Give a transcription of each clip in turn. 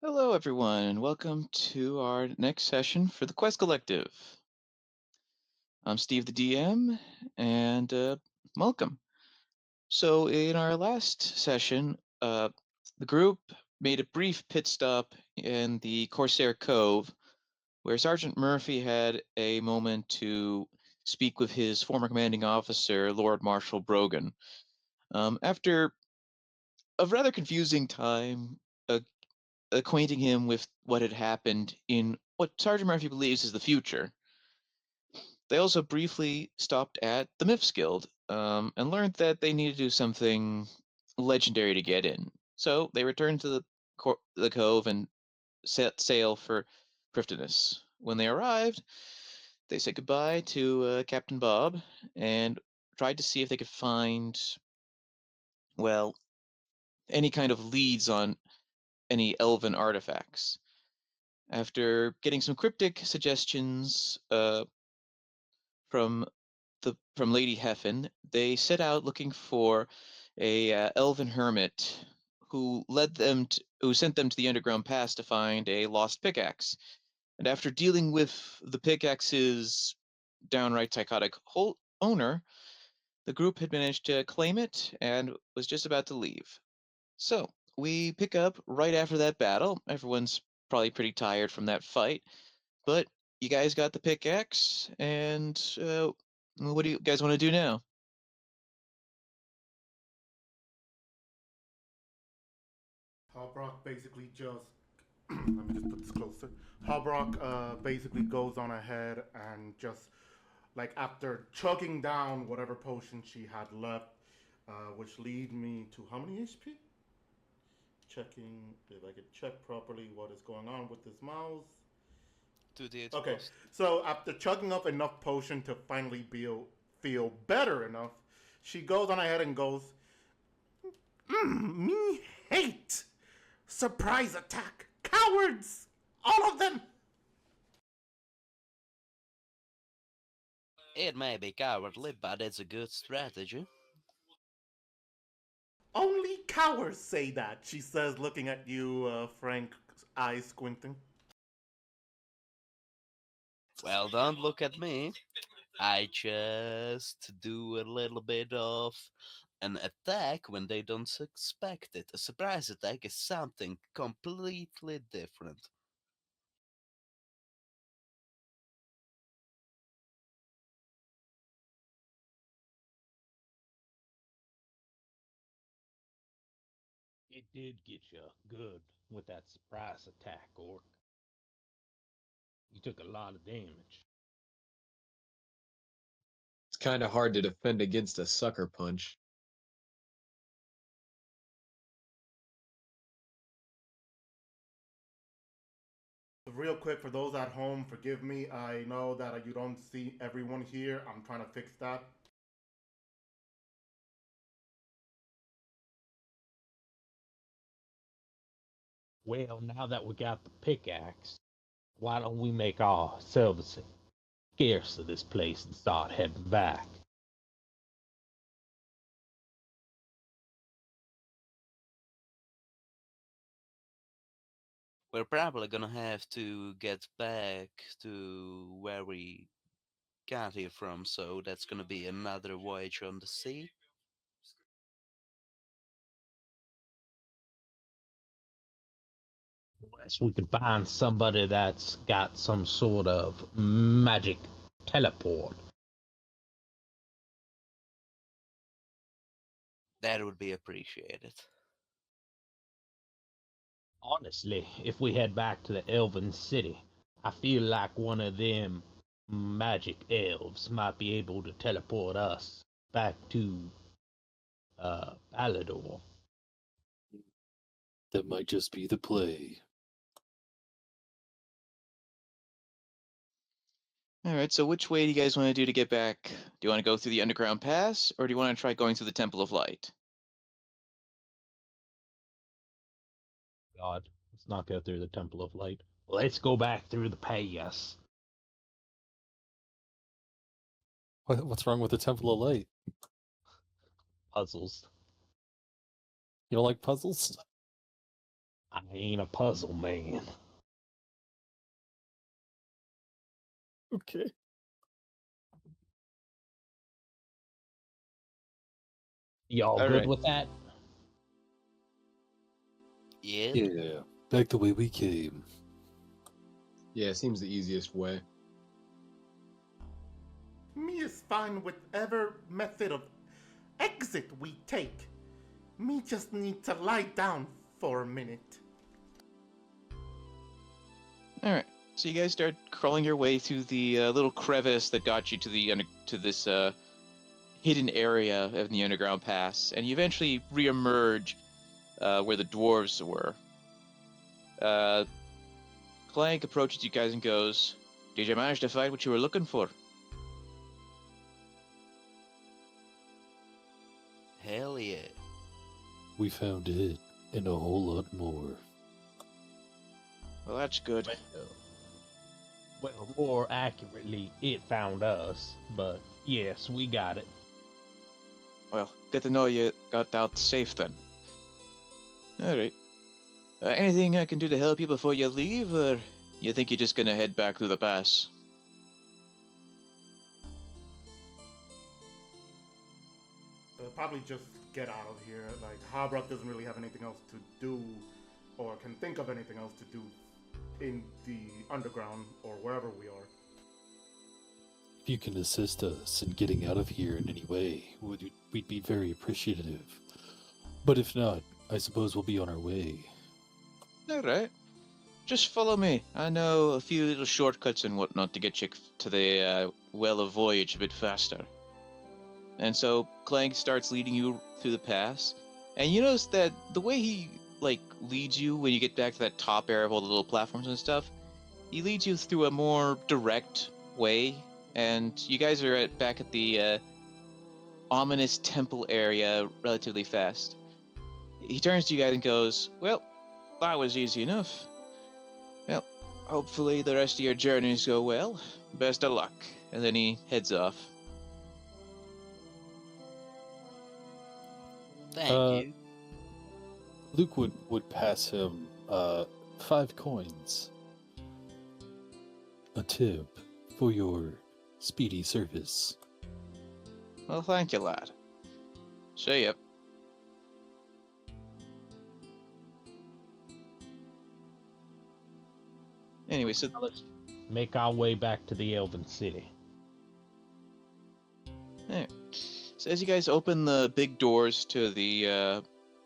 Hello, everyone, and welcome to our next session for the Quest Collective. I'm Steve, the DM, and welcome. So, in our last session, the group made a brief pit stop in the Corsair Cove, where Sergeant Murphy had a moment to speak with his former commanding officer, Lord Marshal Brogan. After a rather confusing time, acquainting him with what had happened in what Sergeant Murphy believes is the future. They also briefly stopped at the Myths Guild and learned that they needed to do something legendary to get in. So they returned to the cove and set sail for Prifddinas. When they arrived, they said goodbye to Captain Bob and tried to see if they could find, well, any kind of leads on any elven artifacts. After getting some cryptic suggestions from from Lady Heffen, they set out looking for a elven hermit who sent them to the underground pass to find a lost pickaxe. And after dealing with the pickaxe's downright psychotic owner, the group had managed to claim it and was just about to leave. So we pick up right after that battle. Everyone's probably pretty tired from that fight, but you guys got the pickaxe, and what do you guys want to do now? Harbrock basically just let me just put this closer. Harbrock basically goes on ahead and just like after chugging down whatever potion she had left, which lead me to how many HP? Checking if I could check properly what is going on with this mouse. 2d8 Okay, frost. so after chugging up enough potion to finally feel better enough, she goes on ahead and goes, me hate surprise attack, cowards, all of them. It may be cowardly, but it's a good strategy. Only cowards say that, she says, looking at you, Frank, eyes squinting. Well, don't look at me. I just do a little bit of an attack when they don't expect it. A surprise attack is something completely different. It did get you good with that surprise attack, Orc. You took a lot of damage. It's kind of hard to defend against a sucker punch. Real quick, for those at home, forgive me. I know that you don't see everyone here. I'm trying to fix that. Well, now that we got the pickaxe, why don't we make ourselves scarce of this place and start heading back? We're probably gonna have to get back to where we got here from, so that's gonna be another voyage on the sea. Unless we could find somebody that's got some sort of magic teleport. That would be appreciated. Honestly, if we head back to the Elven City, I feel like one of them magic elves might be able to teleport us back to Palador. That might just be the play. All right, so which way do you guys want to do to get back? Do you want to go through the underground pass, or do you want to try going through the Temple of Light? God, let's not go through the Temple of Light. Let's go back through the pass. What's wrong with the Temple of Light? Puzzles. You don't like puzzles? I ain't a puzzle man. Okay. Y'all All good right. with that? Yeah. Yeah. Back the way we came. Yeah, seems the easiest way. Me is fine with whatever method of exit we take. Me just need to lie down for a minute. All right. So you guys start crawling your way through the little crevice that got you to the to this hidden area of the underground pass, and you eventually reemerge where the dwarves were. Clank approaches you guys and goes, "Did you manage to find what you were looking for?" Hell yeah. We found it and a whole lot more. Well, that's good. Well, more accurately, it found us. But yes, we got it. Well, good to know you got out safe then. All right. Anything I can do to help you before you leave, or you think you're just gonna head back through the pass? Probably just get out of here. Like, Harbrock doesn't really have anything else to do, or can think of anything else to do in the underground or wherever we are. If you can assist us in getting out of here in any way, we'd be very appreciative. But if not, I suppose we'll be on our way. All right. Just follow me. I know a few little shortcuts and whatnot to get you to the well of voyage a bit faster. And so Clank starts leading you through the pass, and you notice that the way he leads you when you get back to that top area of all the little platforms and stuff, he leads you through a more direct way, and you guys are back at the ominous temple area relatively fast. He turns to you guys and goes, "Well, that was easy enough. Well, hopefully the rest of your journeys go well. Best of luck." And then he heads off. Thank you. Luke would pass him 5 coins. A tip for your speedy service. Well, thank you, lad. See ya. Anyway, so Now let's make our way back to the Elven City. So as you guys open the big doors to the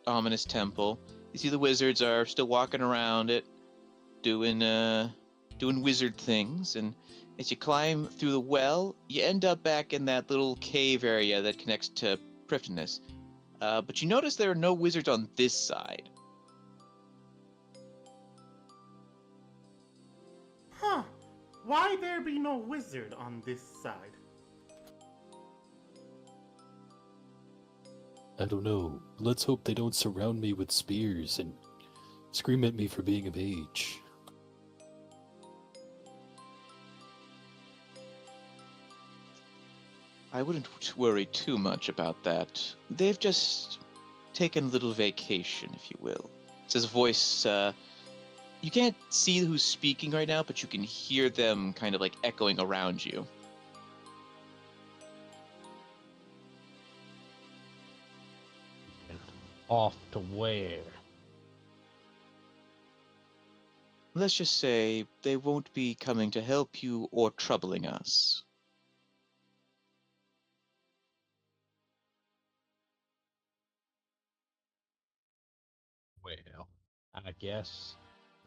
ominous temple, you see the wizards are still walking around it, doing wizard things, and as you climb through the well, you end up back in that little cave area that connects to Prifddinas. But you notice there are no wizards on this side. Huh. Why there be no wizard on this side? I don't know. Let's hope they don't surround me with spears and scream at me for being of age. I wouldn't worry too much about that. They've just taken a little vacation, if you will. It's his voice, you can't see who's speaking right now, but you can hear them kind of echoing around you. Off to where? Let's just say they won't be coming to help you or troubling us. Well, I guess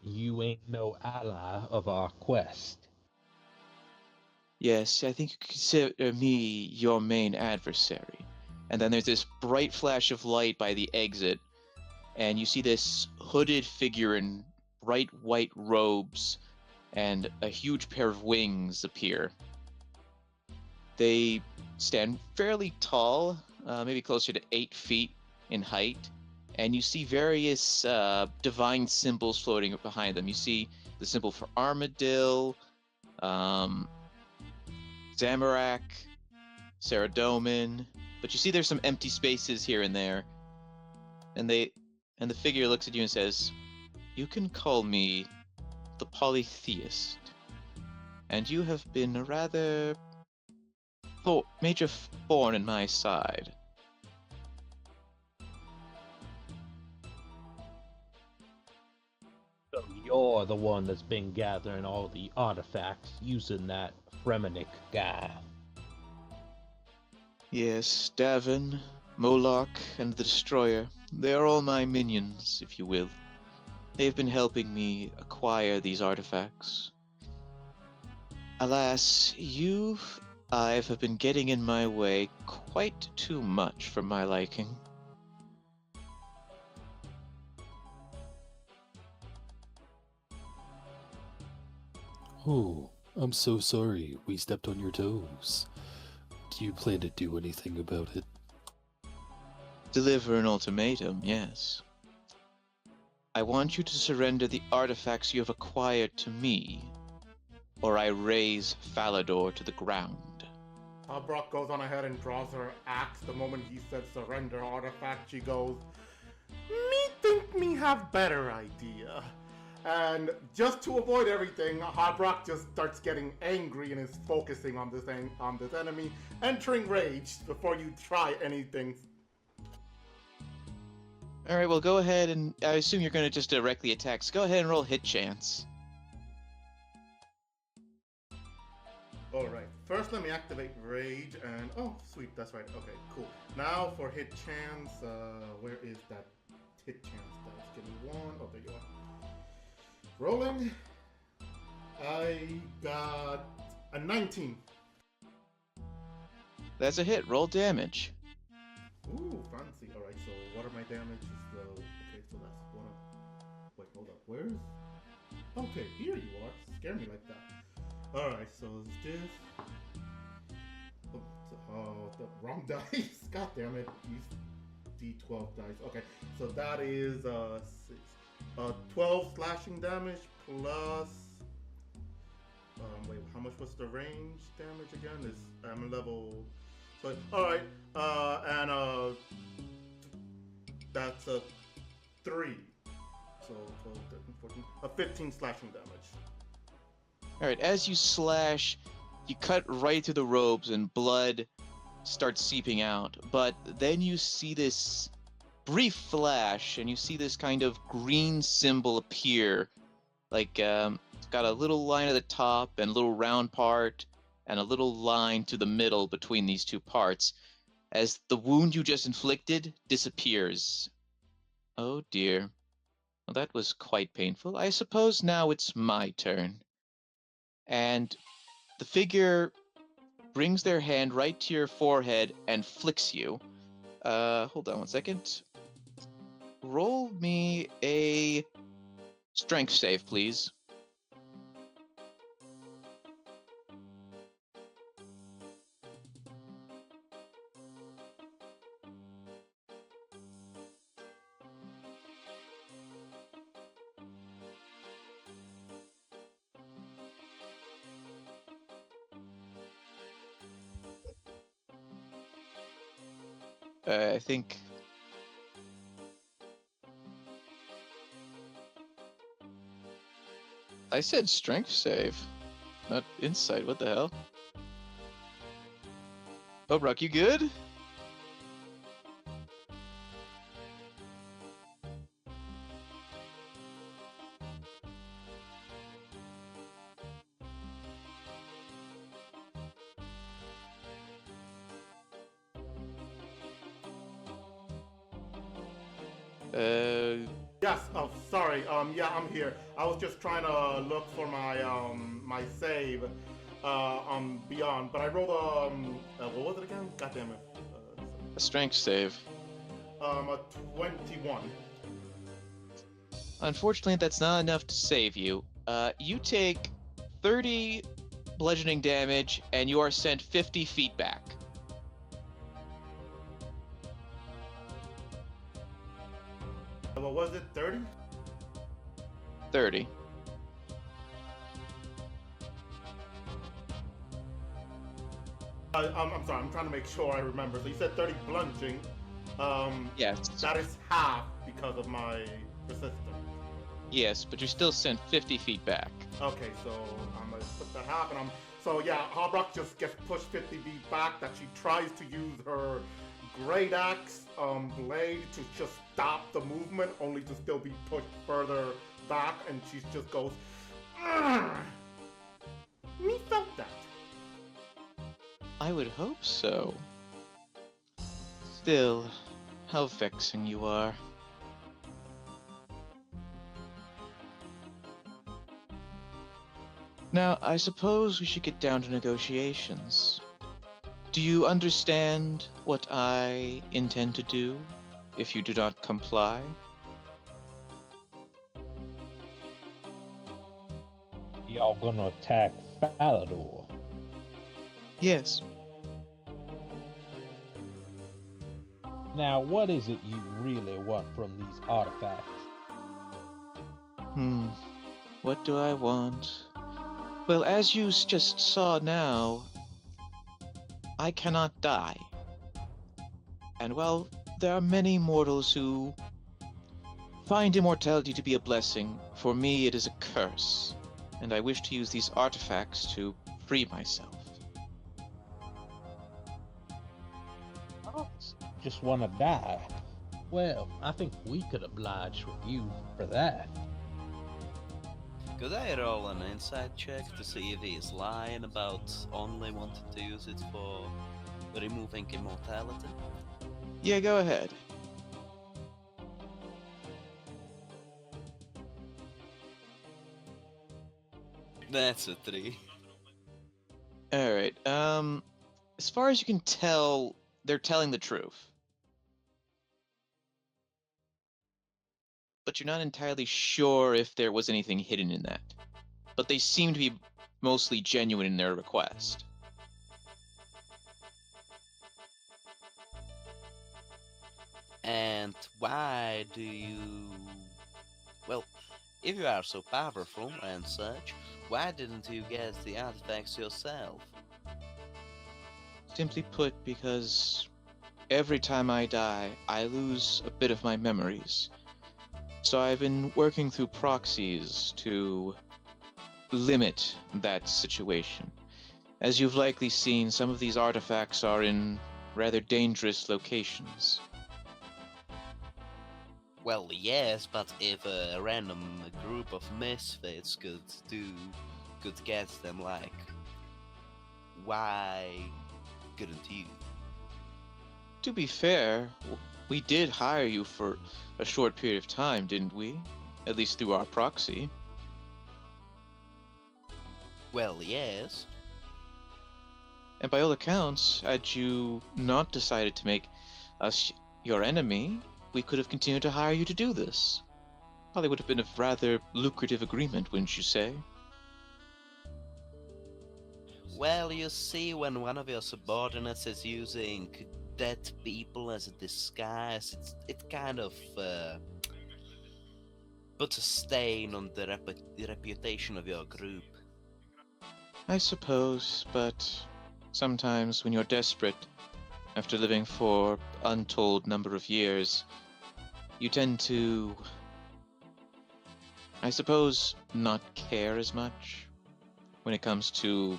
you ain't no ally of our quest. Yes, I think you could consider me your main adversary. And then there's this bright flash of light by the exit, and you see this hooded figure in bright white robes and a huge pair of wings appear. They stand fairly tall, maybe closer to 8 feet in height, and you see various divine symbols floating behind them. You see the symbol for Armadil, Zamorak, Saradomin, but you see there's some empty spaces here and there. And the figure looks at you and says, you can call me the polytheist. And you have been a rather major thorn in my side. So you're the one that's been gathering all the artifacts using that Fremenic guy. Yes, Davin, Moloch, and the Destroyer. They are all my minions, if you will. They've been helping me acquire these artifacts. Alas, I've have been getting in my way quite too much for my liking. Oh, I'm so sorry. We stepped on your toes. Do you plan to do anything about it? Deliver an ultimatum, yes. I want you to surrender the artifacts you have acquired to me, or I raise Falador to the ground. Brock goes on ahead and draws her axe. The moment he said surrender artifact, she goes, "Me think me have better idea." And just to avoid everything, Harbrock just starts getting angry and is focusing on this enemy, entering rage before you try anything. All right, well, go ahead and I assume you're going to just directly attack. So go ahead and roll hit chance. Alright, first let me activate Rage and... oh, sweet, that's right. Okay, cool. Now for hit chance, where is that hit chance dice? Give me one. Oh, there you are. Rolling. I got a 19. That's a hit. Roll damage. Ooh, fancy. Alright, so what are my damages though? Okay, so that's one of... wait, hold up. Where's... okay, here you are. Scare me like that. Alright, so is this... oh, the wrong dice. God damn it. Use D12 dice. Okay, so that is 12 slashing damage plus... wait, how much was the range damage again? I'm level... so, alright, and that's a 3. So 12, 13, 14, 15 slashing damage. All right, as you slash, you cut right through the robes and blood starts seeping out. But then you see this brief flash and you see this kind of green symbol appear. Like, it's got a little line at the top and a little round part and a little line to the middle between these two parts as the wound you just inflicted disappears. Oh dear. Well, that was quite painful. I suppose now it's my turn. And the figure brings their hand right to your forehead and flicks you. Hold on one second. Roll me a strength save, please. I think... I said strength save, not insight. What the hell? Oh, Brock, you good? Yes, oh, sorry, yeah, I'm here. I was just trying to look for my, my save, Beyond, but I rolled, what was it again? God damn it. A strength save. A 21. Unfortunately, that's not enough to save you. You take 30 bludgeoning damage, and you are sent 50 feet back. What was it, 30? 30. I'm sorry, I'm trying to make sure I remember. So you said 30 bludgeoning. Yes. That is half because of my resistance. Yes, but you're still sent 50 feet back. Okay, so I'm gonna put that happen. So yeah, Harbrock just gets pushed 50 feet back. That she tries to use her great axe blade to just stop the movement, only to still be pushed further back, and she just goes, "Argh! Me felt that." I would hope so. Still, how vexing you are. Now, I suppose we should get down to negotiations. Do you understand what I intend to do if you do not comply? Y'all gonna attack Falador? Yes. Now, what is it you really want from these artifacts? What do I want? Well, as you just saw now, I cannot die. And while there are many mortals who find immortality to be a blessing, for me it is a curse, and I wish to use these artifacts to free myself. Just wanna die? Well, I think we could oblige with you for that. Could I roll an insight check to see if he's lying about only wanting to use it for removing immortality? Yeah, go ahead. That's a 3. Alright, as far as you can tell, they're telling the truth. But you're not entirely sure if there was anything hidden in that. But they seem to be mostly genuine in their request. And why do you... Well, if you are so powerful and such, why didn't you get the artifacts yourself? Simply put, because every time I die, I lose a bit of my memories. So I've been working through proxies to limit that situation. As you've likely seen, some of these artifacts are in rather dangerous locations. Well, yes, but if a random group of misfits could get them, like, why couldn't you? To be fair, we did hire you for a short period of time, didn't we? At least through our proxy. Well, yes. And by all accounts, had you not decided to make us your enemy, we could have continued to hire you to do this. Probably would have been a rather lucrative agreement, wouldn't you say? Well, you see, when one of your subordinates is using dead people as a disguise, it kind of puts a stain on the reputation of your group. I suppose, but sometimes when you're desperate, after living for untold number of years, you tend to, I suppose, not care as much when it comes to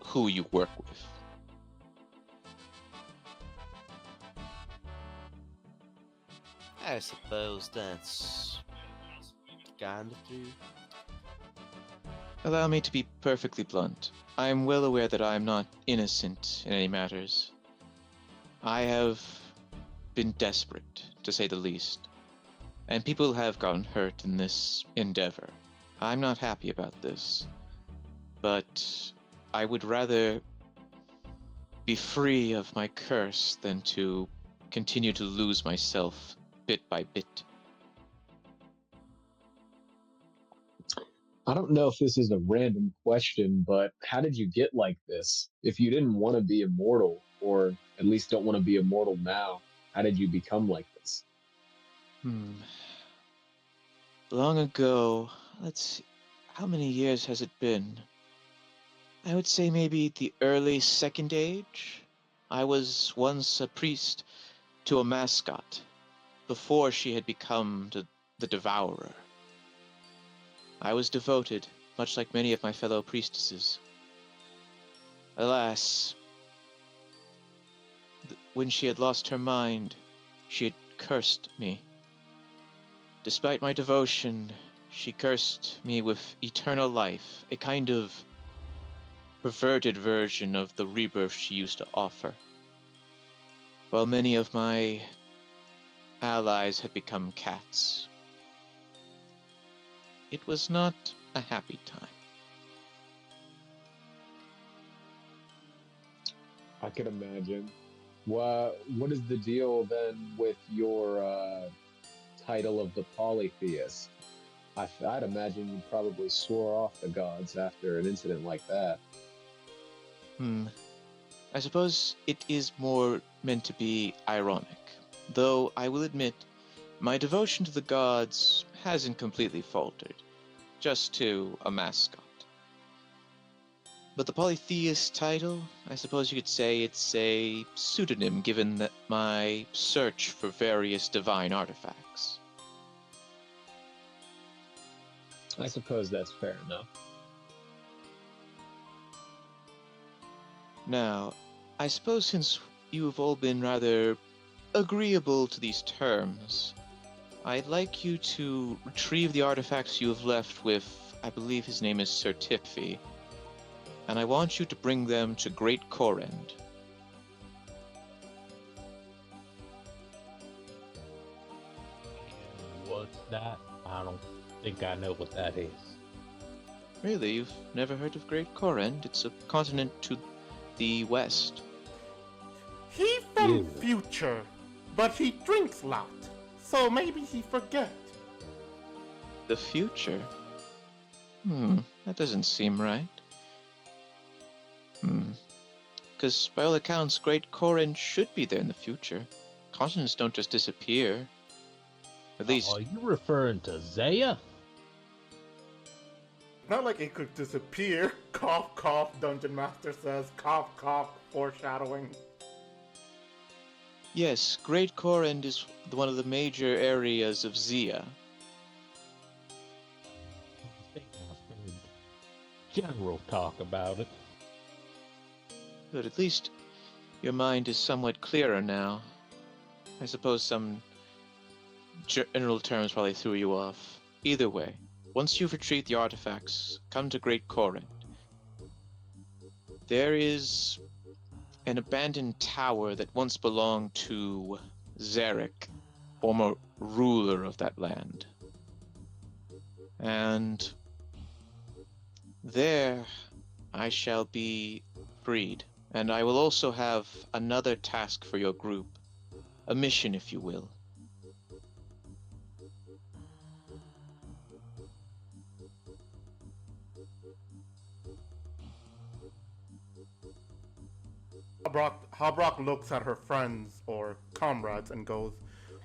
who you work with. I suppose that's kind of true. Allow me to be perfectly blunt. I am well aware that I am not innocent in any matters. I have been desperate, to say the least, and people have gotten hurt in this endeavor. I'm not happy about this, but I would rather be free of my curse than to continue to lose myself bit by bit. I don't know if this is a random question, but how did you get like this? If you didn't want to be immortal, or at least don't want to be immortal now, how did you become like this? Long ago, let's see, how many years has it been? I would say maybe the early Second Age. I was once a priest to a mascot, before she had become the Devourer. I was devoted, much like many of my fellow priestesses. Alas, when she had lost her mind, she had cursed me. Despite my devotion, she cursed me with eternal life, a kind of perverted version of the rebirth she used to offer. While many of my allies had become cats. It was not a happy time. I can imagine. What is the deal then with your title of the polytheist? I'd imagine you probably swore off the gods after an incident like that. I suppose it is more meant to be ironic, though I will admit my devotion to the gods hasn't completely faltered, just to a mascot. But the polytheist title, I suppose you could say it's a pseudonym given that my search for various divine artifacts. I suppose that's fair enough. Now, I suppose since you have all been rather agreeable to these terms, I'd like you to retrieve the artifacts you have left with, I believe his name is Sir Tiffy, and I want you to bring them to Great Corend. What's that? I don't think I know what that is. Really, you've never heard of Great Corend? It's a continent to the west. He from Ew. future, but he drinks lot, so maybe he forget. The future? That doesn't seem right. Because by all accounts, Great Corend should be there in the future. Continents don't just disappear. At least, Are you referring to Zaya? Not like it could disappear. Cough, cough, Dungeon Master says. Cough, cough, foreshadowing. yes, Great Corend is one of the major areas of Zia. I think I've heard general talk about it. But at least your mind is somewhat clearer now. I suppose some general terms probably threw you off. Either way, once you've retrieved the artifacts, come to Great Corend. There is an abandoned tower that once belonged to Zarek, former ruler of that land. And there I shall be freed. And I will also have another task for your group. A mission, if you will. Habrock looks at her friends or comrades and goes,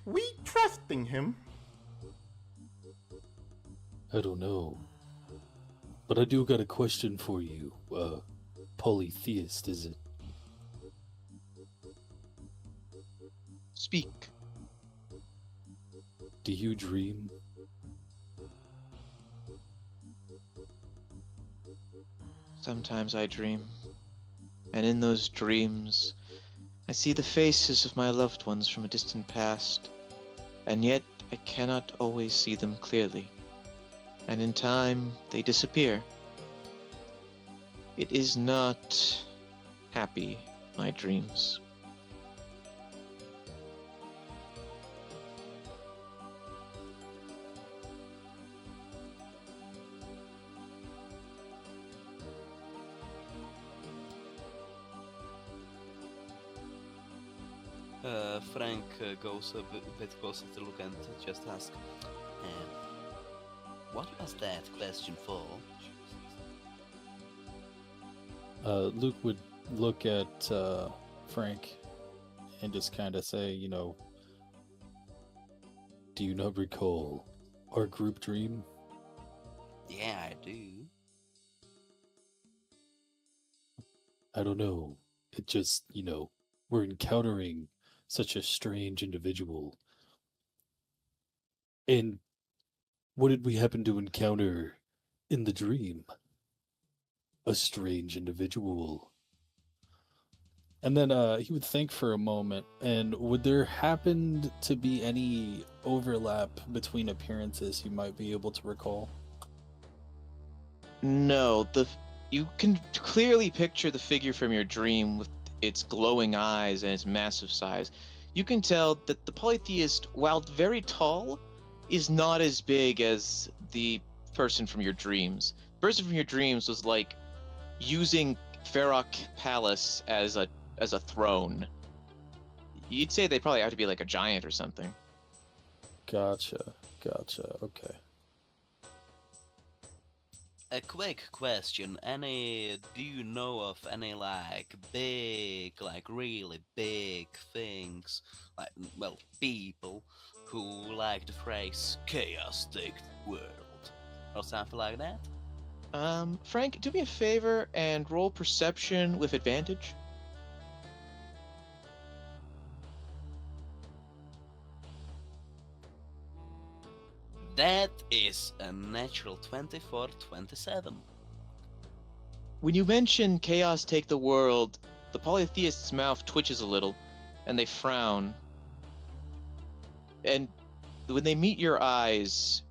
"We trusting him." I don't know. But I do got a question for you. Polytheist, is it? Speak. Do you dream? Sometimes I dream. And in those dreams, I see the faces of my loved ones from a distant past. And yet I cannot always see them clearly. And in time, they disappear. It is not happy, my dreams. Frank goes a bit closer to look and just ask, what was that question for? Luke would look at Frank and just kind of say, do you not recall our group dream? Yeah, I do. I don't know. It just, we're encountering such a strange individual. And what did we happen to encounter In the dream, a strange individual. And then he would think for a moment, and would there happen to be any overlap between appearances you might be able to recall? No, you can clearly picture the figure from your dream with its glowing eyes and its massive size. You can tell that the polytheist, while very tall, is not as big as the person from your dreams. The person from your dreams was like using Feroc Palace as a throne. You'd say they probably have to be like a giant or something. Gotcha. Okay. A quick question, do you know of any really big things, people who like the phrase chaos take the world, or something like that? Frank, do me a favor and roll perception with advantage. That is a natural 24, 27. When you mention chaos take the world, the polytheist's mouth twitches a little, and they frown. And when they meet your eyes,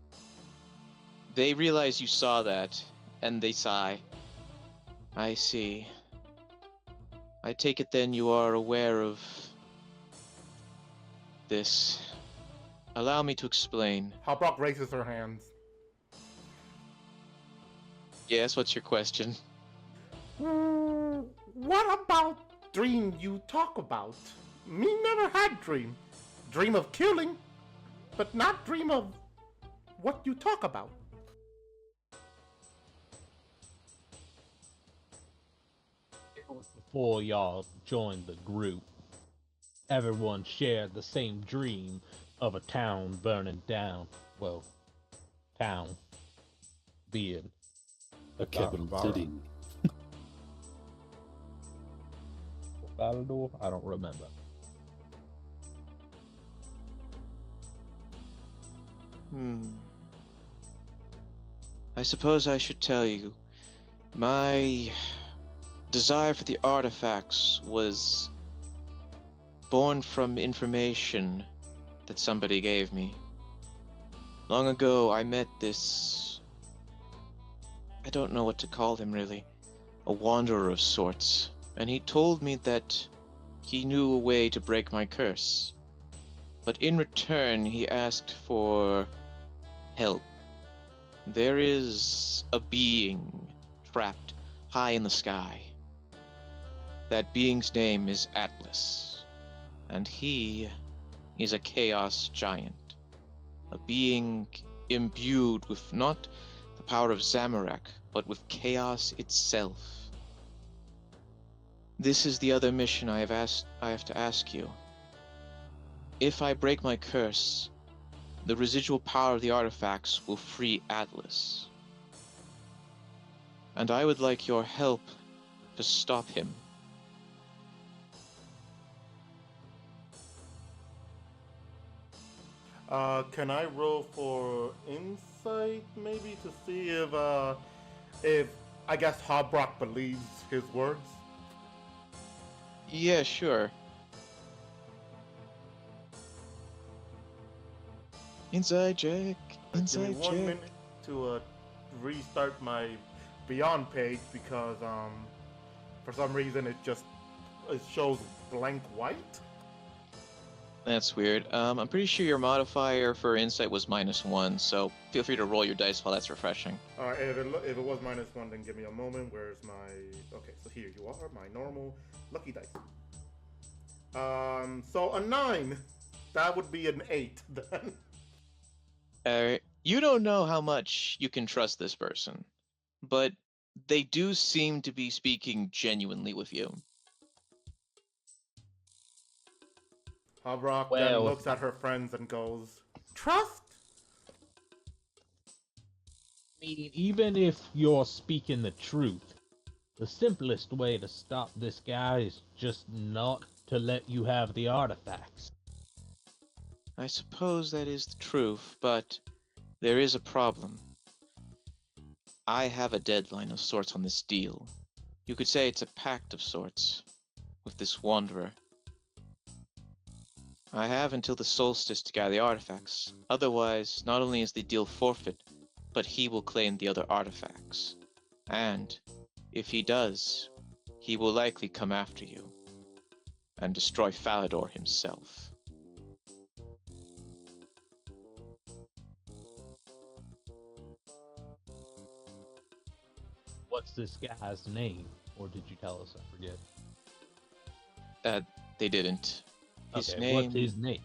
they realize you saw that, and they sigh. I see. I take it then you are aware of this. Allow me to explain. Hopbrock raises her hands. Yes, what's your question? What about dream you talk about? Me never had dream. Dream of killing, but not dream of what you talk about. Before y'all joined the group, everyone shared the same dream of a town burning down. Well, town being A capital city. Valador? I don't remember. I suppose I should tell you. My desire for the artifacts was born from information that somebody gave me. Long ago, I met this... I don't know what to call him, really. A wanderer of sorts. And he told me that he knew a way to break my curse. But in return, he asked for help. There is a being trapped high in the sky. That being's name is Atlas. And he is a chaos giant. A being imbued with not the power of Zamorak, but with chaos itself. This is the other mission I have to ask you. If I break my curse, the residual power of the artifacts will free Atlas. And I would like your help to stop him. Can I roll for insight, maybe, to see if I guess Hobrock believes his words? Yeah, sure. Inside check. Give Inside me 1 check. minute to restart my Beyond page because for some reason it shows blank white. That's weird. I'm pretty sure your modifier for insight was -1, so feel free to roll your dice while that's refreshing. Alright, if it was -1, then give me a moment. Where's my... Okay, so here you are, my normal lucky dice. So a 9. That would be an 8 then. You don't know how much you can trust this person, but they do seem to be speaking genuinely with you. Hobrock then looks at her friends and goes, "Trust?" I mean, even if you're speaking the truth, the simplest way to stop this guy is just not to let you have the artifacts. I suppose that is the truth, but there is a problem. I have a deadline of sorts on this deal. You could say it's a pact of sorts with this wanderer. I have until the solstice to gather the artifacts. Otherwise, not only is the deal forfeit, but he will claim the other artifacts. And, if he does, he will likely come after you and destroy Falador himself. What's this guy's name? Or did you tell us? I forget. They didn't. His Okay, name... what's his name?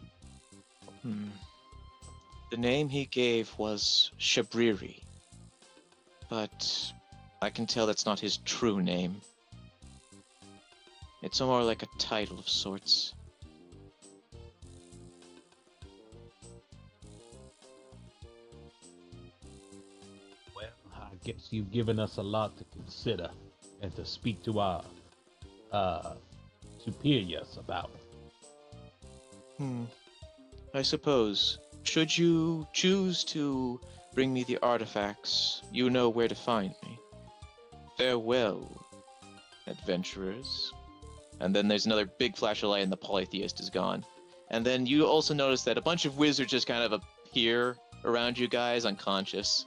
The name he gave was Shabriri. But I can tell that's not his true name. It's more like a title of sorts. Well, I guess you've given us a lot to consider and to speak to our superiors about. I suppose. Should you choose to bring me the artifacts, you know where to find me. Farewell, adventurers. And then there's another big flash of light and the polytheist is gone. And then you also notice that a bunch of wizards just kind of appear around you guys unconscious.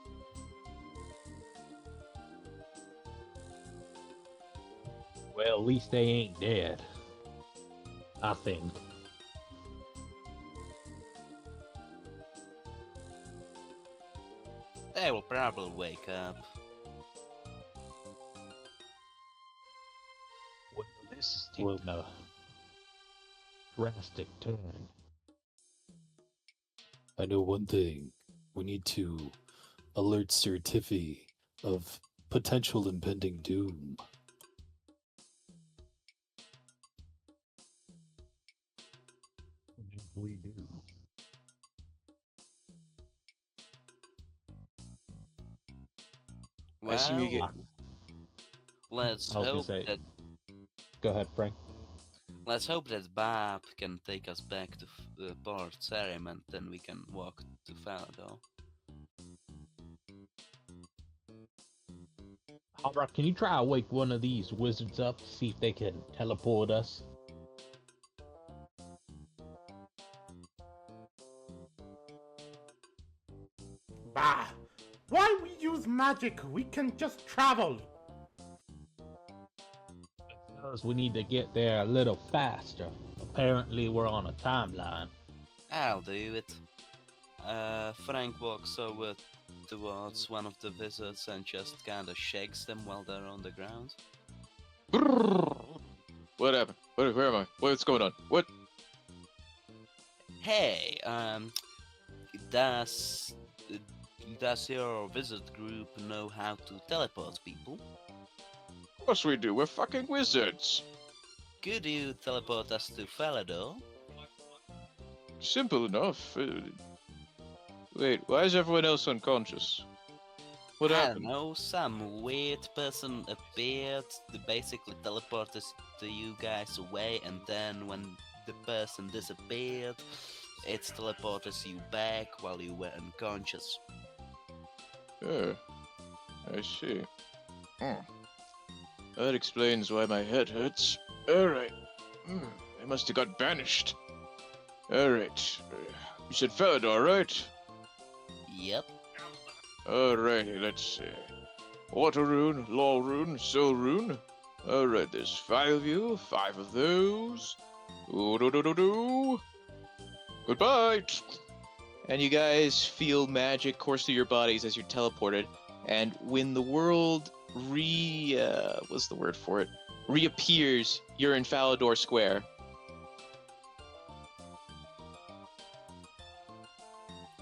Well, at least they ain't dead. I think. They will probably wake up. Well, this is taking a drastic turn. I know one thing. We need to alert Sir Tiffy of potential impending doom. We do. I assume you Well, get... let's I was gonna hope say- that Go ahead, Frank. let's hope that Bob can take us back to Port Sarim, and then we can walk to Falador. Alright, can you try to wake one of these wizards up, see if they can teleport us? Bah! Why we use magic? We can just travel. Because we need to get there a little faster. Apparently, we're on a timeline. I'll do it. Frank walks over towards one of the wizards and just kinda shakes them while they're on the ground. What happened? Where am I? What's going on? What? Hey, does your wizard group know how to teleport people? Of course we do. We're fucking wizards. Could you teleport us to Falador? Simple enough. Wait, why is everyone else unconscious? What I happened? don't know, some weird person appeared to basically teleport us to you guys away, and then when the person disappeared, it teleported you back while you were unconscious. Oh, I see. That explains why my head hurts. Alright. I must have got banished. Alright. You said Falador, right? Yep. Alrighty, let's see. Water rune, law rune, soul rune. Alright, there's 5 of you, 5 of those. Ooh-doo-doo-doo-doo. Goodbye! And you guys feel magic course through your bodies as you're teleported. And when the world what's the word for it? Reappears, you're in Falador Square.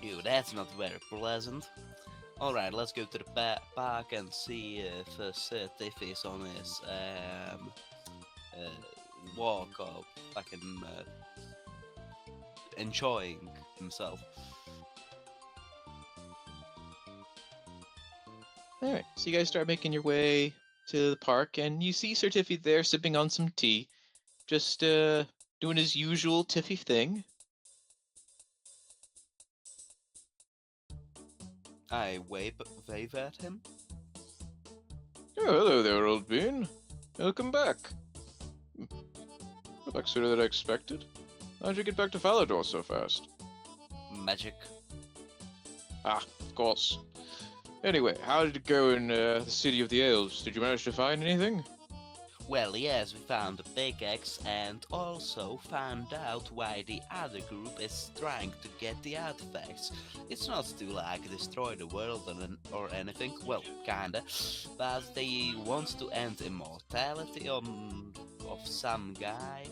Ew, that's not very pleasant. Alright, let's go to the park and see if Sir Tiffy is on his walk or fucking enjoying himself. Alright, so you guys start making your way to the park, and you see Sir Tiffy there sipping on some tea. Just doing his usual Tiffy thing. I wave at him. Oh, hello there, old bean. Welcome back. Back sooner than I expected. How'd you get back to Falador so fast? Magic. Ah, of course. Anyway, how did it go in the City of the Elves? Did you manage to find anything? Well, yes, we found the Jagex and also found out why the other group is trying to get the artifacts. It's not to like destroy the world or anything, well, kinda, but they want to end immortality of some guy.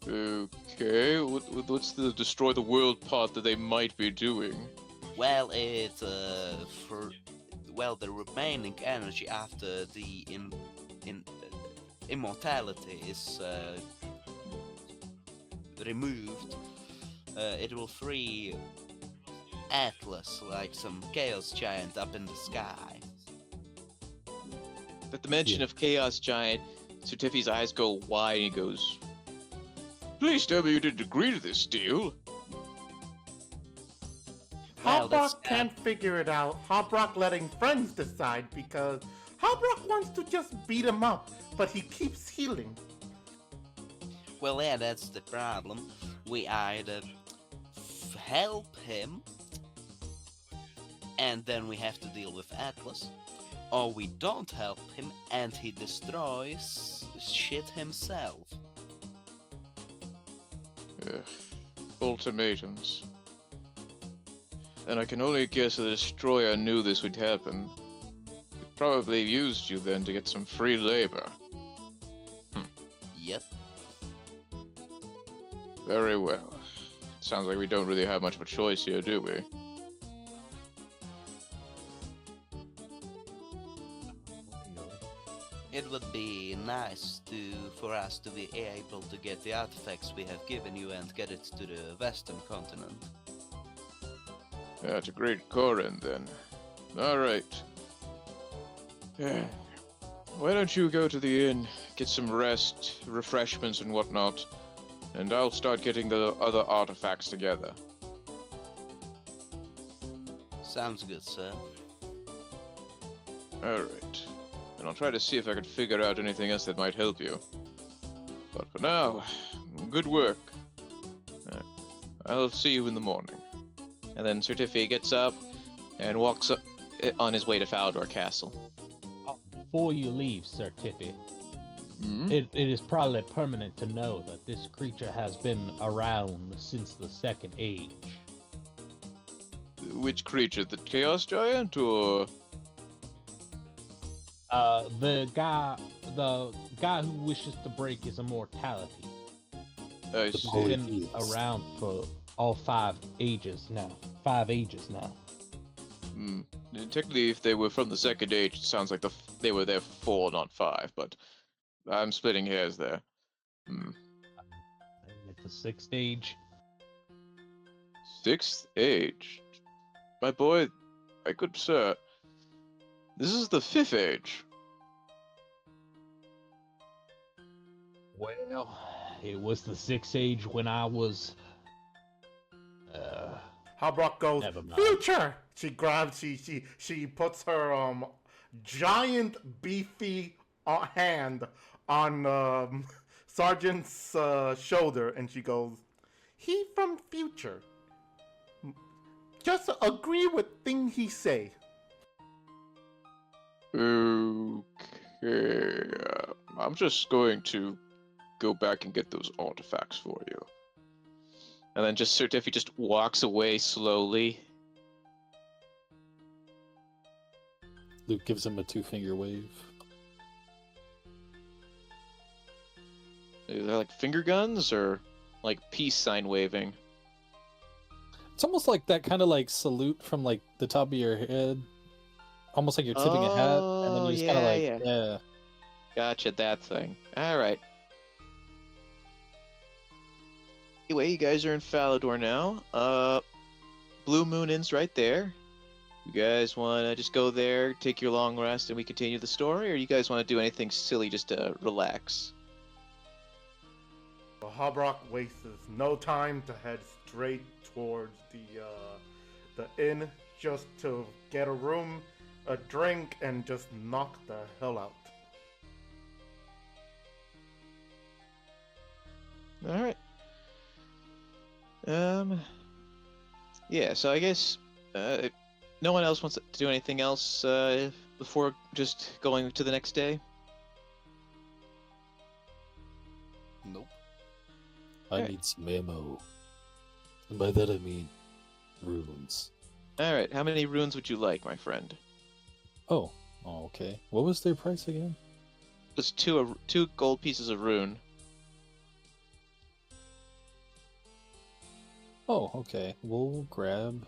Okay, what's the destroy the world part that they might be doing? Well, the remaining energy after the immortality is removed, it will free Atlas like some chaos giant up in the sky. At the mention of Chaos Giant, Sir Tiffy's eyes go wide and he goes, "Please tell me you didn't agree to this deal." Well, that's Hobrock can't figure it out. Hobrock letting friends decide because Hobrock wants to just beat him up, but he keeps healing. well, yeah, that's the problem. We either help him, and then we have to deal with Atlas, or we don't help him and he destroys shit himself. Ugh. Ultimatums. And I can only guess the Destroyer knew this would happen. It probably used you then to get some free labor. Yep. Very well. Sounds like we don't really have much of a choice here, do we? It would be nice for us to be able to get the artifacts we have given you and get it to the Western continent. That's a great Corin, then. Alright. Why don't you go to the inn, get some rest, refreshments and whatnot, and I'll start getting the other artifacts together. Sounds good, sir. Alright. And I'll try to see if I can figure out anything else that might help you. But for now, good work. I'll see you in the morning. And then Sir Tiffy gets up and walks up on his way to Falador Castle. Before you leave, Sir Tiffy, Hmm? it is probably permanent to know that this creature has been around since the Second Age. Which creature? The Chaos Giant or... The guy who wishes to break his immortality. I He's see. been around for all 5 ages now. 5 ages now. Hmm. Technically, if they were from the Second Age, it sounds like they were there for 4, not 5, but I'm splitting hairs there. Hmm. It's the 6th age. 6th Age? My boy, my good sir, this is the 5th Age. Well, it was the 6th age when I was. Hobrock goes, Never mind. "Future!" She grabs, she puts her giant beefy hand on Sergeant's shoulder, and she goes, "He from future. Just agree with thing he say." Okay, I'm just going to go back and get those artifacts for you. And then Sir Tiffy just walks away slowly. Luke gives him a 2-finger wave. Is that like finger guns or like peace sign waving? It's almost like that kind of like salute from like the top of your head. Almost like you're tipping a hat, and then you just kind of like, yeah. Gotcha, that thing. Alright. Anyway, you guys are in Falador now. Blue Moon Inn's right there. You guys want to just go there, take your long rest, and we continue the story? Or you guys want to do anything silly just to relax? Well, Hobrock wastes no time to head straight towards the inn just to get a room a drink and just knock the hell out. All right. Yeah. So I guess no one else wants to do anything else before just going to the next day. Nope. I Alright. need some ammo. And by that I mean runes. All right. How many runes would you like, my friend? Oh, okay. What was their price again? It's two gold pieces of rune. Oh, okay. We'll grab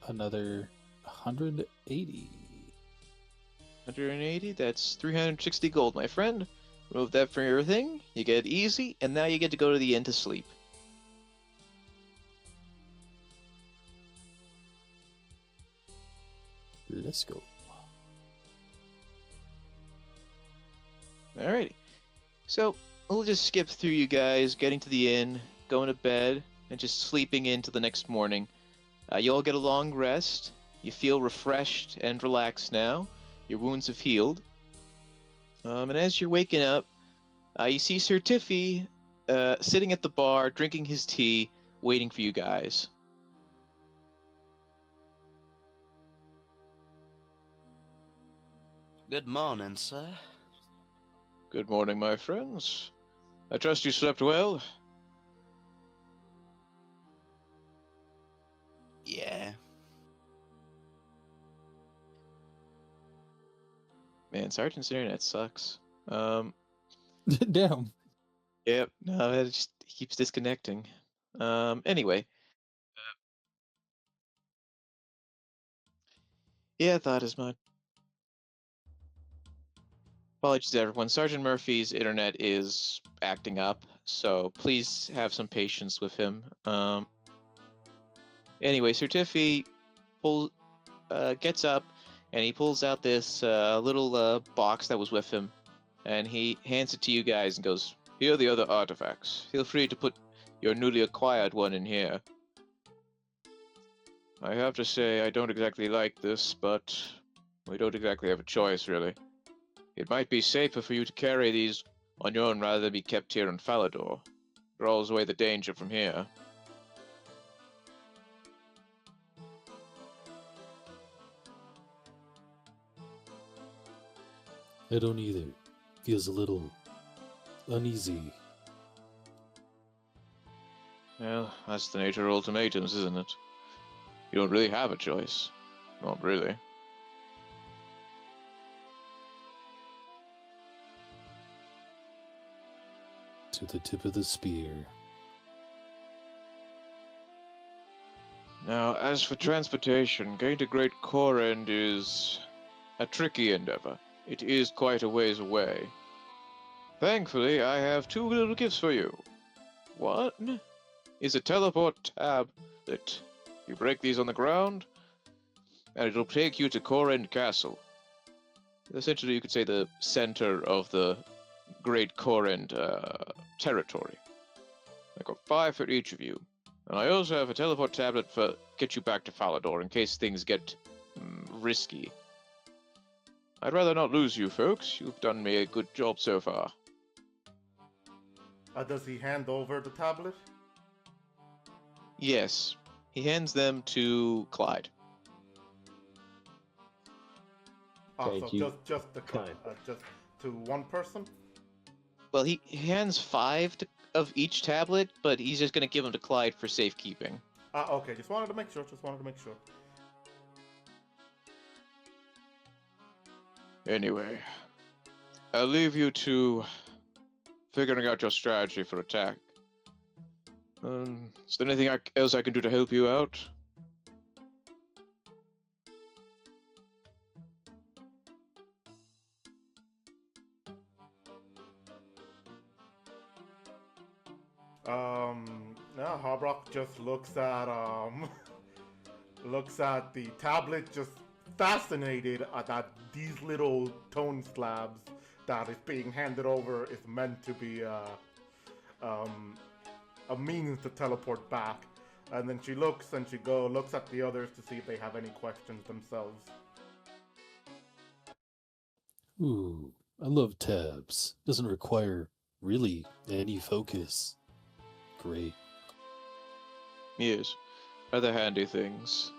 another 180. 180. That's 360 gold, my friend. Remove that from your thing. You get easy, and now you get to go to the inn to sleep. Let's go. Alrighty. So, we'll just skip through you guys getting to the inn, going to bed, and just sleeping into the next morning. You all get a long rest. You feel refreshed and relaxed now. Your wounds have healed. And as you're waking up, you see Sir Tiffy sitting at the bar, drinking his tea, waiting for you guys. Good morning, sir. Good morning, my friends. I trust you slept well. Yeah. Man, Sergeant's internet sucks. Damn. Yep, no, it just keeps disconnecting. Anyway. Yeah, I thought as much. Apologies to everyone. Sergeant Murphy's internet is acting up, so please have some patience with him. Anyway, Sir Tiffy gets up, and he pulls out this little box that was with him, and he hands it to you guys and goes, "Here are the other artifacts. Feel free to put your newly acquired one in here." I have to say, I don't exactly like this, but we don't exactly have a choice, really. It might be safer for you to carry these on your own rather than be kept here in Falador. Draws away the danger from here. I don't either. Feels a little uneasy. Well, that's the nature of ultimatums, isn't it? You don't really have a choice. Not really. To the tip of the spear. Now, as for transportation, getting to Great Corend is a tricky endeavor. It is quite a ways away. Thankfully, I have two little gifts for you. One is a teleport tablet. You break these on the ground, and it'll take you to Corend Castle. Essentially, you could say the center of the Great Corend territory. I got 5 for each of you. And I also have a teleport tablet for get you back to Falador in case things get risky. I'd rather not lose you folks. You've done me a good job so far. Does he hand over the tablet? Yes. He hands them to Clyde. Oh, Thank so you. just to one person? Well, he hands 5 of each tablet, but he's just going to give them to Clyde for safekeeping. Okay, just wanted to make sure. Anyway, I'll leave you to figuring out your strategy for attack. Is there anything else I can do to help you out? No, Harbrock just looks at looks at the tablet, just fascinated at these little tone slabs that is being handed over is meant to be a means to teleport back. And then she looks and looks at the others to see if they have any questions themselves. Ooh, I love tabs. Doesn't require really any focus. Great. Yes. Other handy things.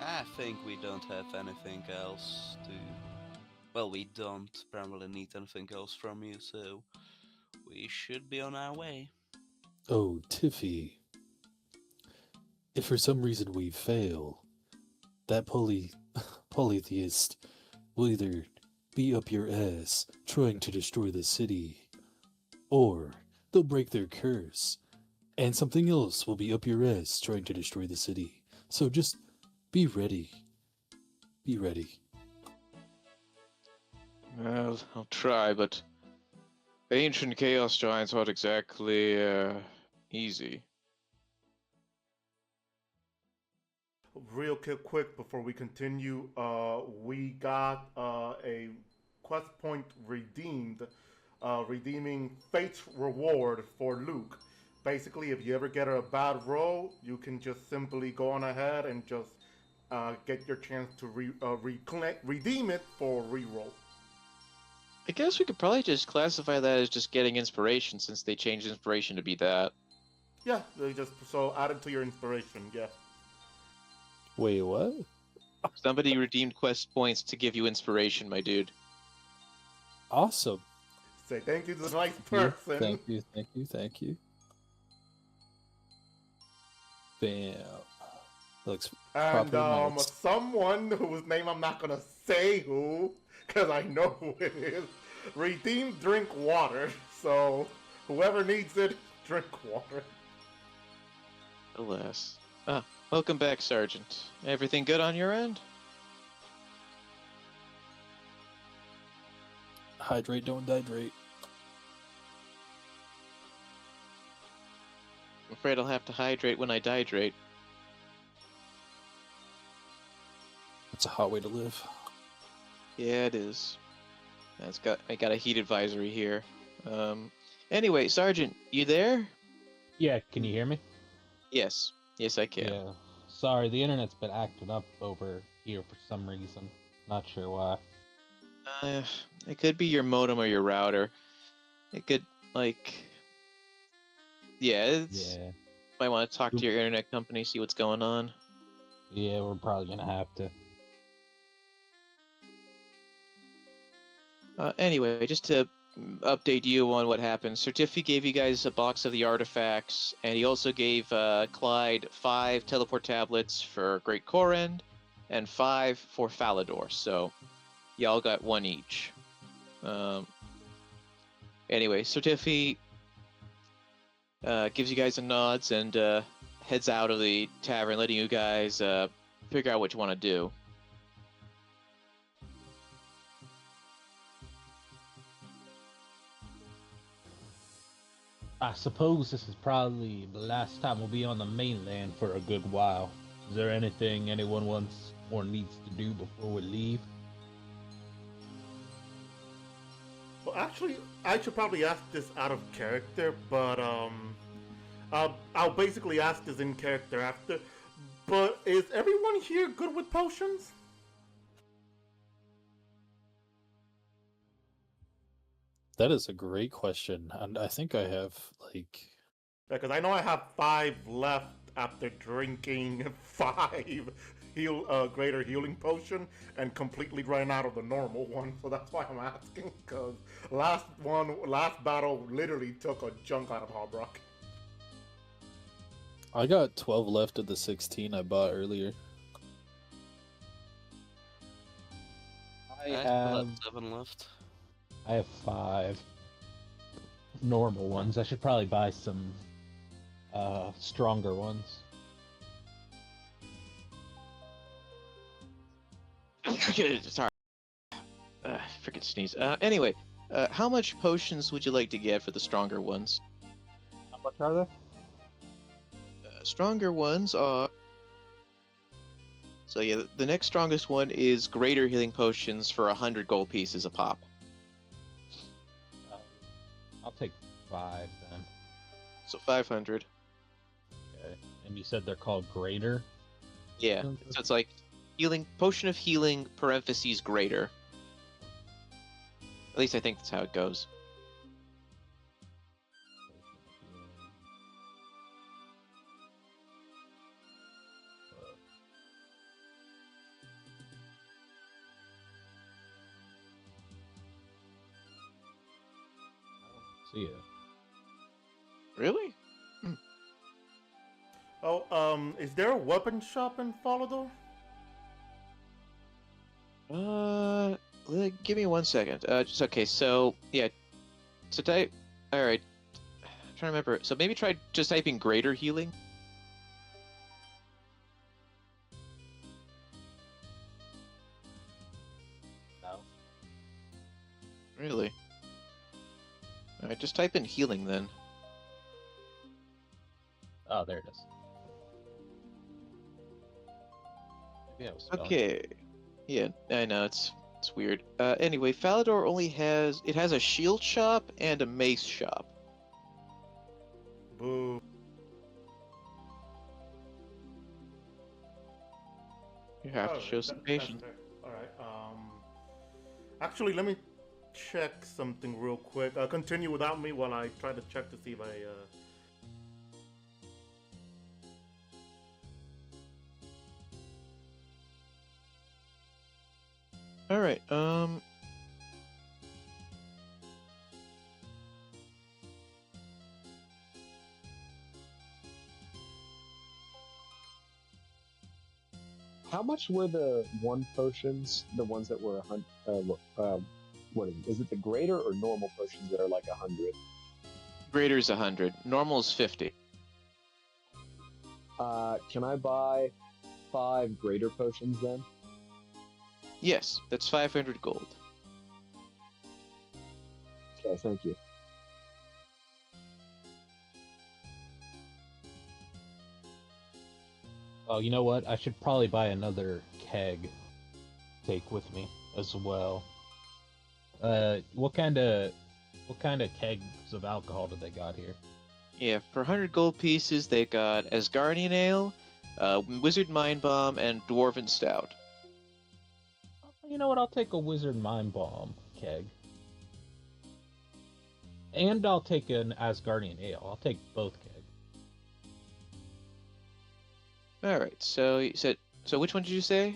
I think we don't have anything else to. Well, we don't primarily need anything else from you, so we should be on our way. Oh, Tiffy. If for some reason we fail, that polytheist will either be up your ass trying to destroy the city, or they'll break their curse, and something else will be up your ass trying to destroy the city. So just be ready. Be ready. Well, I'll try, but ancient chaos giants aren't exactly easy. Real quick before we continue, we got a quest point redeemed, redeeming Fate's reward for Luke. Basically, if you ever get a bad roll, you can just simply go on ahead and just get your chance to redeem it for reroll. I guess we could probably just classify that as just getting inspiration, since they changed inspiration to be that. Yeah, they just so add it to your inspiration. Yeah. Wait, what? Somebody redeemed quest points to give you inspiration, my dude. Awesome. Say thank you to the nice person. Thank you, thank you, thank you. Bam. Looks And proper nice. someone whose name I'm not gonna say who, because I know who it is, redeemed drink water. So whoever needs it, drink water. Alas. Ah, welcome back, Sergeant. Everything good on your end? Hydrate, don't dehydrate. I'm afraid I'll have to hydrate when I dehydrate. That's a hot way to live. Yeah, it is. I got a heat advisory here. Anyway, Sergeant, you there? Yeah, can you hear me? Yes. Yes, I can. Yeah. Sorry, the internet's been acting up over here for some reason. Not sure why. It could be your modem or your router. It could, like... Yeah, it's... Yeah. Might want to talk to your internet company, see what's going on. Yeah, we're probably gonna have to. Anyway, just to update you on what happened, Certifi gave you guys a box of the artifacts, and he also gave Clyde 5 teleport tablets for Great Korend, and 5 for Falador, so y'all got 1 each. Anyway, Certifi gives you guys a nods and heads out of the tavern, letting you guys figure out what you want to do. I suppose this is probably the last time we'll be on the mainland for a good while. Is there anything anyone wants or needs to do before we leave? Well, actually, I should probably ask this out of character, but I'll basically ask this in character after. But is everyone here good with potions? That is a great question, and I think I have, like... Because I know I have 5 left after drinking 5 greater healing potion and completely ran out of the normal one, so that's why I'm asking. Because last battle literally took a chunk out of Hobrock. I got 12 left of the 16 I bought earlier. I still have 7 left. I have 5 normal ones. I should probably buy some stronger ones. Sorry. Freaking sneeze. Anyway, how much potions would you like to get for the stronger ones? How much are they? Stronger ones are So yeah, the next strongest one is greater healing potions for 100 gold pieces a pop. I'll take 5 then. So 500. Okay. And you said they're called greater? Yeah. So it's like healing potion of healing parentheses greater. At least I think that's how it goes. See ya. Really? Oh, is there a weapon shop in Falador? Give me 1 second. Just okay. So yeah, so type. All right. I'm trying to remember. So maybe try just typing greater healing. No. Really? All right. Just type in healing then. Oh, there it is. Maybe I was spelling. Okay. Yeah, I know it's weird. Anyway, Falador only has a shield shop and a mace shop. Boo. You have to Oh, show some that's patience. fair. All right. Actually, let me check something real quick. Continue without me while I try to check to see if I. All right. How much were the 1 potions? The ones that were 100. What is it? The greater or normal potions that are like 100? Greater's 100. Normal is 50. Can I buy 5 greater potions then? Yes, that's 500 gold. Okay, thank you. Oh, you know what? I should probably buy another keg to take with me as well. What kind of kegs of alcohol do they got here? Yeah, for 100 gold pieces, they got Asgardian Ale, Wizard Mind Bomb, and Dwarven Stout. You know what? I'll take a Wizard Mind Bomb keg. And I'll take an Asgardian Ale. I'll take both kegs. All right. So you said. So which one did you say?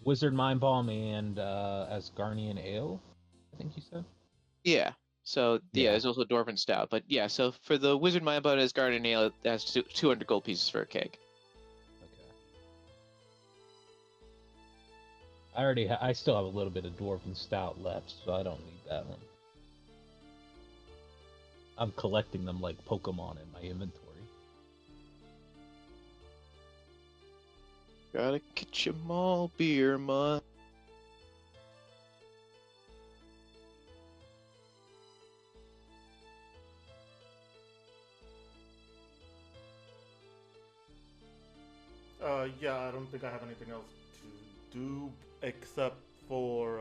Wizard Mind Bomb and Asgardian Ale, I think you said? Yeah. So yeah, Yeah. there's also Dwarven Stout, but yeah. So for the Wizard Mind Bomb and Asgardian Ale, that's 200 gold pieces for a keg. Okay. I still have a little bit of Dwarven Stout left, so I don't need that one. I'm collecting them like Pokemon in my inventory. Gotta catch 'em all, beer month. Yeah, I don't think I have anything else to do except for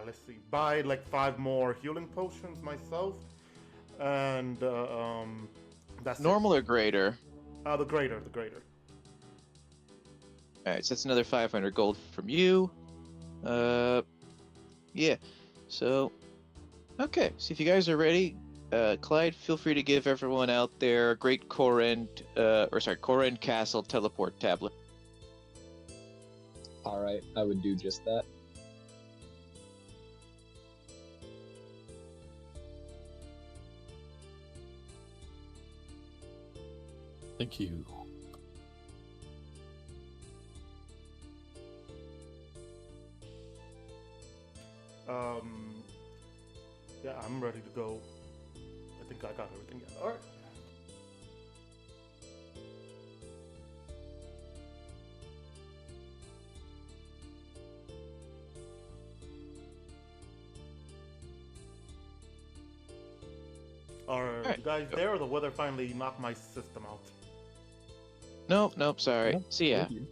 let's see, buy like 5 more healing potions myself, and that's Normal or greater? the greater. All right, so that's another 500 gold from you. Yeah. So, okay. So if you guys are ready, Clyde, feel free to give everyone out there a great Corend Castle teleport tablet. All right, I would do just that. Thank you. Yeah, I'm ready to go. I think I got everything. Yeah. All right. Are Alright, you guys go. there, or the weather finally knocked my system out? Nope, sorry. Nope, So yeah. thank you.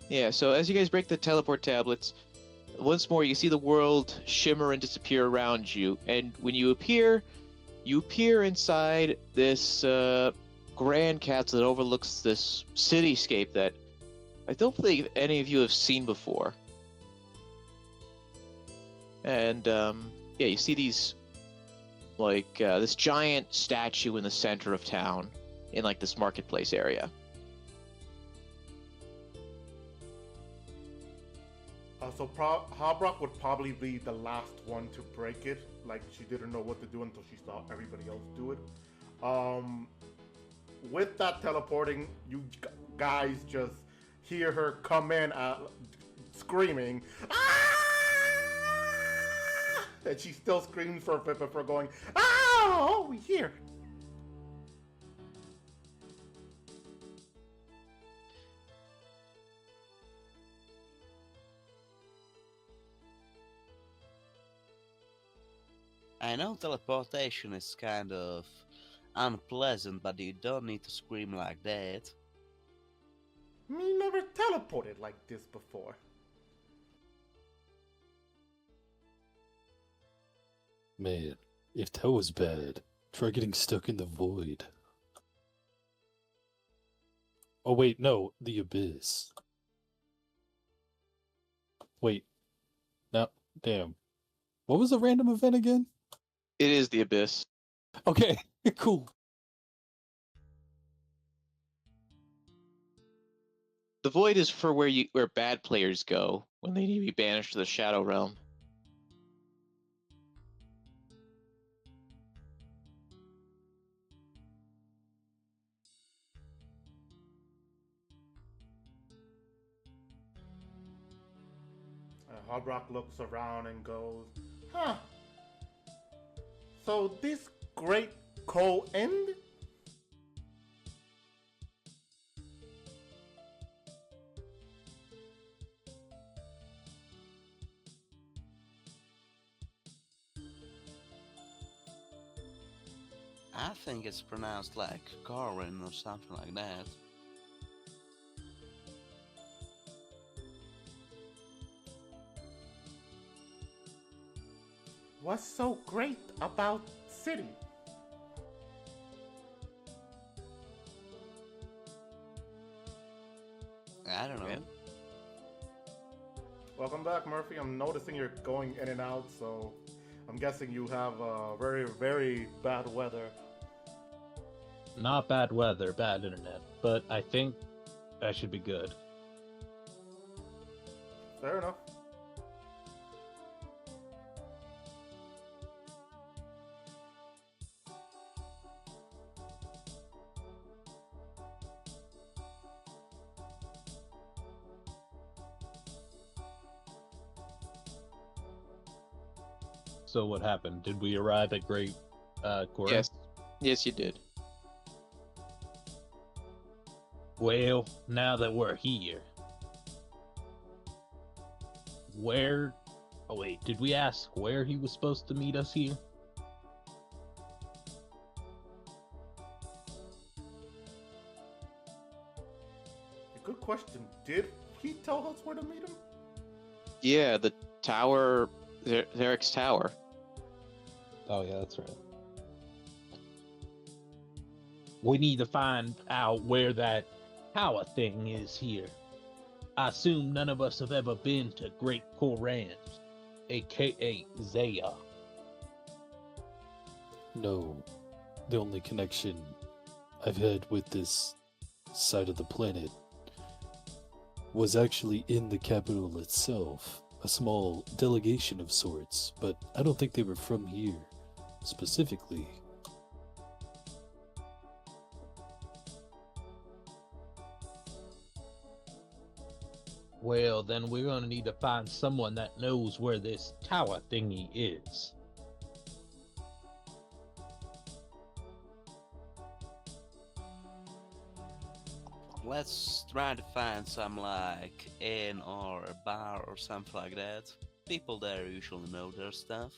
Yeah, so as you guys break the teleport tablets, once more you see the world shimmer and disappear around you, and when you appear inside this grand castle that overlooks this cityscape that I don't think any of you have seen before. And yeah, you see these like this giant statue in the center of town in like this marketplace area. So Harbrock would probably be the last one to break it. Like, she didn't know what to do until she saw everybody else do it. With that teleporting, you guys just hear her come in screaming, "Ah!" And she still screams for a bit before going, "Oh, we here." I know teleportation is kind of unpleasant, but you don't need to scream like that. Me never teleported like this before. Man, if that was bad, try getting stuck in the void. Oh wait, no, the abyss. Wait, no, damn. What was the random event again? It is the abyss. Okay, cool. The void is for where bad players go when they need to be banished to the Shadow Realm. Harbrock looks around and goes, "Huh. So this great co-end?" I think it's pronounced like Corin or something like that. What's so great about City? I don't know. Yeah. Welcome back, Murphy. I'm noticing you're going in and out, so I'm guessing you have very, very bad weather. Not bad weather, bad internet, but I think I should be good. Fair enough. So what happened? Did we arrive at Great Corin? Yes, you did. Well, now that we're here, where... Oh wait, did we ask where he was supposed to meet us here? Good question. Did he tell us where to meet him? Yeah, the tower, Zerek's tower. Oh yeah, that's right. We need to find out where that tower thing is here. I assume none of us have ever been to Great Corin, aka Zaya. No, the only connection I've had with this side of the planet was actually in the capital itself, a small delegation of sorts, but I don't think they were from here, specifically. Well, then we're gonna need to find someone that knows where this tower thingy is. Let's try to find some like inn or a bar or something like that. People there usually know their stuff.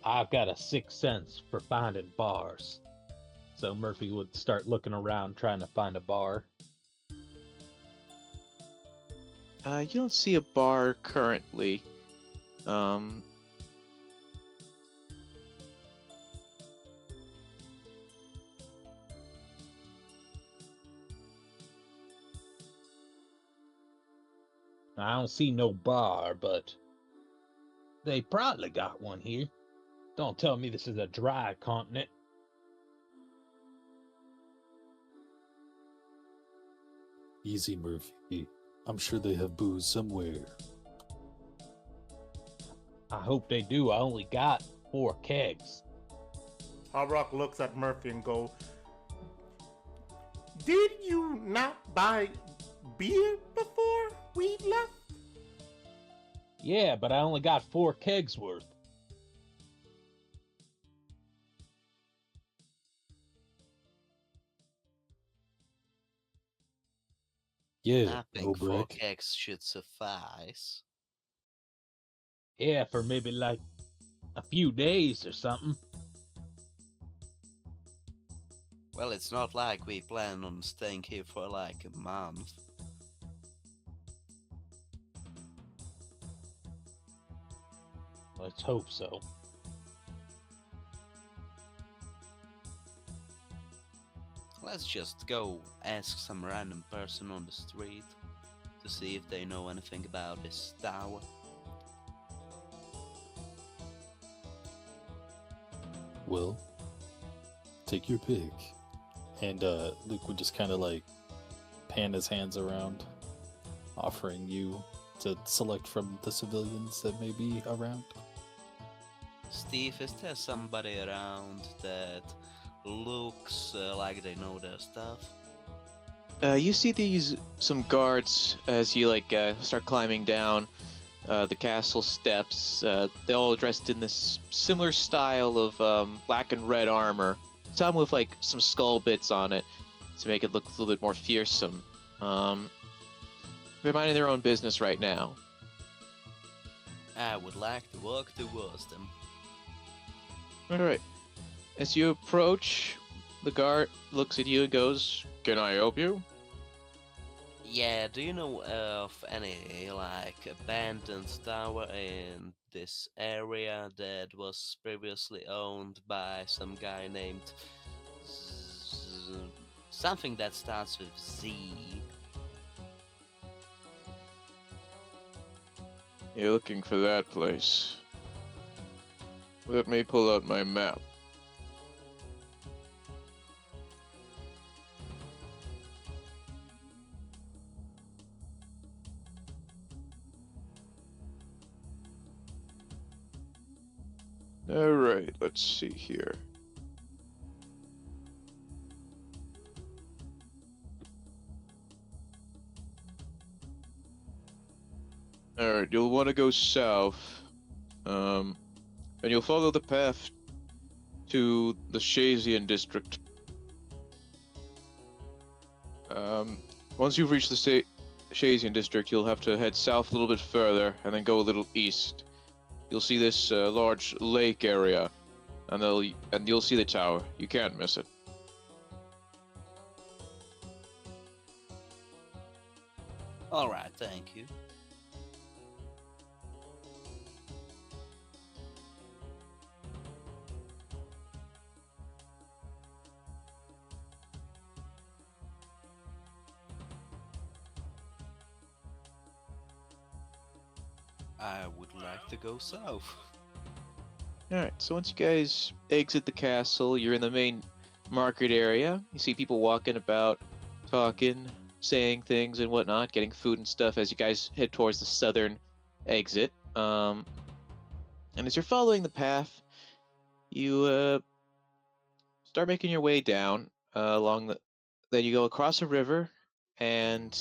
I've got a sixth sense for finding bars. So Murphy would start looking around trying to find a bar. You don't see a bar currently. Um, I don't see no bar, but they probably got one here. Don't tell me this is a dry continent. Easy, Murphy. I'm sure they have booze somewhere. I hope they do. I only got 4 kegs. Hobrock looks at Murphy and go, "Did you not buy beer before we left?" Yeah, but I only got 4 kegs worth. Yeah, I no think 4 break. kegs should suffice. Yeah, for maybe like a few days or something. Well, it's not like we plan on staying here for like a month. Let's hope so. Let's just go ask some random person on the street to see if they know anything about this tower. Well, take your pick. And Luke would just kind of like pan his hands around, offering you to select from the civilians that may be around. Steve, is there somebody around that looks like they know their stuff? you see some guards as you start climbing down the castle steps. They're all dressed in this similar style of black and red armor. Some with like some skull bits on it to make it look a little bit more fearsome. They're minding their own business right now. I would like to walk towards them. All right. As you approach, the guard looks at you and goes, "Can I help you?" Yeah, do you know of any like abandoned tower in this area that was previously owned by some guy named something that starts with Z? You're looking for that place. Let me pull out my map. Alright, let's see here. Alright, you'll want to go south. And you'll follow the path to the Shazian district. Once you've reached the Shazian district, you'll have to head south a little bit further and then go a little east. You'll see this large lake area, and you'll see the tower. You can't miss it. Alright, thank you. I would like to go south. Alright, so once you guys exit the castle, you're in the main market area. You see people walking about, talking, saying things and whatnot, getting food and stuff as you guys head towards the southern exit. And as you're following the path, you start making your way down along the. Then you go across a river, and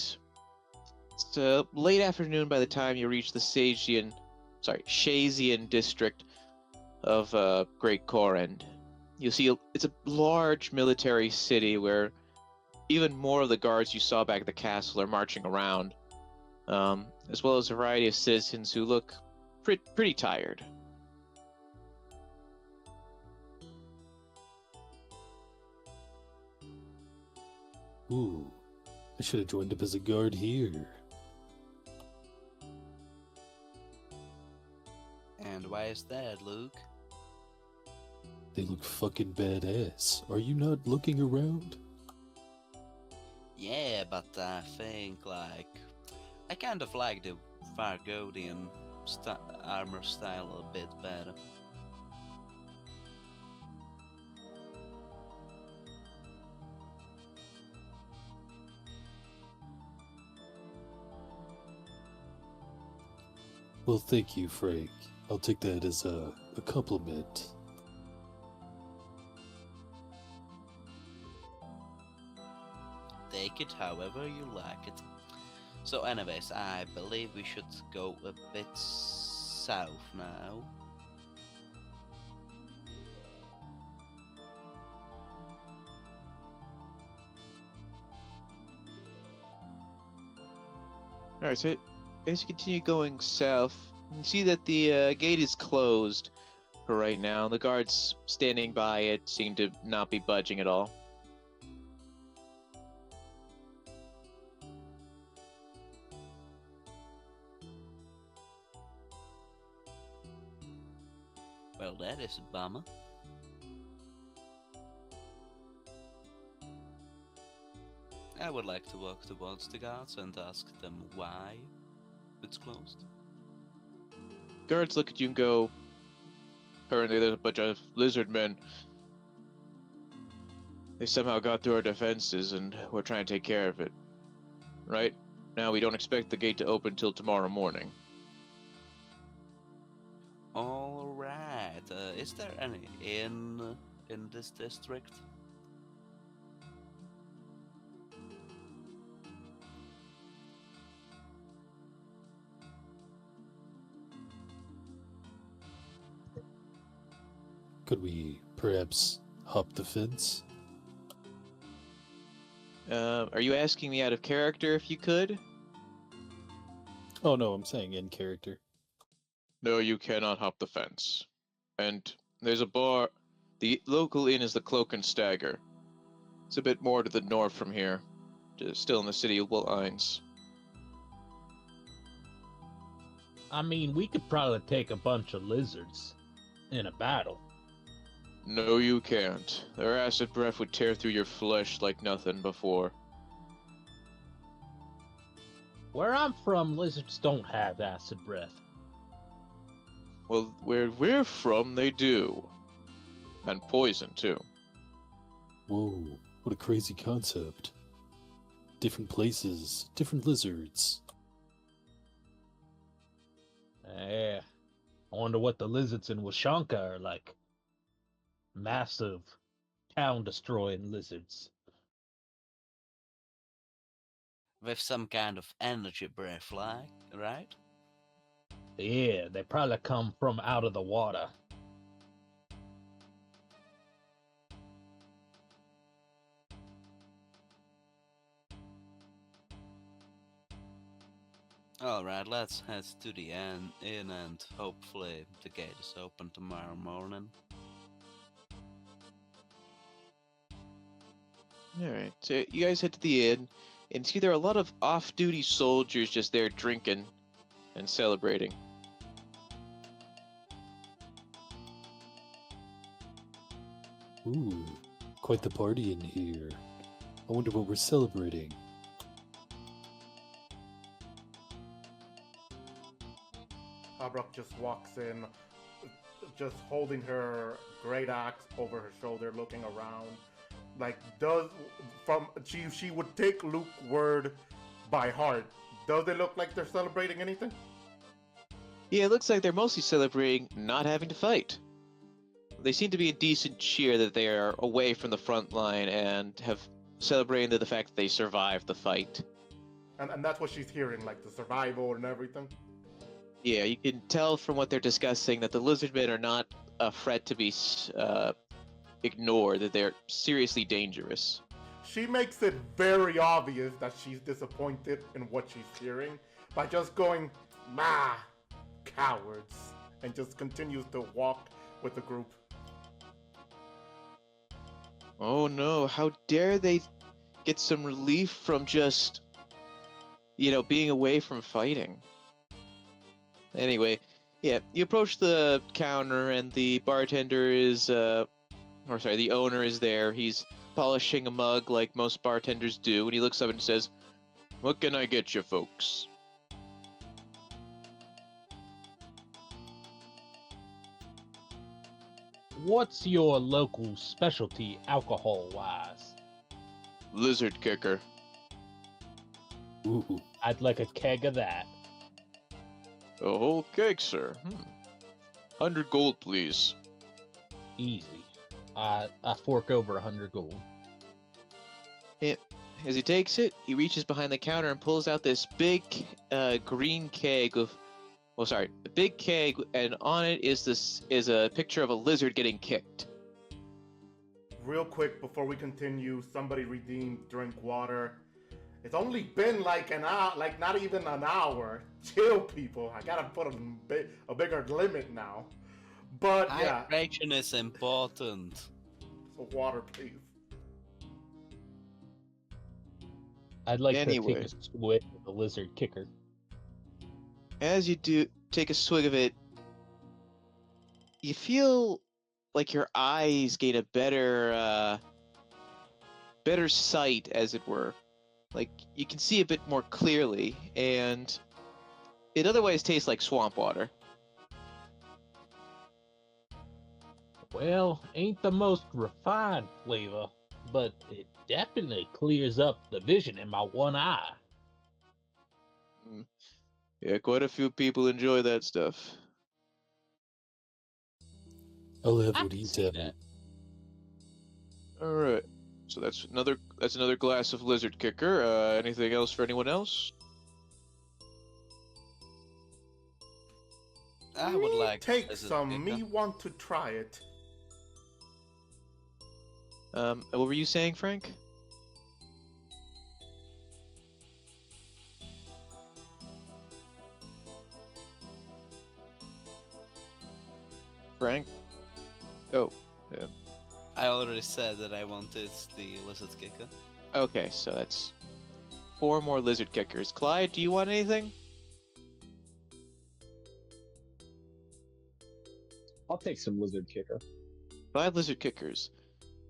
it's late afternoon by the time you reach the Shazian district of Great Korend. You'll see it's a large military city where even more of the guards you saw back at the castle are marching around, as well as a variety of citizens who look pretty tired. Ooh, I should have joined up as a guard here. And why is that, Luke? They look fucking badass. Are you not looking around? Yeah, but I think, I kind of like the Vargodian armor style a bit better. Well, thank you, Frank. I'll take that as a compliment. Take it however you like it. So anyways, I believe we should go a bit south now. Alright, so as you continue going south, you see that the gate is closed for right now. The guards standing by it seem to not be budging at all. Well, that is a bummer. I would like to walk towards the guards and ask them why it's closed. Guards look at you and go, apparently there's a bunch of lizard men. They somehow got through our defenses and we're trying to take care of it. Right? Now we don't expect the gate to open till tomorrow morning. Alright, is there any inn in this district? Could we perhaps hop the fence? Are you asking me out of character if you could? Oh no, I'm saying in character. No, you cannot hop the fence. And there's a bar. The local inn is the Cloak and Stagger. It's a bit more to the north from here. Just still in the city of Lines. I mean, we could probably take a bunch of lizards in a battle. No, you can't. Their acid breath would tear through your flesh like nothing before. Where I'm from, lizards don't have acid breath. Well, where we're from, they do. And poison, too. Whoa, what a crazy concept. Different places, different lizards. Yeah. I wonder what the lizards in Washanka are like. Massive, town-destroying lizards. With some kind of energy breath, right? Yeah, they probably come from out of the water. Alright, let's head to the inn and hopefully the gate is open tomorrow morning. Alright, so you guys head to the inn, and see there are a lot of off-duty soldiers just there drinking and celebrating. Ooh, quite the party in here. I wonder what we're celebrating. Habrock just walks in, just holding her great axe over her shoulder, looking around. Like, she would take Luke's word by heart. Does it look like they're celebrating anything? Yeah, it looks like they're mostly celebrating not having to fight. They seem to be in decent cheer that they are away from the front line and have celebrated the fact that they survived the fight. And that's what she's hearing, like the survival and everything. Yeah, you can tell from what they're discussing that the lizardmen are not a threat to be ignored, that they're seriously dangerous. She makes it very obvious that she's disappointed in what she's hearing by just going, "Ah, cowards," and just continues to walk with the group. Oh no, how dare they get some relief from just, being away from fighting. Anyway, yeah, you approach the counter and the bartender is, the owner is there. He's polishing a mug like most bartenders do, and he looks up and says, "What can I get you folks?" What's your local specialty alcohol-wise? Lizard kicker. Ooh. I'd like a keg of that. A whole keg, sir. 100 gold, please. Easy. I fork over 100 gold. As he takes it, he reaches behind the counter and pulls out this big green keg of... a big keg, and on it is a picture of a lizard getting kicked. Real quick before we continue, somebody redeemed drink water. It's only been like an hour, like not even an hour. Chill, people. I gotta put a bigger limit now. But yeah, hydration is important. so water, please. I'd like Anyway. to take a swig of the lizard kicker. As you do take a swig of it, you feel like your eyes gain a better sight, as it were. Like, you can see a bit more clearly, and it otherwise tastes like swamp water. Well, ain't the most refined flavor, but it definitely clears up the vision in my one eye. Yeah, quite a few people enjoy that stuff. I'll have I what can he's see having. that. Alright, so that's another glass of lizard kicker. Anything else for anyone else? I would Me like take as a some. kicker. Me want to try it. What were you saying, Frank? Frank? Oh, yeah. I already said that I wanted the lizard kicker. Okay, so that's 4 more lizard kickers. Clyde, do you want anything? I'll take some lizard kicker. 5 lizard kickers.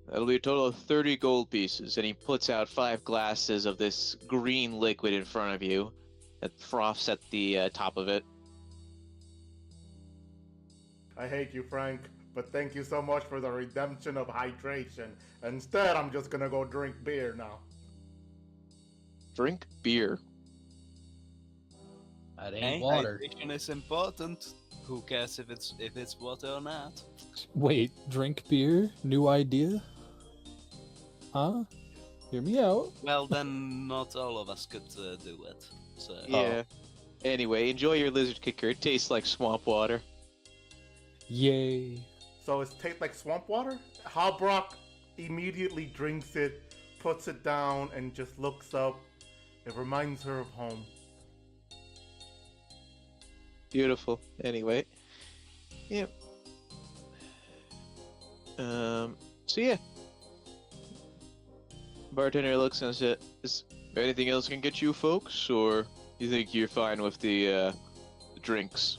That'll be a total of 30 gold pieces, and he puts out 5 glasses of this green liquid in front of you that froths at the top of it. I hate you, Frank, but thank you so much for the redemption of hydration. Instead, I'm just gonna go drink beer now. Drink beer. That Hey, ain't water. hydration is important. Who cares if it's water or not? Wait, drink beer? New idea? Huh? Hear me out. Well, then not all of us could do it. So Yeah. Anyway, enjoy your lizard kicker. It tastes like swamp water. Yay. So it tastes like swamp water? Halbrock immediately drinks it, puts it down, and just looks up. It reminds her of home. Beautiful. Anyway. Yep. So yeah. Bartender looks and says, "Is there anything else I can get you folks, or you think you're fine with the drinks?"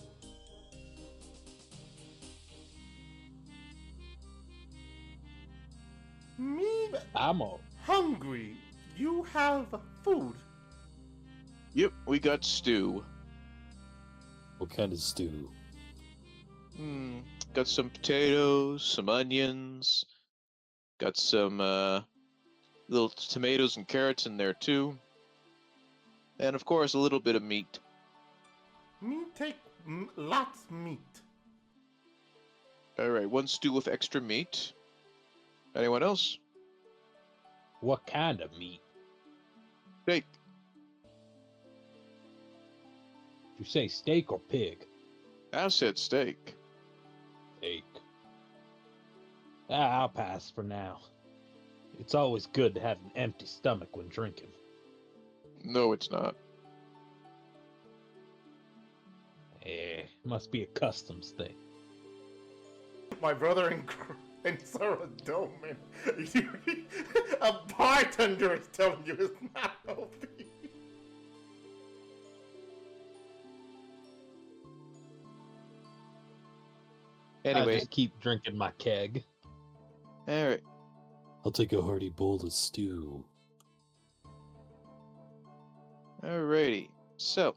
Me I'm all. hungry. You have food. Yep, we got stew. What kind of stew? Got some potatoes, some onions, got some little tomatoes and carrots in there too. And of course, a little bit of meat. Me take lots meat. Alright, 1 stew with extra meat. Anyone else? What kind of meat? Steak. Did you say steak or pig? I said steak. Steak. I'll pass for now. It's always good to have an empty stomach when drinking. No, it's not. Must be a customs thing. My brother Insert a domain. A bartender is telling you it's not healthy. I Anyway, just keep drinking my keg. all right. I'll take a hearty bowl of stew. Alrighty. So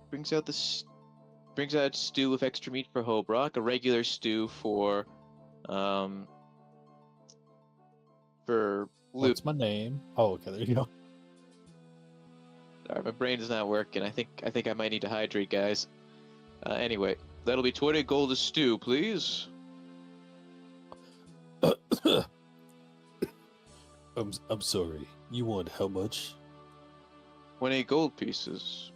brings out stew with extra meat for Hobrock, a regular stew for Luke. What's my name? Oh, okay, there you go. Sorry, my brain is not working. I think I might need to hydrate, guys. Anyway, that'll be 20 gold a stew, please. I'm sorry. You want how much? 20 gold pieces.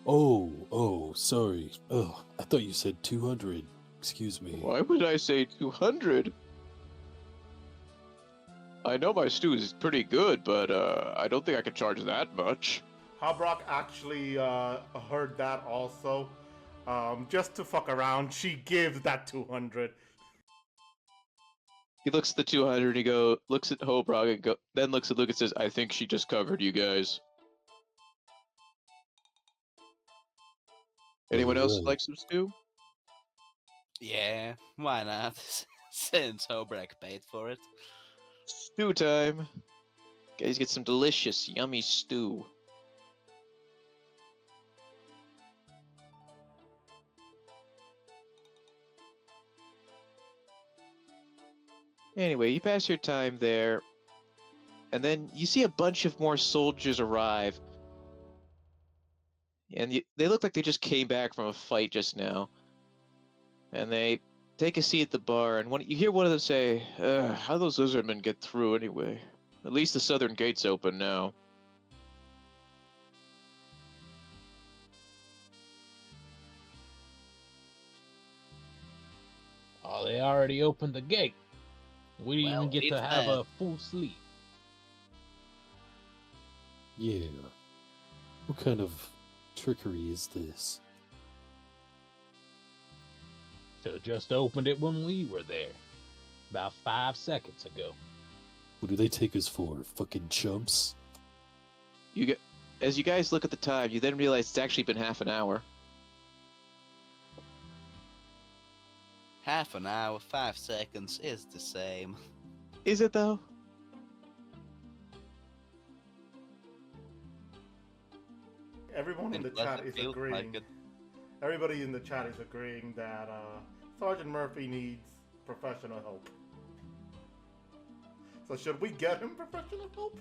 Oh, sorry. Oh, I thought you said 200. Excuse me. Why would I say 200? I know my stew is pretty good, but I don't think I can charge that much. Hobrock actually heard that also. Just to fuck around, she gives that 200. He looks at the 200, looks at Hobrock, and then looks at Luke and says, I think she just covered you guys. Anyone else Alright. like some stew? Yeah, why not? Since Hobrak paid for it. Stew time. Guys, get some delicious, yummy stew. Anyway, you pass your time there, and then you see a bunch of more soldiers arrive. And they look like they just came back from a fight just now. And they take a seat at the bar, and you hear one of them say, how those lizardmen get through anyway? At least the southern gate's open now. Oh, they already opened the gate. We didn't Well, even get to it's have bad. a full sleep. Yeah. What kind of trickery is this? Should've just opened it when we were there. About 5 seconds ago. What do they take us for? Fucking chumps? As you guys look at the time, you then realize it's actually been half an hour. Half an hour, 5 seconds is the same. Is it though? Everyone in the It doesn't chat is feel agreeing. like it. Everybody in the chat is agreeing that Sergeant Murphy needs professional help. So should we get him professional help?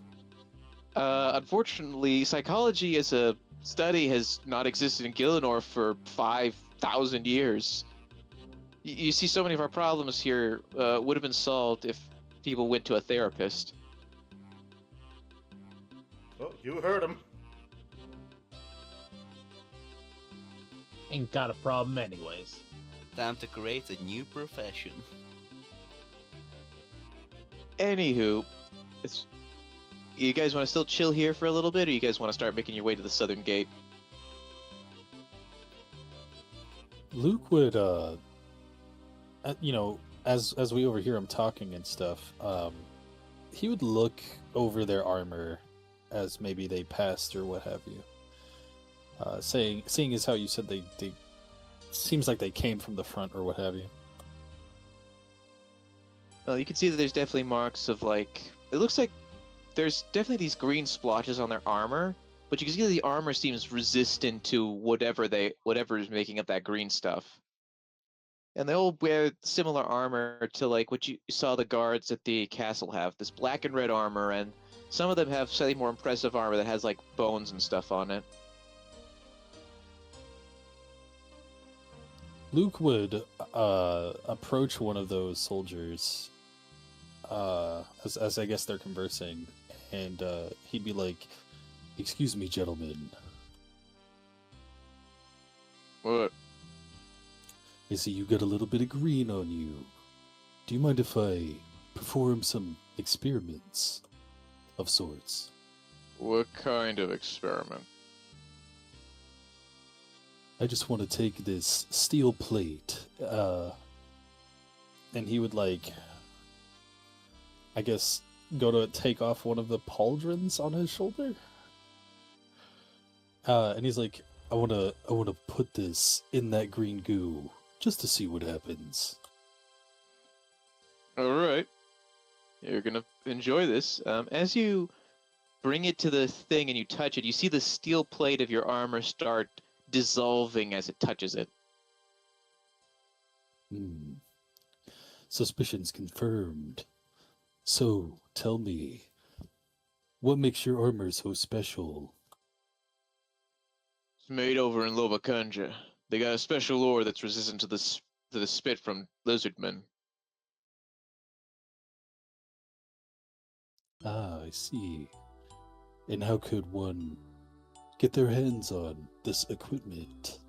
Unfortunately, psychology as a study has not existed in Gielinor for 5,000 years. You see, so many of our problems here would have been solved if people went to a therapist. Oh, you heard him. Ain't got a problem anyways. Time to create a new profession. Anywho, you guys want to still chill here for a little bit, or you guys want to start making your way to the southern gate? Luke would, as we overhear him talking and stuff, he would look over their armor as maybe they passed or what have you. Seeing as how you said they seems like they came from the front or what have you. Well, you can see that there's definitely marks of it looks like there's definitely these green splotches on their armor, but you can see that the armor seems resistant to whatever is making up that green stuff. And they all wear similar armor to what you saw the guards at the castle have, this black and red armor, and some of them have slightly more impressive armor that has bones and stuff on it. Luke would approach one of those soldiers as I guess they're conversing, and he'd be like, "Excuse me, gentlemen. What? I see you got a little bit of green on you. Do you mind if I perform some experiments of sorts?" What kind of experiment? I just want to take this steel plate, and he would like, I guess, go to take off one of the pauldrons on his shoulder. And he's like, I wanna put this in that green goo just to see what happens. All right. You're gonna enjoy this. As you bring it to the thing and you touch it, you see the steel plate of your armor start dissolving as it touches it. Suspicions confirmed. So, tell me, what makes your armor so special? It's made over in Lobakanja. They got a special ore that's resistant to the spit from lizardmen. Ah, I see. And how could one get their hands on this equipment?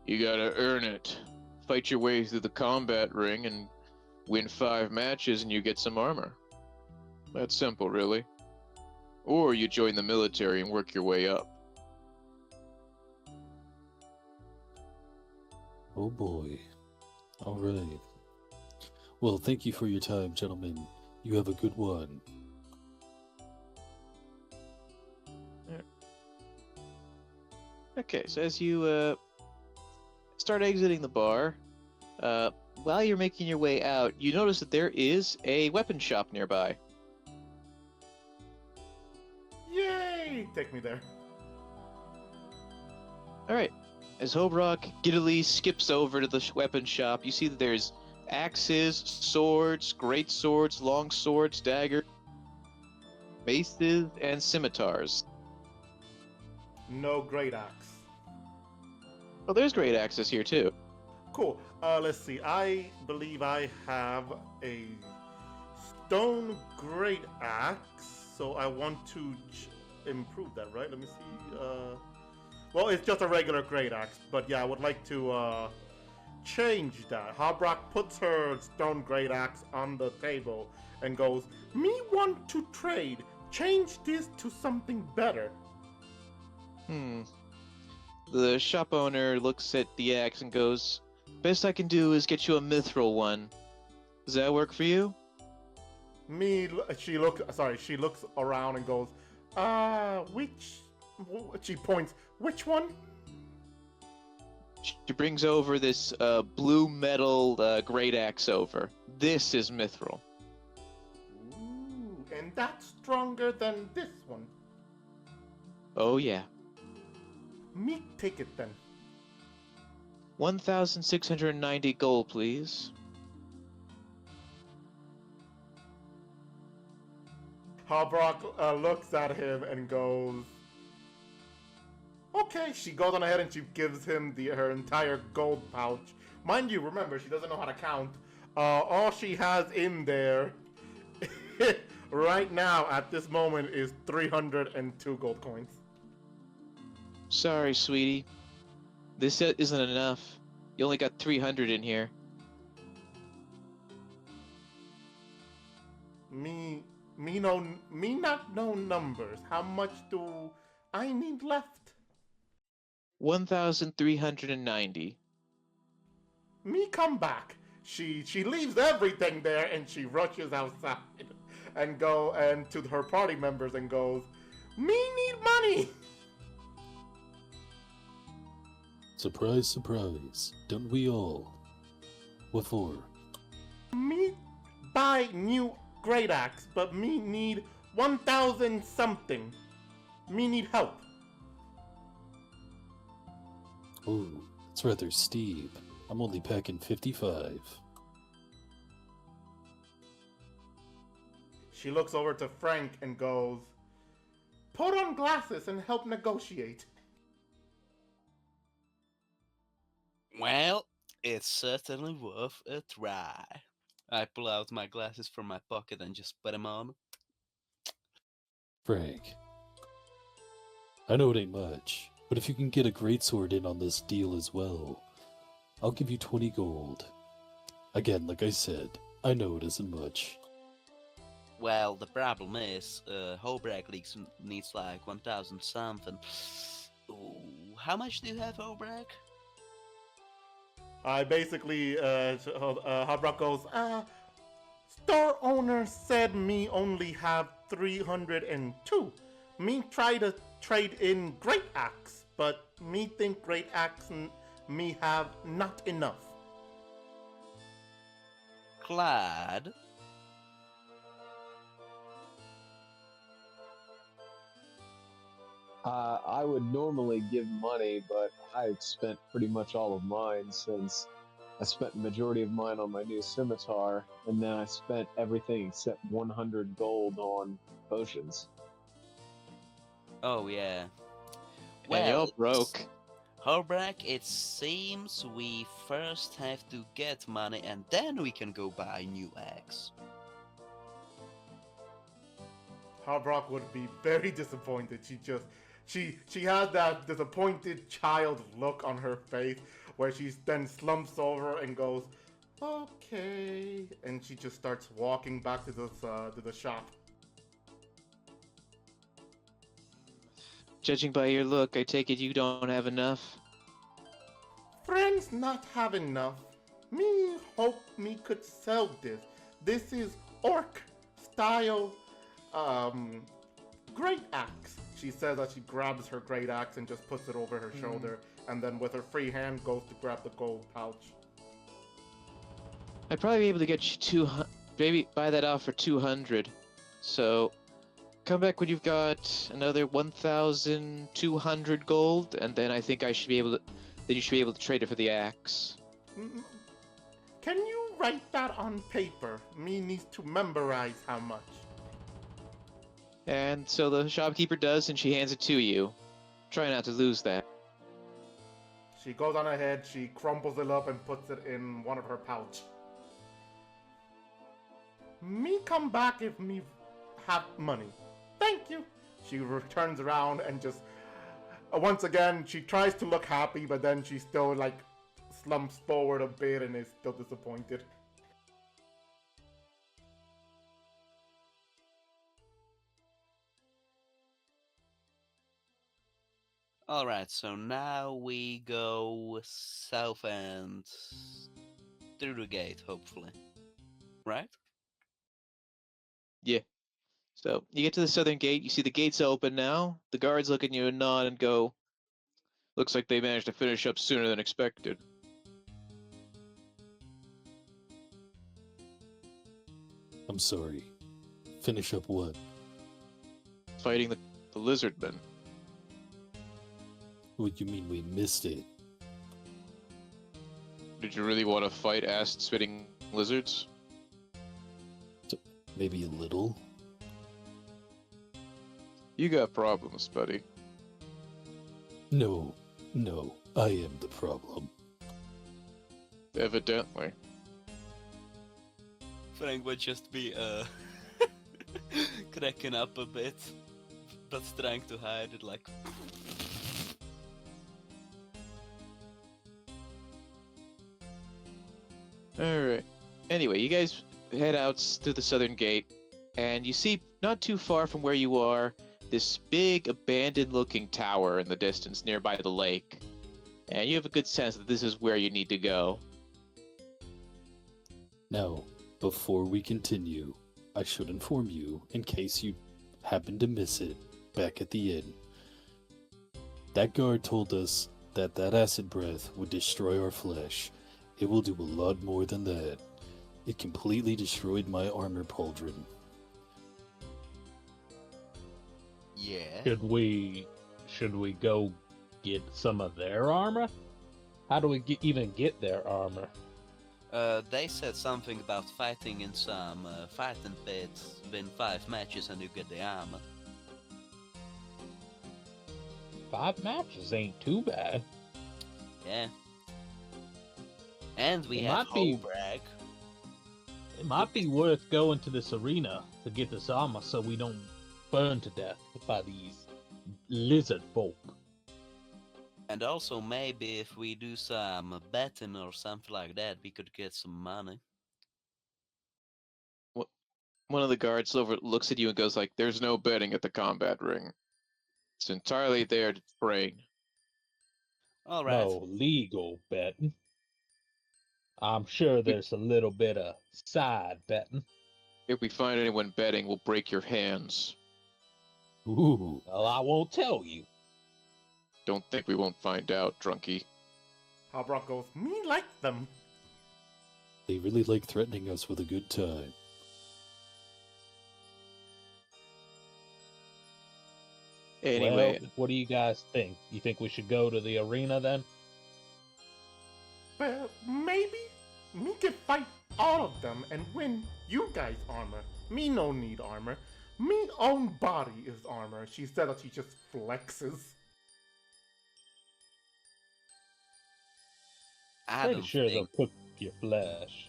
You gotta earn it. Fight your way through the combat ring and win 5 matches and you get some armor. That's simple, really. Or you join the military and work your way up. Oh boy. Alright. Well, thank you for your time, gentlemen. You have a good one. Okay, so as you start exiting the bar, while you're making your way out, you notice that there is a weapon shop nearby. Yay! Take me there. Alright, as Hobrock giddily skips over to the weapon shop, you see that there's axes, swords, great swords, long swords, daggers, maces, and scimitars. No great axe. Oh, there's great axes here too. Cool. Let's see. I believe I have a stone great axe, so I want to improve that, right? Let me see. Well, it's just a regular great axe, but yeah, I would like to change that. Harbrock puts her stone great axe on the table and goes, "Me want to trade. Change this to something better." The shop owner looks at the axe and goes, "Best I can do is get you a mithril one. Does that work for you?" She looks around and goes, which? She points, which one? She brings over this blue metal great axe over. This is mithril. Ooh, and that's stronger than this one. Oh yeah. Me take it then. 1,690 gold, please. Harbrock looks at him and goes, "Okay." She goes on ahead and she gives him her entire gold pouch. Mind you, remember, she doesn't know how to count. All she has in there right now at this moment is 302 gold coins. Sorry, sweetie. This isn't enough. You only got 300 in here. Me not know numbers. How much do I need left? 1,390. Me come back. She leaves everything there and she rushes outside and to her party members and goes, "Me need money." Surprise, surprise. Don't we all? What for? Me buy new great axe, but me need 1,000 something. Me need help. Oh, that's rather steep. I'm only packing 55. She looks over to Frank and goes, "Put on glasses and help negotiate." Well, it's certainly worth a try. I pull out my glasses from my pocket and just put them on. Frank, I know it ain't much, but if you can get a greatsword in on this deal as well, I'll give you 20 gold. Again, like I said, I know it isn't much. Well, the problem is, Hobrak needs like 1,000 something. Ooh, how much do you have, Hobrak? I basically, Hobrock goes, store owner said me only have 302. Me try to trade in great axe, but me think great axe me have not enough. Glad. I would normally give money, but I spent pretty much all of mine since I spent the majority of mine on my new scimitar, and then I spent everything except 100 gold on potions. Oh yeah. And you're broke. Hobrak, it seems we first have to get money and then we can go buy new axe. Hobrock would be very disappointed. She has that disappointed child look on her face where she then slumps over and goes, okay, and she just starts walking back to the shop. Judging by your look, I take it you don't have enough. Friends not have enough. Me hope me could sell this. This is orc style great axe. She says as she grabs her great axe and just puts it over her shoulder, and then with her free hand goes to grab the gold pouch. I'd probably be able to get you 200. Maybe buy that off for 200. So, come back when you've got another 1,200 gold, and then I think I should be able to. Then you should be able to trade it for the axe. Can you write that on paper? Me needs to memorize how much. And so the shopkeeper does, and she hands it to you. Try not to lose that. She goes on ahead, she crumples it up and puts it in one of her pouch. Me come back if me have money. Thank you. She turns around and just once again she tries to look happy, but then she still like slumps forward a bit and is still disappointed. Alright, so now we go south and through the gate, hopefully. Right? Yeah. So you get to the southern gate. You see the gates open now. The guards look at you and nod and go, "Looks like they managed to finish up sooner than expected." I'm sorry. Finish up what? Fighting the lizardmen. What you mean we missed it? Did you really want to fight acid-spitting lizards? Maybe a little? You got problems, buddy. No, I am the problem. Evidently. Frank would just be cracking up a bit, but trying to hide it like... Alright. Anyway, you guys head out through the southern gate, and you see, not too far from where you are, this big abandoned-looking tower in the distance nearby the lake. And you have a good sense that this is where you need to go. Now, before we continue, I should inform you, in case you happen to miss it, back at the inn. That guard told us that acid breath would destroy our flesh. It will do a lot more than that. It completely destroyed my armor pauldron. Yeah. Should we go get some of their armor? How do we even get their armor? They said something about fighting in some fighting pits, win 5 matches and you get the armor. 5 matches ain't too bad. Yeah. And we It have might be- Homebrew. It might be worth going to this arena to get this armor so we don't burn to death by these lizard folk. And also maybe if we do some betting or something like that, we could get some money. One of the guards looks at you and goes like, "There's no betting at the combat ring. It's entirely there to train." Alright. No legal betting. I'm sure there's a little bit of side betting. If we find anyone betting, we'll break your hands. Ooh. Well, I won't tell you. Don't think we won't find out, drunkie. Harbrock goes, me like them. They really like threatening us with a good time. Anyway, Well, what do you guys think? You think we should go to the arena then? Well, maybe me can fight all of them and win you guys armor. Me no need armor. Me own body is armor. She said that she just flexes. I Pretty don't sure think. they'll cook your flesh.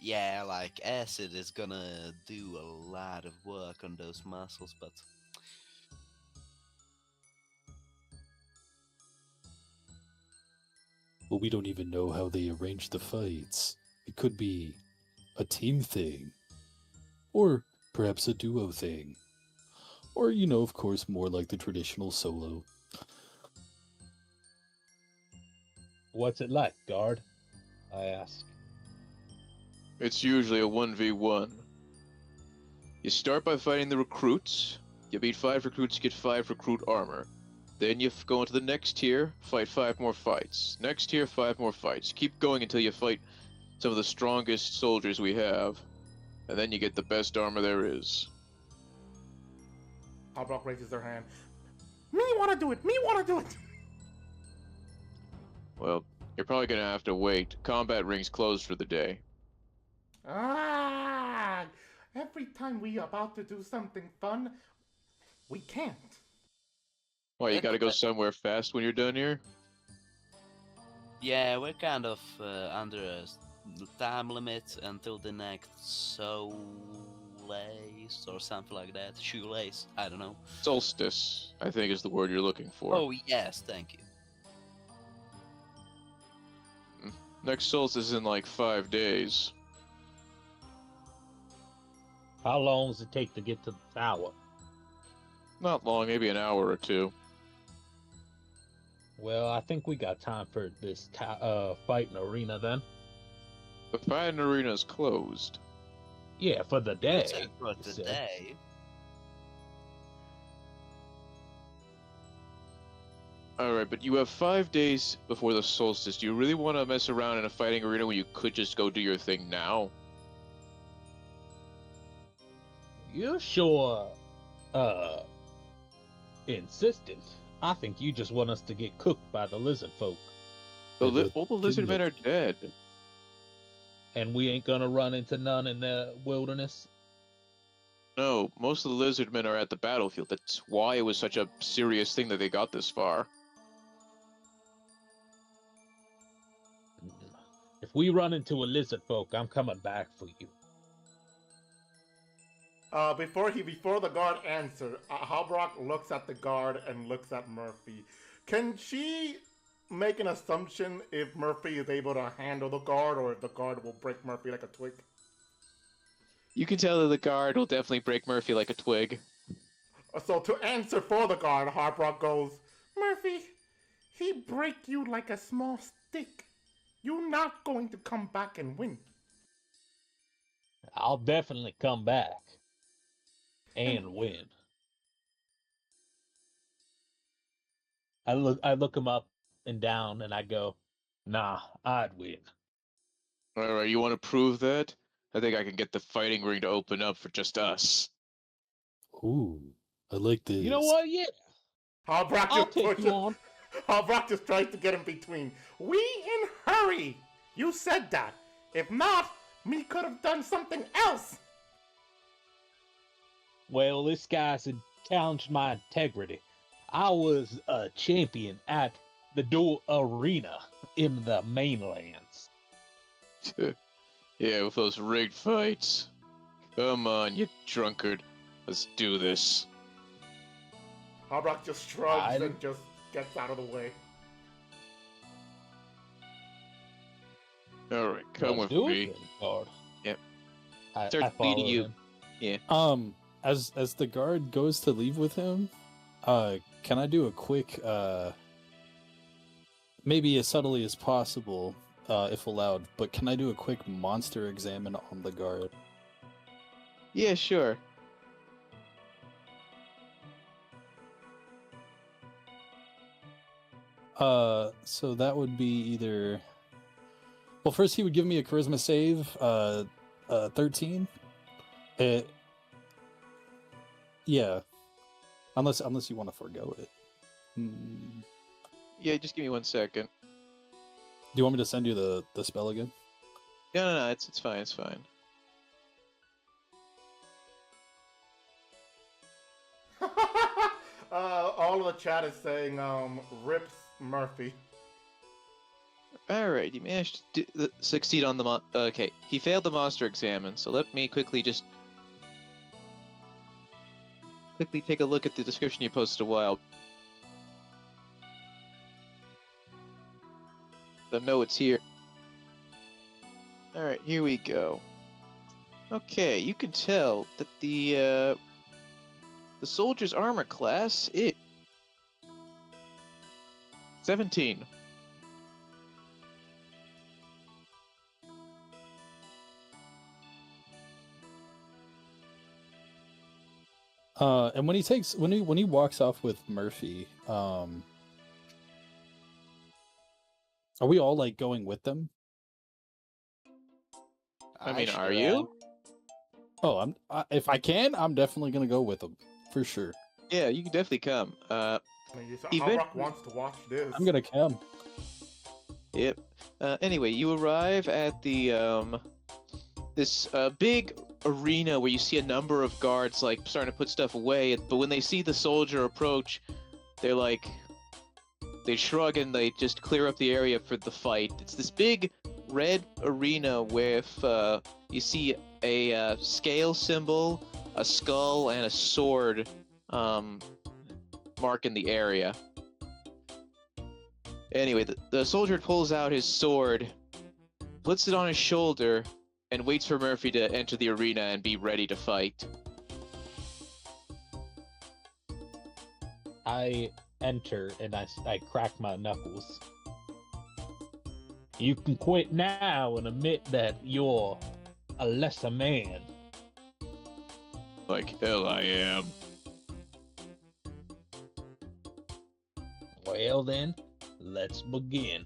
Yeah, like acid is gonna do a lot of work on those muscles, but Well, we don't even know how they arrange the fights. It could be a team thing. Or perhaps a duo thing. Or, of course, more like the traditional solo. What's it like, guard? I ask. it's usually a 1v1. You start by fighting the recruits. You beat 5 recruits, you get 5 recruit armor. Then you go into the next tier, fight 5 more fights. Next tier, 5 more fights. Keep going until you fight some of the strongest soldiers we have. And then you get the best armor there is. Harbrock raises her hand. Me wanna do it! Me wanna do it! Well, you're probably gonna have to wait. Combat ring's closed for the day. Ah! Every time we about to do something fun, we can't. Why, you gotta go somewhere fast when you're done here? yeah, we're kind of under a time limit until the next solace or something like that. Shoelace, I don't know. Solstice, I think is the word you're looking for. Oh yes, thank you. Next solstice is in like 5 days. How long does it take to get to the tower? Not long, maybe an hour or 2. Well, I think we got time for this fighting arena then. The fighting arena is closed. Yeah, for the day. It's like for it said. today. Alright, but you have 5 days before the solstice. Do you really want to mess around in a fighting arena when you could just go do your thing now? You're sure, insistent. I think you just want us to get cooked by the lizard folk. All the lizard men are dead. And we ain't gonna run into none in the wilderness? No, most of the lizard men are at the battlefield. That's why it was such a serious thing that they got this far. If we run into a lizard folk, I'm coming back for you. Before the guard answers, Harbrock looks at the guard and looks at Murphy. Can she make an assumption if Murphy is able to handle the guard, or if the guard will break Murphy like a twig? You can tell that the guard will definitely break Murphy like a twig. So to answer for the guard, Harbrock goes, Murphy, he break you like a small stick. You're not going to come back and win. I'll definitely come back. And win. I look him up and down and I go, nah, I'd win. Alright, you want to prove that? I think I can get the fighting ring to open up for just us. Ooh, I like this. You know what? Yeah. Harbrock I'll just take pushes. you on. Harbrock just tries to get in between. We in hurry. You said that. If not, me could have done something else. Well, this guy's challenged my integrity. I was a champion at the dual arena in the mainlands. Yeah, with those rigged fights. Come on, you drunkard. Let's do this. Harbrock just shrugs and just gets out of the way. Alright, come Let's with do me. it, then, guard. Yep. I Start follow beating you. him. Yeah. As the guard goes to leave with him, can I do a quick, maybe as subtly as possible, if allowed, but can I do a quick monster examine on the guard? Yeah, sure. So that would be either. Well, first he would give me a charisma save, 13. Yeah, unless you want to forego it. Hmm. Yeah, just give me 1 second. Do you want me to send you the spell again? No, it's fine, it's fine. All of the chat is saying, rips Murphy. Alright, you managed to succeed on the okay, he failed the monster examine, so let me quickly take a look at the description you posted a while. I know it's here. Alright, here we go. Okay, you can tell that the soldier's armor class is 17. And when he walks off with Murphy, are we all like going with them? I mean, sure are you? Oh, if I can, I'm definitely gonna go with them for sure. Yeah, you can definitely come. Hobrock wants to watch this. I'm gonna come. Yep. Anyway, you arrive at the this big arena where you see a number of guards like starting to put stuff away, but when they see the soldier approach, they shrug and they just clear up the area for the fight. It's this big red arena with you see a scale symbol, a skull, and a sword marking the area. Anyway, the soldier pulls out his sword, puts it on his shoulder, and waits for Murphy to enter the arena and be ready to fight. I enter and I crack my knuckles. You can quit now and admit that you're a lesser man. Like hell I am. Well then, let's begin.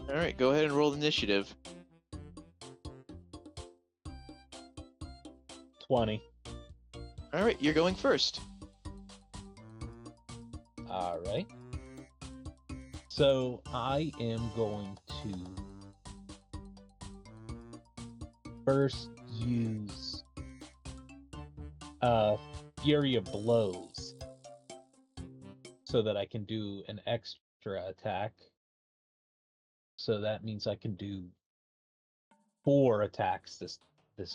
Alright, go ahead and roll initiative. 20. Alright, you're going first. Alright. So I am going to first use Fury of Blows so that I can do an extra attack. So that means I can do 4 attacks this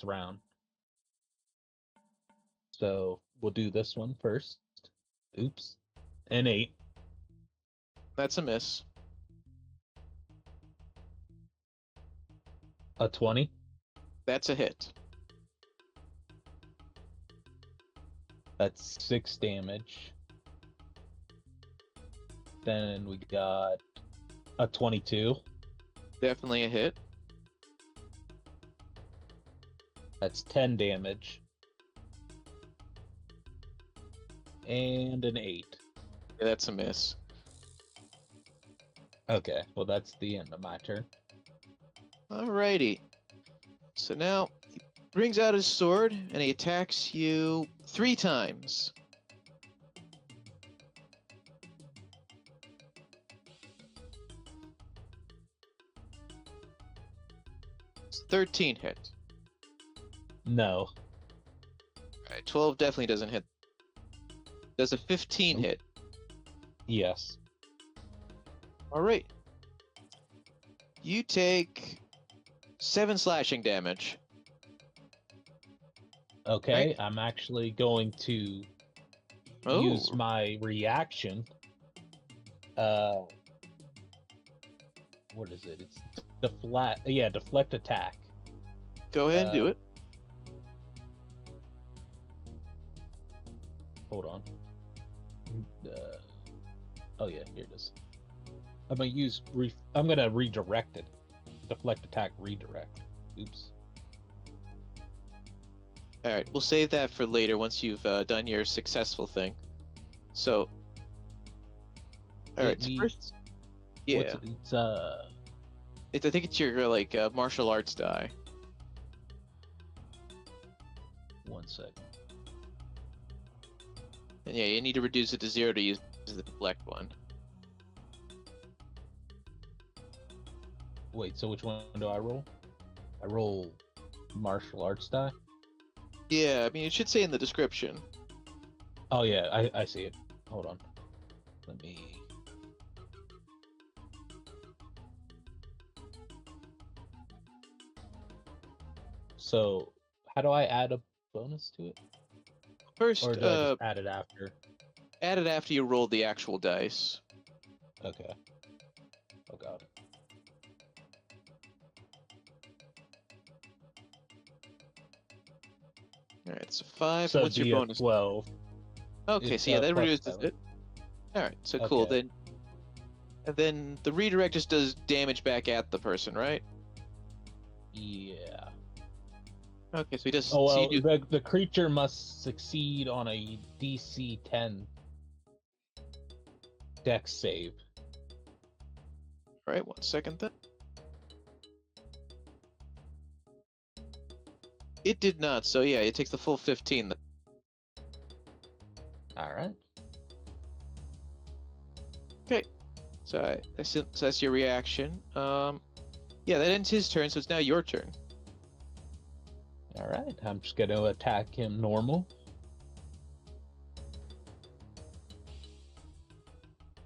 round. So we'll do this one first. Oops. An 8. That's a miss. A 20. That's a hit. That's 6 damage. Then we got a 22. Definitely a hit. That's 10 damage. And an 8. Yeah, that's a miss. Okay, well that's the end of my turn. Alrighty. So now he brings out his sword and he attacks you 3 times. It's 13 hit. No. Alright, 12 definitely doesn't hit. Does a 15 Nope. hit? Yes. Alright. You take 7 slashing damage. Okay, Right. I'm actually going to Oh, use my reaction. What is it? It's deflect attack. go ahead and do it. Hold on. Oh yeah, here it is. I'm gonna use. I'm gonna redirect it. deflect attack redirect. Oops. All right, we'll save that for later once you've done your successful thing. So, all right. So first, yeah, I think it's your like martial arts die. 1 sec. And yeah, you need to reduce it to 0 to use the deflect one. Wait, so which one do I roll? I roll martial arts die? Yeah, I mean, it should say in the description. Oh yeah, I see it. Hold on. Let me... So, how do I add a bonus to it? First, Or do I just add it after? add it after you rolled the actual dice. Okay. Oh god. All right, so 5. So What's your bonus? 12. Okay, It's, so yeah, that plus reduces 7. it. All right, so cool. Okay. Then the redirect just does damage back at the person, right? Yeah. Okay, so he does. Oh so well, you do, the creature must succeed on a DC 10 Dex save. all right, 1 second then. It did not. So yeah, it takes the full 15. Then. All right. Okay, so that's your reaction. Yeah, that ends his turn. So it's now your turn. All right. I'm just gonna attack him normal.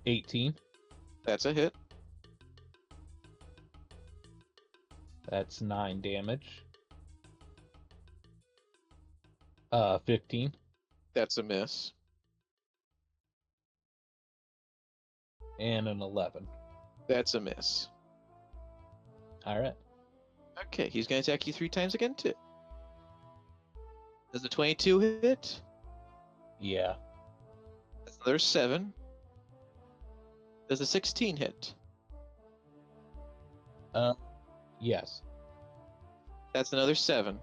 18. That's a hit. That's 9 damage. 15. That's a miss. And an 11. That's a miss. All right. Okay, he's gonna attack you 3 times again too. Does the 22 hit? Yeah. That's another 7. Does the 16 hit? Yes. That's another 7.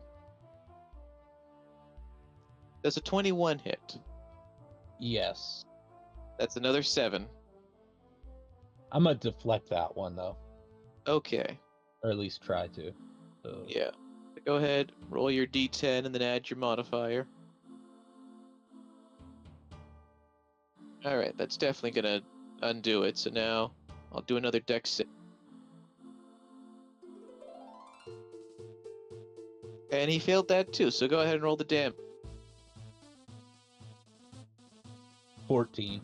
Does a 21 hit? Yes. That's another 7. I'm gonna deflect that one though, Okay. or at least try to. So, Yeah. Go ahead, roll your d10 and then add your modifier. Alright, that's definitely gonna undo it, so now I'll do another dex save. And he failed that too, so go ahead and roll the damage. 14.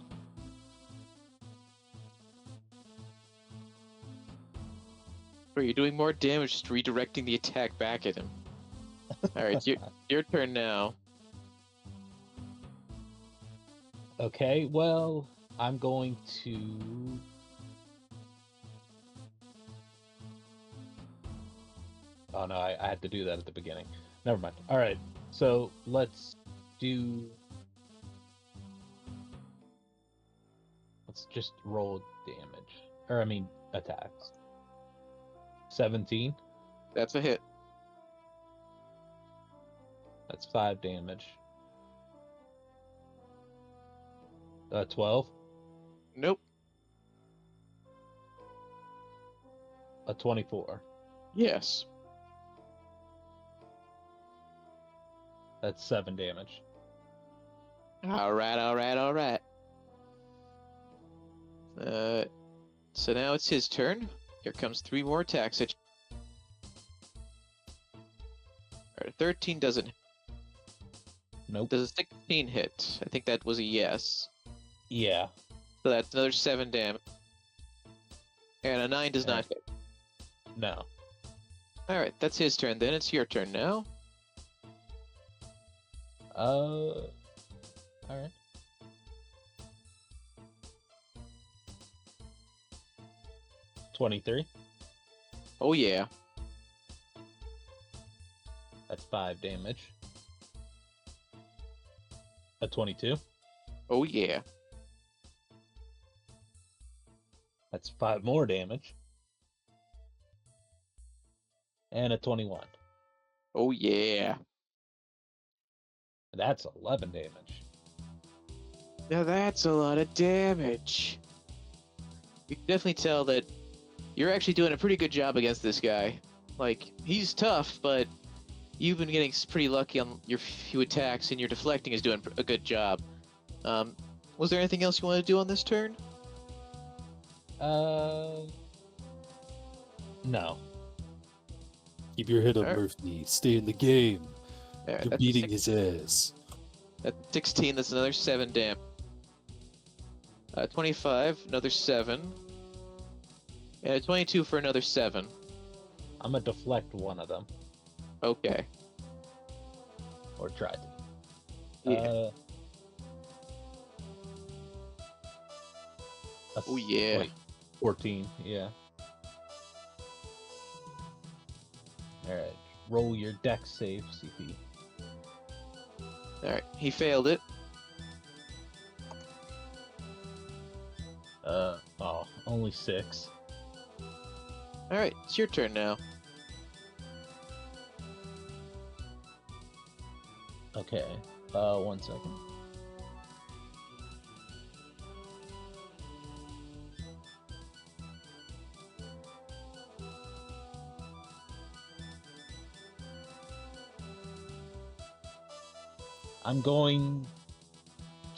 Or you're doing more damage just redirecting the attack back at him. Alright, your turn now. Okay, well, I'm going to... Oh no, I had to do that at the beginning. Never mind. Alright, so let's do... Let's just roll damage. Or, I mean, attacks. 17. That's a hit. That's 5 damage. 12. Nope. A 24. Yes. That's 7 damage. Alright. So now it's his turn. Here comes 3 more attacks at you. Alright, 13 doesn't hit. Nope. Does a 16 hit? I think that was a yes. Yeah. So that's another 7 damage. And a 9 does not hit. No. Alright, that's his turn then. It's your turn now. Alright. $23. Oh yeah. That's 5 damage. A 22. Oh yeah. That's 5 more damage. And a 21. Oh yeah. That's 11 damage. Now that's a lot of damage. You can definitely tell that you're actually doing a pretty good job against this guy. Like, he's tough, but you've been getting pretty lucky on your few attacks, and your deflecting is doing a good job. Was there anything else you want to do on this turn? No. Keep your head up, Alright. Murphy. Stay in the game. Alright, You're that's beating his ass. That's 16, that's another 7 damage. 25, another 7. And a 22 for another 7. I'm gonna deflect one of them. Okay. Or try to. Yeah. Oh yeah. Wait, 14, yeah. Alright, roll your dex save, CP. Alright, he failed it. Only 6. Alright, it's your turn now. Okay, 1 second. I'm going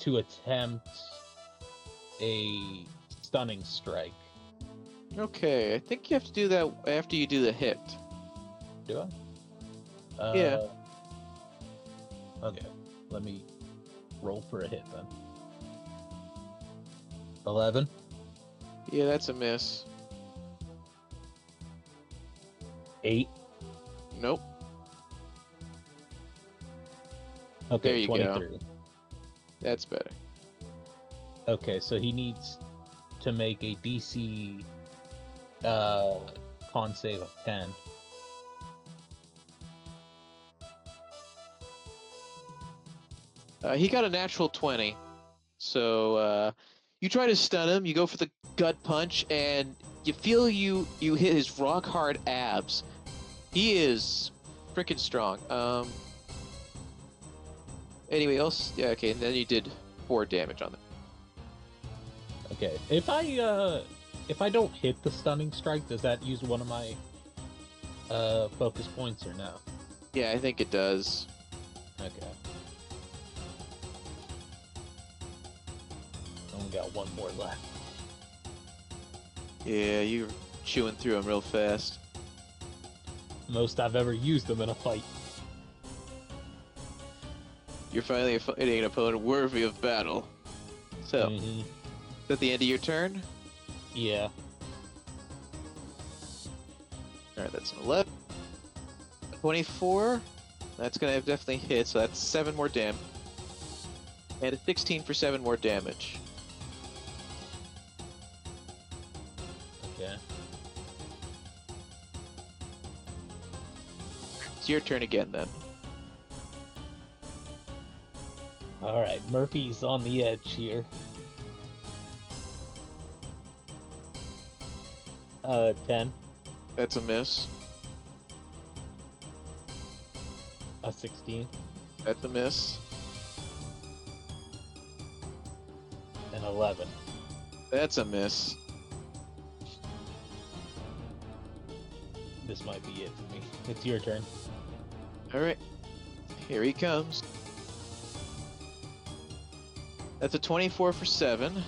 to attempt a stunning strike. Okay, I think you have to do that after you do the hit. Do I? Yeah. Okay, let me roll for a hit then. 11. Yeah, that's a miss. 8. Nope. Okay, There you go. 23. That's better. Okay, so he needs to make a DC con save of 10. He got a natural 20. So you try to stun him, you go for the gut punch, and you feel you hit his rock hard abs. He is freaking strong. Anyway, else, yeah, okay, and then you did 4 damage on them. Okay, if I don't hit the stunning strike, does that use one of my focus points or no? Yeah, I think it does. Okay. Only got 1 more left. Yeah, you're chewing through him real fast. Most I've ever used them in a fight. You're finally fighting an opponent worthy of battle. So, Mhm. is that the end of your turn? Yeah. Alright, that's an 11. 24. That's gonna definitely hit, so that's 7 more damage. And a 16 for 7 more damage. Okay. It's your turn again then. Alright, Murphy's on the edge here. 10. That's a miss. A 16. That's a miss. And 11. That's a miss. This might be it for me. It's your turn. Alright. Here he comes. That's a 24 for 7.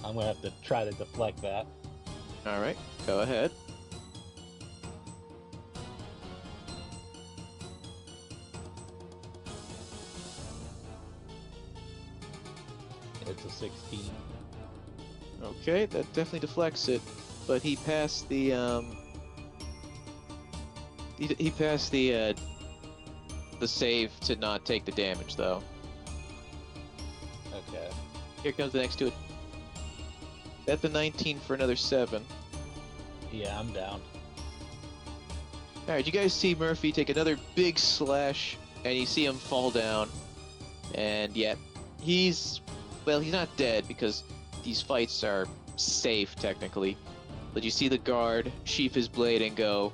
I'm gonna have to try to deflect that. Alright, go ahead. It's a 16. Okay, that definitely deflects it, but he passed the he passed the save to not take the damage though. Okay. Here comes the next two. That's a 19 for another 7. Yeah, I'm down. Alright, you guys see Murphy take another big slash, and you see him fall down. And yeah, he's not dead because these fights are safe technically. But you see the guard sheath his blade and go,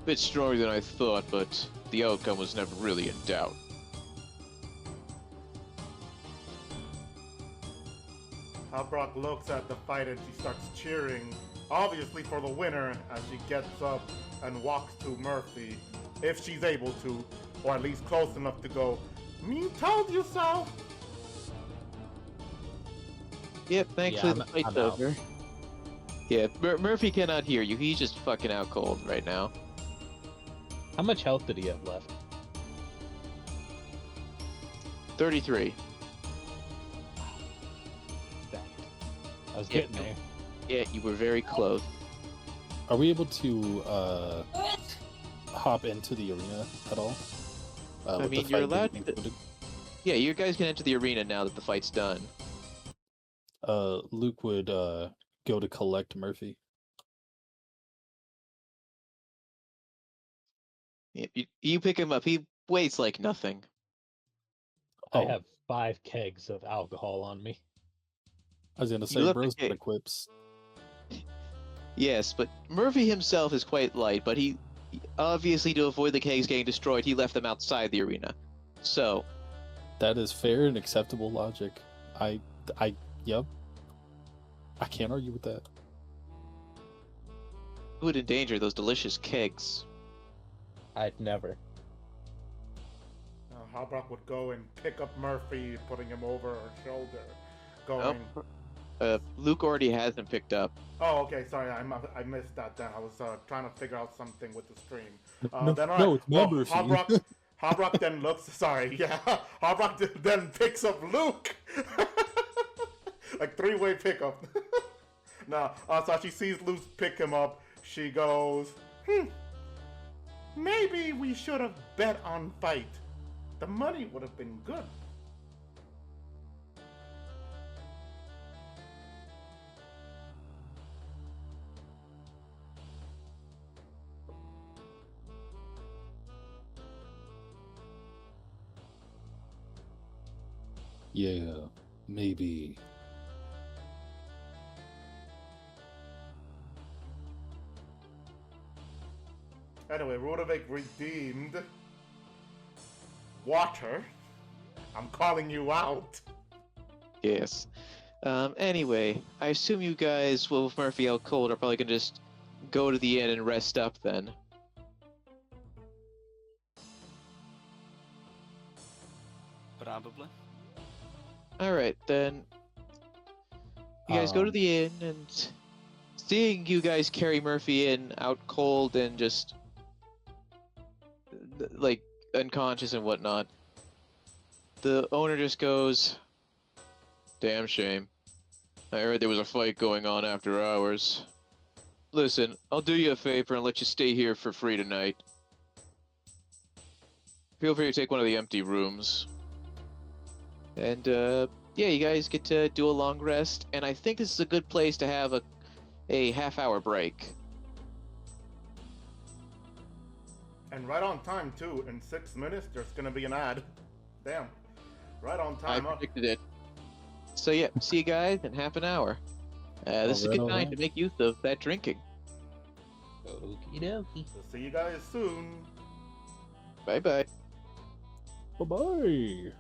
bit stronger than I thought, but the outcome was never really in doubt. Brock looks at the fight and she starts cheering, obviously for the winner, as she gets up and walks to Murphy, if she's able to, or at least close enough to go, "Me told you so!" Yep, thankfully the I'm fight's out. over. Yeah, Murphy cannot hear you. He's just fucking out cold right now. How much health did he have left? 33. Dang. I was Yeah, getting there. Yeah, you were very close. Are we able to hop into the arena at all? I with the mean, you're fight being allowed to- concluded? Yeah, you guys can enter the arena now that the fight's done. Luke would go to collect Murphy. Yeah, you pick him up. He weighs like nothing. I Oh. have 5 kegs of alcohol on me. I was gonna You say, left bro's the got equips. Yes, but Murphy himself is quite light, but he obviously, to avoid the kegs getting destroyed, he left them outside the arena. So, That is fair and acceptable logic. Yep. I can't argue with that. who would endanger those delicious kegs? I'd never. Brock would go and pick up Murphy, putting him over her shoulder, going... Luke already has him picked up. Oh, okay, sorry, I missed that then. I was trying to figure out something with the stream. No, Then, no, it's my well, Murphy. Hobrock then looks, sorry, yeah, Hobrock then picks up Luke! Like, 3-way pickup. Now, so she sees Luke pick him up, she goes, maybe we should have bet on fight. The money would have been good. Yeah, maybe. Anyway, Rudovik redeemed. Water. I'm calling you out. Yes. Anyway, I assume you guys, with Murphy out cold, are probably gonna just go to the inn and rest up then. Probably. Alright, then. You guys go to the inn, and seeing you guys carry Murphy in out cold and just, like, unconscious and whatnot, the owner just goes, "Damn shame. I heard there was a fight going on after hours. Listen, I'll do you a favor and let you stay here for free tonight. Feel free to take one of the empty rooms. And, yeah, you guys get to do a long rest, and I think this is a good place to have a half-hour break." And right on time, too. In 6 minutes, there's gonna be an ad. Damn. Right on I time. predicted it. So, yeah, see you guys in half an hour. This is a good time Alright. to make use of that drinking. Okie dokie. So see you guys soon. Bye-bye. Bye-bye.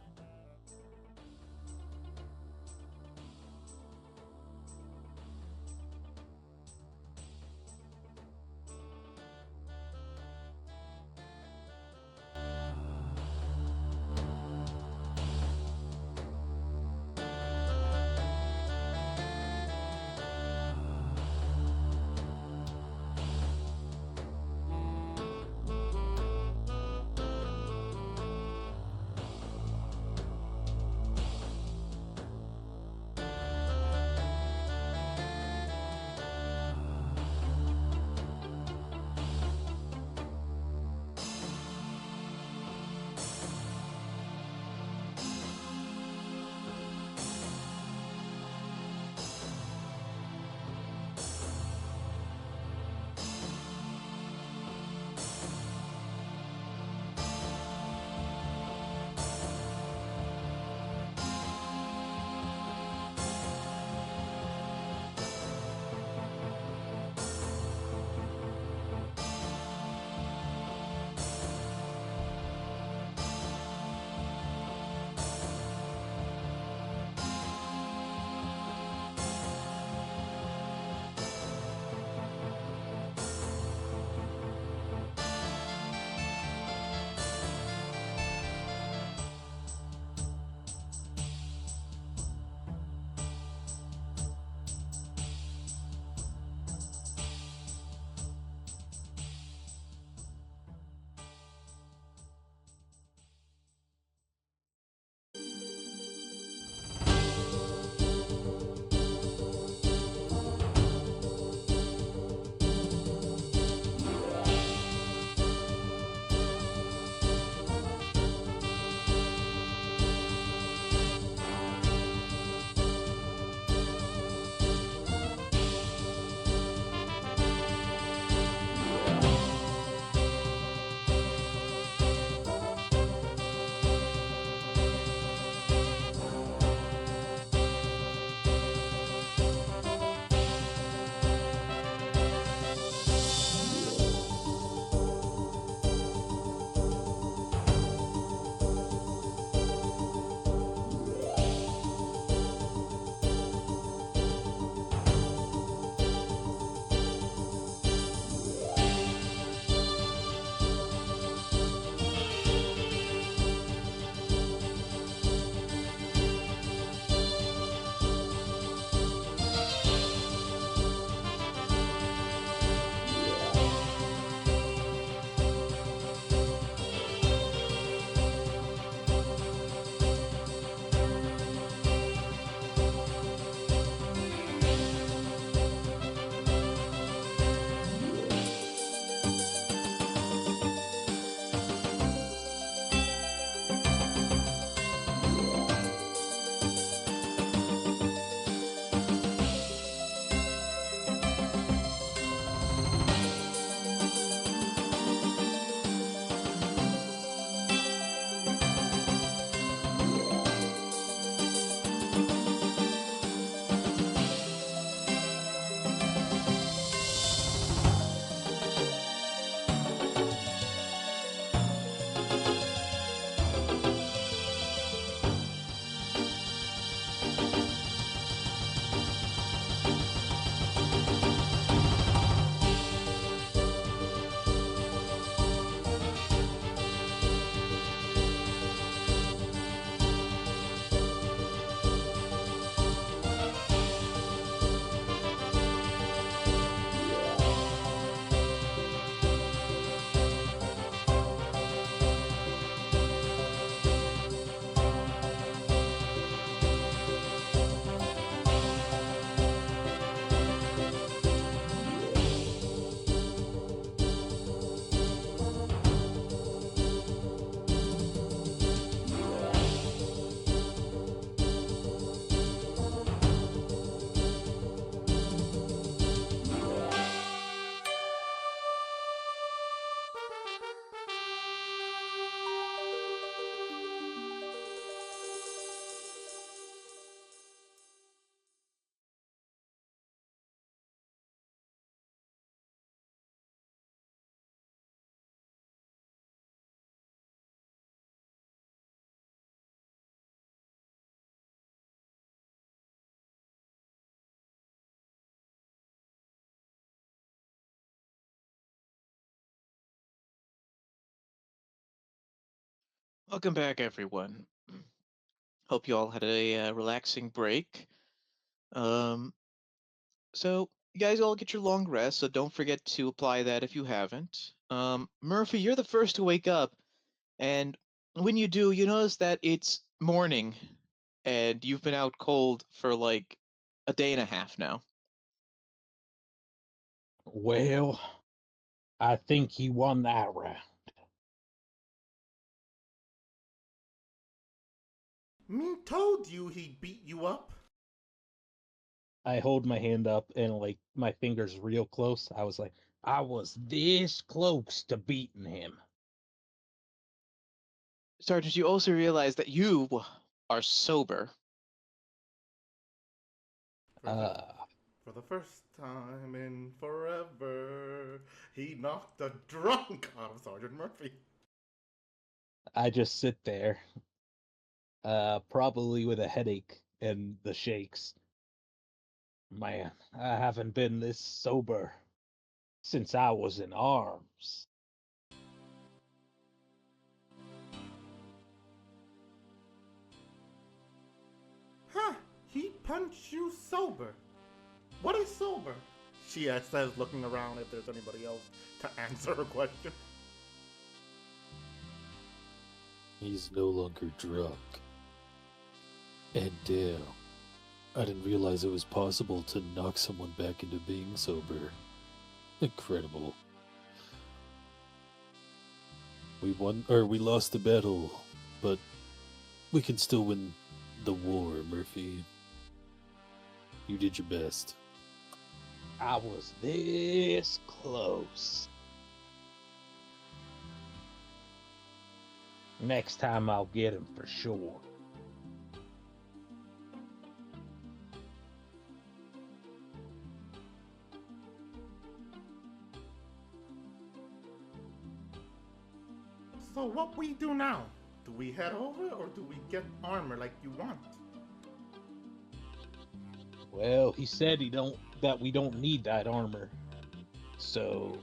Welcome back, everyone. Hope you all had a relaxing break. Um, so you guys all get your long rest, so don't forget to apply that if you haven't. Murphy, you're the first to wake up, and when you do, you notice that it's morning, and you've been out cold for like a day and a half now. Well, I think he won that round. Me told you he'd beat you up. I hold my hand up and like my fingers real close. I was like, I was this close to beating him. Sergeant, you also realize that you are sober. For the first time in forever, he knocked the drunk out of Sergeant Murphy. I just sit there, probably with a headache and the shakes. Man, I haven't been this sober since I was in arms. Huh, he punched you sober. What is sober? She says, looking around if there's anybody else to answer her question. He's no longer drunk. And damn, I didn't realize it was possible to knock someone back into being sober. Incredible. We lost the battle, but we can still win the war, Murphy. You did your best. I was this close. Next time I'll get him for sure. So what we do now? Do we head over or do we get armor like you want? Well, he said that we don't need that armor. So,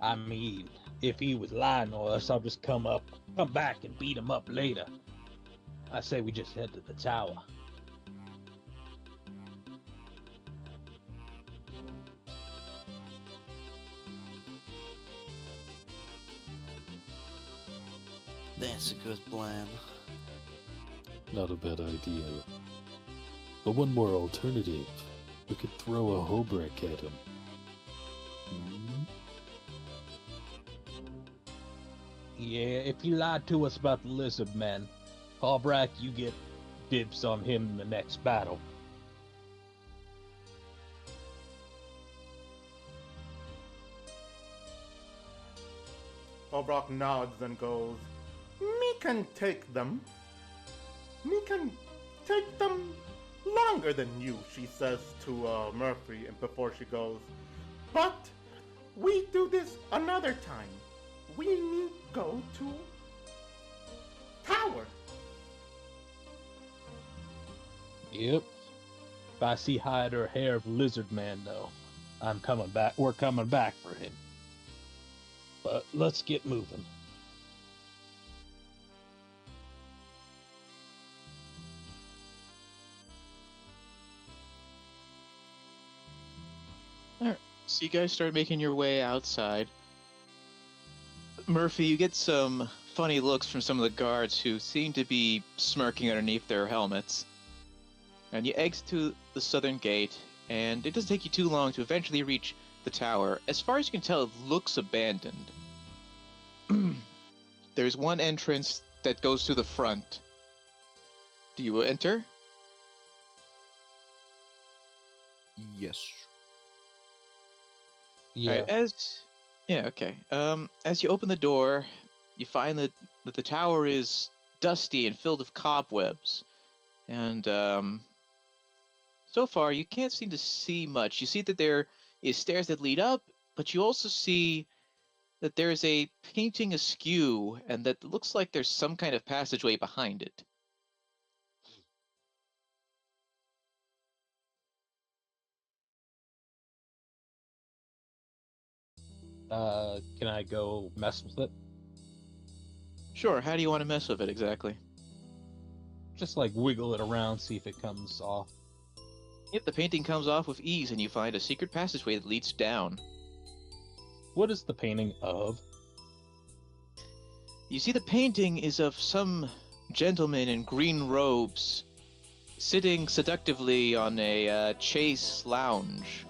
I mean, if he was lying to us, I'll just come back and beat him up later. I say we just head to the tower. That's a good plan. Not a bad idea. But one more alternative. We could throw a Hobrak at him. Yeah, if he lied to us about the lizard man, Albrecht, you get dibs on him in the next battle. Obrock nods and goes, Me can take them. Me can take them longer than you, she says to Murphy, and before she goes, but we do this another time. We need go to tower. Yep. If I see hide or hair of lizard man, though, I'm coming back. We're coming back for him. But let's get moving. Alright, so you guys start making your way outside. Murphy, you get some funny looks from some of the guards who seem to be smirking underneath their helmets. And you exit to the southern gate, and it doesn't take you too long to eventually reach the tower. As far as you can tell, it looks abandoned. There's one entrance that goes to the front. Do you enter? Yes. Yeah. Alright, okay. As you open the door, you find that the tower is dusty and filled with cobwebs. And so far, you can't seem to see much. You see that there is stairs that lead up, but you also see that there's a painting askew, and that looks like there's some kind of passageway behind it. Can I go mess with it? Sure, how do you want to mess with it exactly? Just like wiggle it around, see if it comes off. Yep, the painting comes off with ease and you find a secret passageway that leads down. What is the painting of? You see, the painting is of some gentleman in green robes sitting seductively on a chase lounge.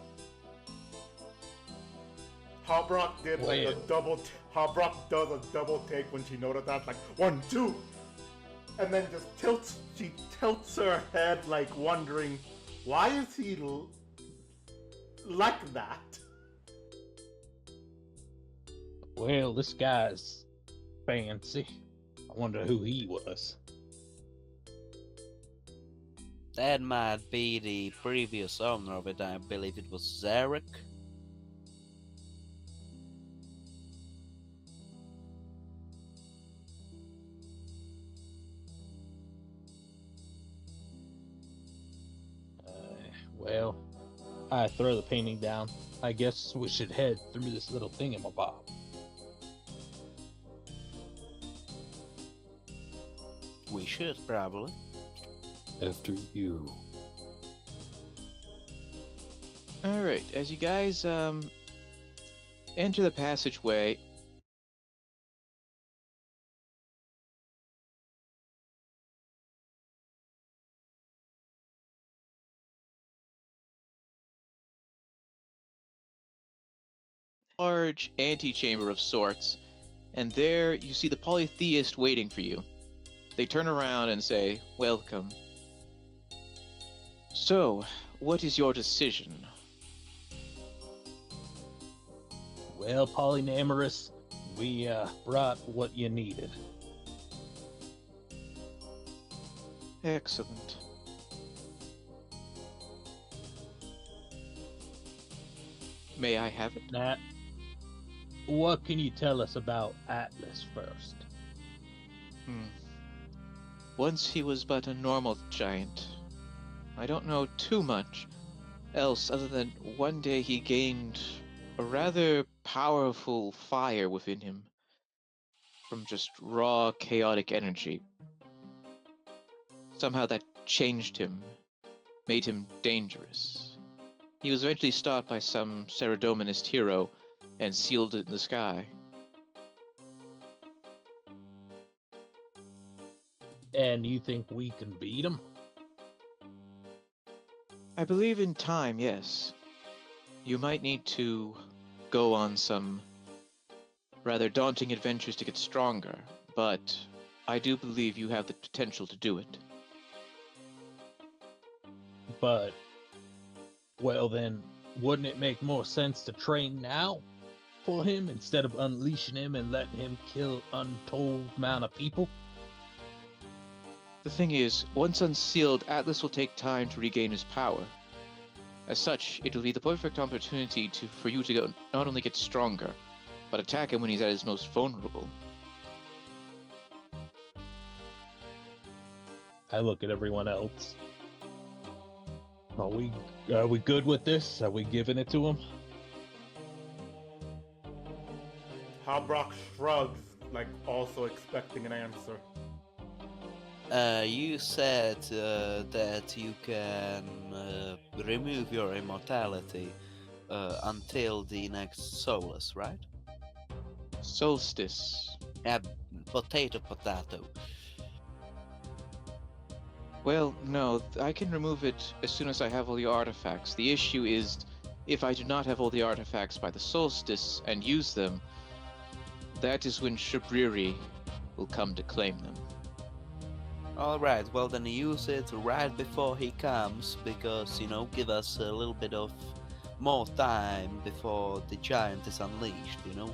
Harbrock did like a Wait. double. Harbrock does a double take when she noticed that, like 1, 2, and then just tilts. She tilts her head, like wondering, why is he like that? Well, this guy's fancy. I wonder who he was. That might be the previous owner of it. I believe it was Zarek. Well, I throw the painting down. I guess we should head through this little thingamabob. We should probably. After you. Alright, as you guys enter the passageway, large antechamber of sorts, and there you see the polytheist waiting for you. They turn around and say, "Welcome." So, what is your decision? Well, Polynamorous, we brought what you needed. Excellent. May I have it? Nat, what can you tell us about Atlas first? Once he was but a normal giant. I don't know too much else other than one day he gained a rather powerful fire within him from just raw chaotic energy. Somehow that changed him, made him dangerous. He was eventually stopped by some Ceredominist hero and sealed in the sky. And you think we can beat him? I believe in time, yes. You might need to go on some rather daunting adventures to get stronger, but I do believe you have the potential to do it. But, well then, wouldn't it make more sense to train now for him instead of unleashing him and letting him kill untold amount of people? The thing is, once unsealed, Atlas will take time to regain his power. As such, it will be the perfect opportunity for you to not only get stronger, but attack him when he's at his most vulnerable. I look at everyone else. Are we good with this? Are we giving it to him? Harbrock shrugs, like also expecting an answer. You said that you can remove your immortality until the next Solus, right? Solstice. Potato. Well, no, I can remove it as soon as I have all the artifacts. The issue is, if I do not have all the artifacts by the solstice and use them, that is when Shabriri will come to claim them. Alright, well then use it right before he comes, because, give us a little bit of more time before the giant is unleashed, I'm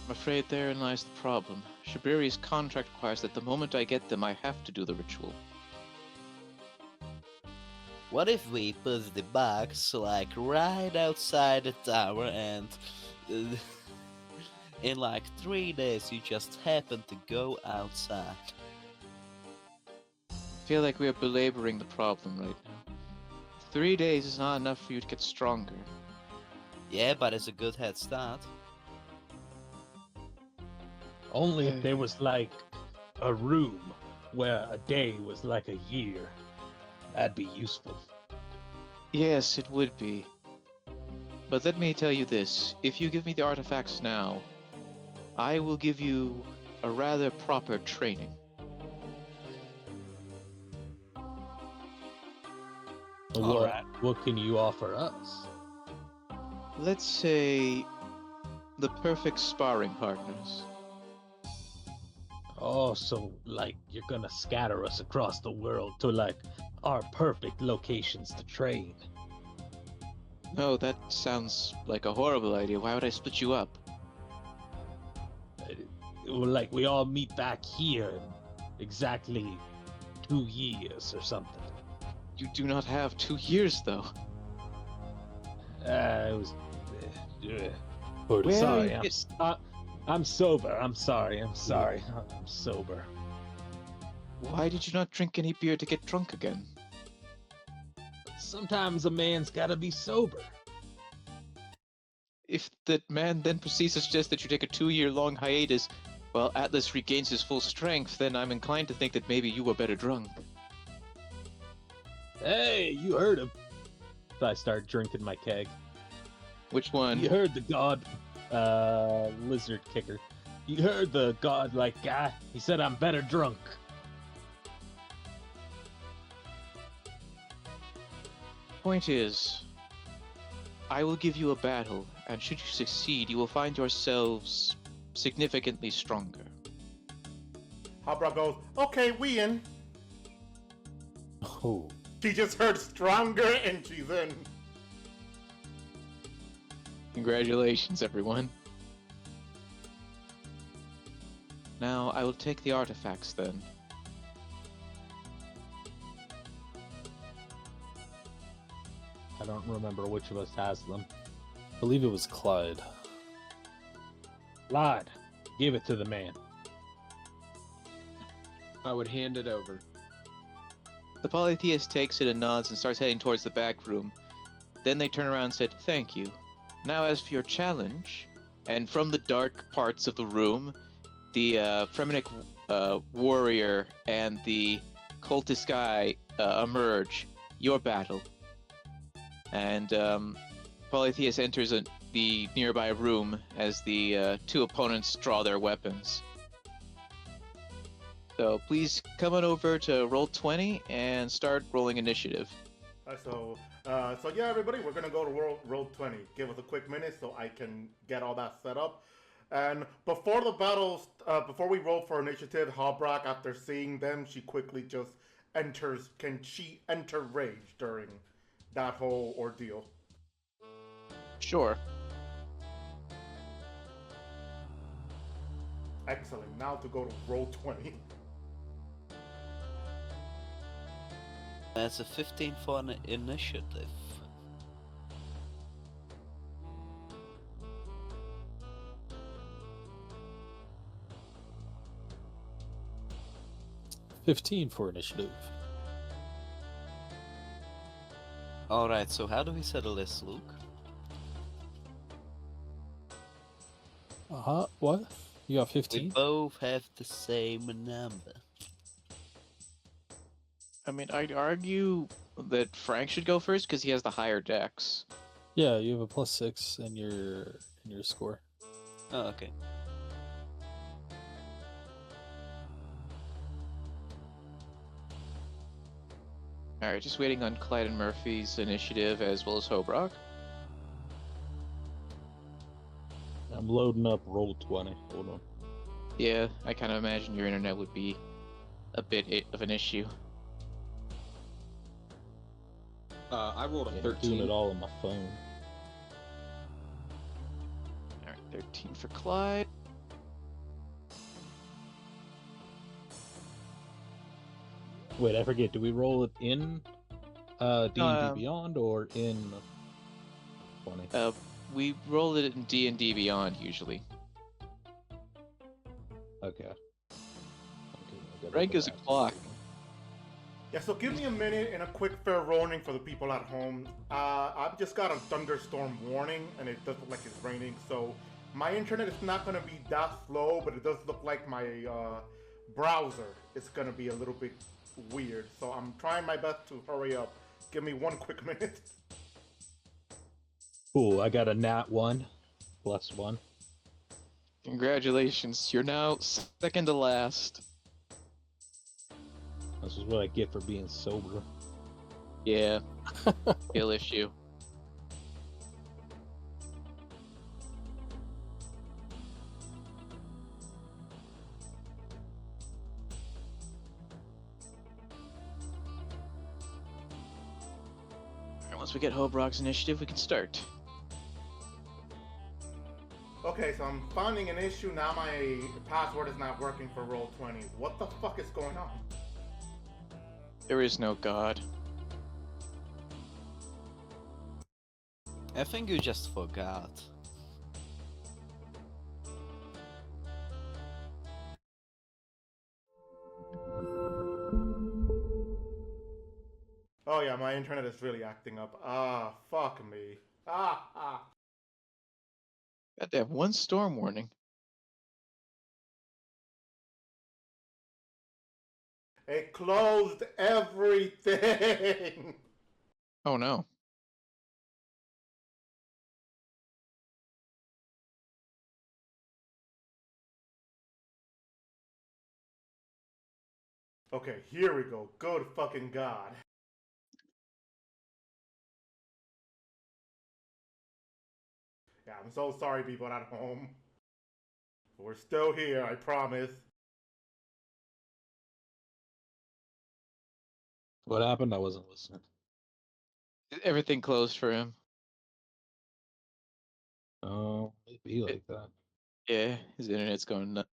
afraid therein lies the problem. Shabriri's contract requires that the moment I get them, I have to do the ritual. What if we put the box, like, right outside the tower and... in like 3 days you just happen to go outside? I feel like we are belaboring the problem right now. 3 days is not enough for you to get stronger. Yeah, but it's a good head start. Only if there was like a room where a day was like a year. That'd be useful. Yes, it would be. But let me tell you this. If you give me the artifacts now, I will give you a rather proper training. What can you offer us? Let's say the perfect sparring partners. Oh, so like you're gonna scatter us across the world to like our perfect locations to train. No, that sounds like a horrible idea. Why would I split you up? Like we all meet back here in exactly 2 years or something. You do not have 2 years, though. It was. Where Sorry, is I'm sober. I'm sorry. I'm sorry. I'm sober. Why did you not drink any beer to get drunk again? Sometimes a man's gotta be sober. If that man then proceeds to suggest that you take a 2-year-long hiatus while Atlas regains his full strength, then I'm inclined to think that maybe you were better drunk. Hey, you heard him. So I start drinking my keg. Which one? You heard the god, lizard kicker. You heard the god-like guy. He said I'm better drunk. Point is, I will give you a battle, and should you succeed, you will find yourselves significantly stronger. Hobrock goes, okay, we in. Oh. She just heard stronger and she's in. Congratulations, everyone. Now, I will take the artifacts then. I don't remember which of us has them. I believe it was Clyde. Lad, give it to the man. I would hand it over. The polytheist takes it and nods and starts heading towards the back room. Then they turn around and said, "Thank you. Now as for your challenge," and from the dark parts of the room, the Fremenic warrior and the cultist guy emerge. Your battle. And Polytheus enters the nearby room as the two opponents draw their weapons. So please come on over to Roll20 and start rolling initiative. So yeah, everybody, we're gonna go to Roll20. Give us a quick minute so I can get all that set up. And before the battles, before we roll for initiative, Hobrock, after seeing them, she quickly just enters. Can she enter rage during that whole ordeal? Sure. Excellent. Now to go to Roll20. That's a 15 for an initiative. $15 for initiative. Alright, so how do we settle this, Luke? What? You got We 15? both have the same number. I mean, I'd argue that Frank should go first because he has the higher dex. Yeah, you have a +6 in your score. Oh, okay. Alright, just waiting on Clyde and Murphy's initiative as well as Hobrock. I'm loading up Roll20. Hold on. Yeah, I kind of imagine your internet would be a bit of an issue. I rolled a Yeah, 13. doing it all on my phone. Alright, 13 for Clyde. Wait, I forget. Do we roll it in D&D Beyond or in 20? We roll it in D&D Beyond usually. Okay. Rank is a clock. Yeah, so give me a minute and a quick fair warning for the people at home. I've just got a thunderstorm warning, and it does look like it's raining, so My internet is not gonna be that slow, but it does look like my browser is gonna be a little bit weird. So I'm trying my best to hurry up. Give me one quick minute. Cool, I got a nat 1 plus 1. Congratulations, you're now second to last. This is what I get for being sober. Yeah, skill issue. Once we get Hobrock's initiative, we can start. Okay, so I'm finding an issue now. My password is not working for Roll20. What the fuck is going on? There is no god. I think you just forgot. Oh yeah, my internet is really acting up. Ah, fuck me. Ah. Got to have one storm warning. It closed everything. Oh no. Okay, here we go. Good fucking god. Yeah, I'm so sorry, people at home. We're still here, I promise. What happened? I wasn't listening. Everything closed for him. Oh, it'd be like that. Yeah, his internet's going nuts.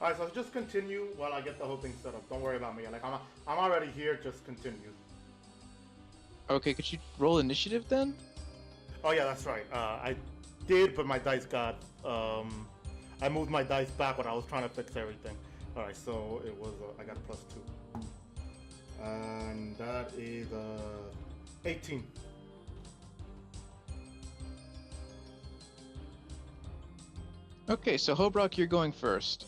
Alright, so just continue while I get the whole thing set up. Don't worry about me. Like I'm already here, just continue. Okay, could you roll initiative then? Oh yeah, that's right. I did, but my dice got I moved my dice back when I was trying to fix everything. Alright, so it was I got a +2. And that is 18. Okay, so Hobrock, you're going first.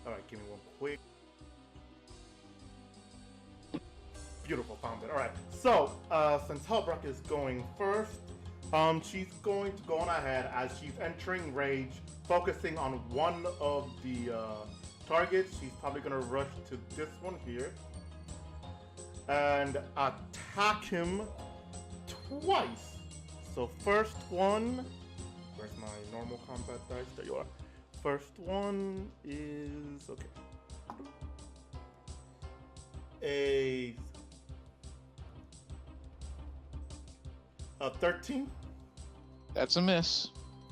Alright, give me one quick. Beautiful, found it. Alright, so since Hellbrook is going first, she's going to go on ahead as she's entering rage, focusing on one of the targets. She's probably going to rush to this one here and attack him twice. So first one, where's my normal combat dice? There you are. First one is, okay, a 13. That's a miss.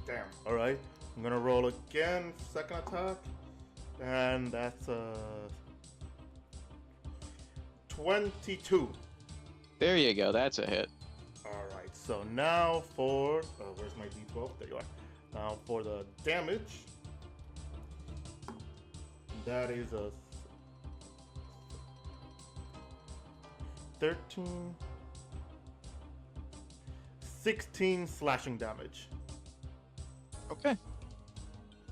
Damn. All right. I'm gonna roll again. Second attack, and that's a 22. There you go. That's a hit. All right. So now for where's my D12? There you are. Now for the damage. That is a 13, 16 slashing damage. Okay.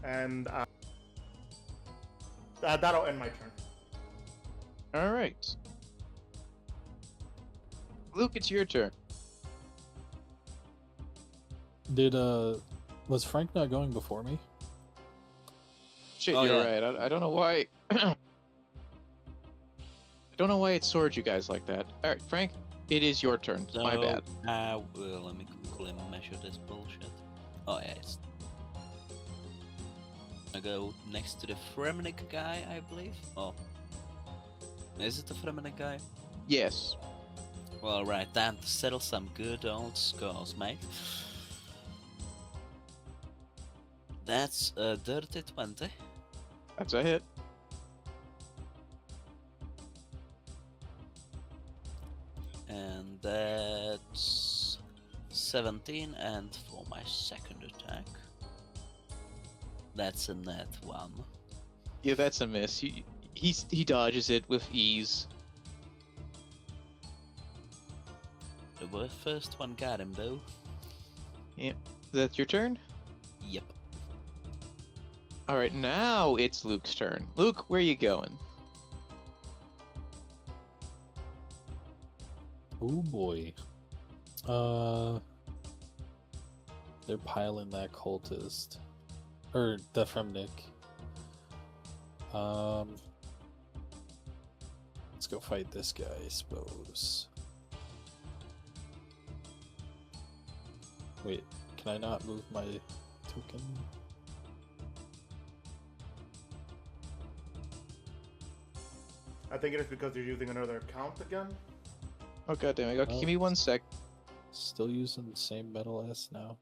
And that'll end my turn. All right. Luke, it's your turn. Was Frank not going before me? Shit, Oh, you're yeah. right. I don't know why. I don't know why it sorted you guys like that. All right, Frank, it is your turn. My bad. Let me quickly measure this bullshit. Oh yeah, it's. I go next to the Fremenic guy, I believe. Oh, is it the Fremenic guy? Yes. Well, right, time to settle some good old scores, mate. That's a dirty 20. That's a hit. And that's 17, and for my second attack, that's a net 1. Yeah, that's a miss. He dodges it with ease. The first one got him though. That's your turn? Yep. All right, now it's Luke's turn. Luke, where you going? Oh boy. They're piling that cultist. Or the Fremnic. Let's go fight this guy, I suppose. Wait, can I not move my token? I think it is because you're using another account again. Oh goddamn! Okay, Oh. give me 1 sec. Still using the same metal S now.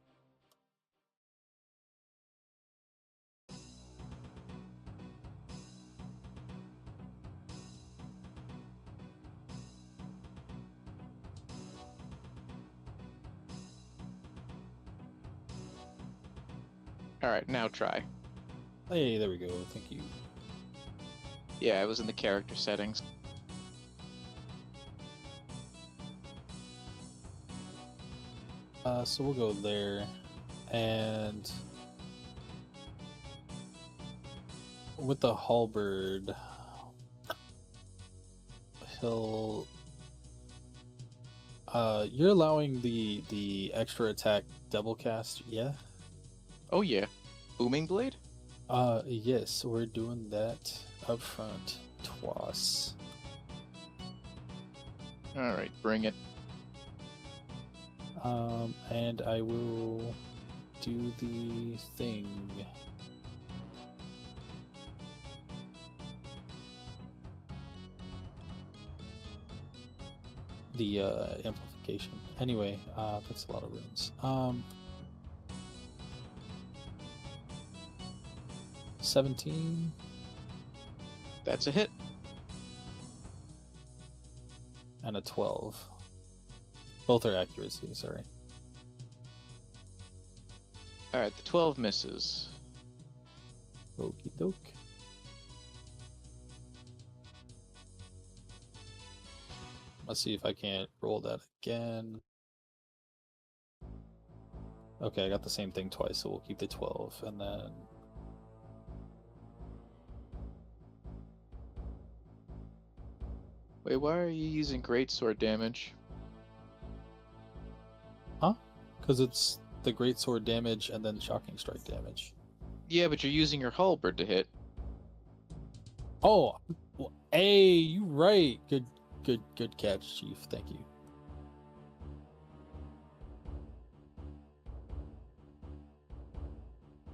All right, now try. Hey, there we go. Thank you. Yeah, I was in the character settings. So we'll go there, and with the halberd, he'll. You're allowing the extra attack double cast, yeah? Oh yeah, booming blade. Yes, we're doing that up front twice. All right, bring it. And I will do the thing. The amplification. Anyway, that's a lot of runes. 17. That's a hit. And a 12. Both are accuracy, sorry. All right, the 12 misses. Okie doke. Let's see if I can't roll that again. Okay, I got the same thing twice, so we'll keep the 12, and then... Wait, why are you using greatsword damage? Huh? Because it's the greatsword damage and then shocking strike damage. Yeah, but you're using your halberd to hit. Oh! Hey, you right! Good catch, Chief. Thank you.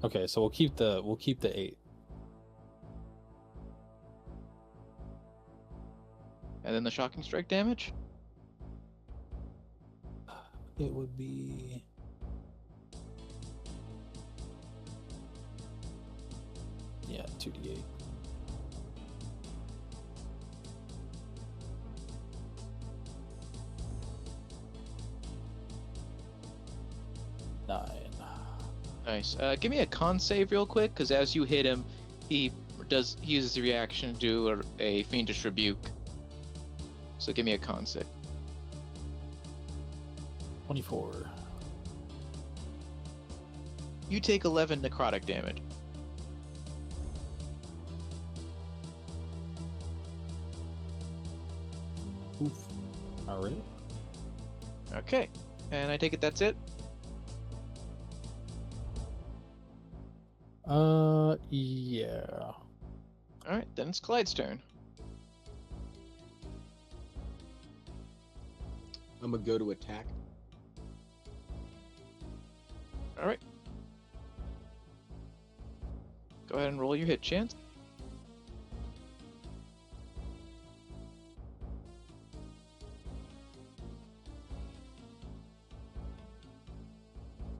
Okay, so we'll keep the 8. And then the shocking strike damage? It would be... Yeah, 2d8. Nice. Give me a con save real quick, because as you hit him, he uses the reaction to do a fiendish rebuke. So give me a con save. 24. You take 11 necrotic damage. Oof. Alright. Okay. And I take it that's it? Yeah. Alright, then it's Clyde's turn. I'm gonna go to attack. Alright. Go ahead and roll your hit chance.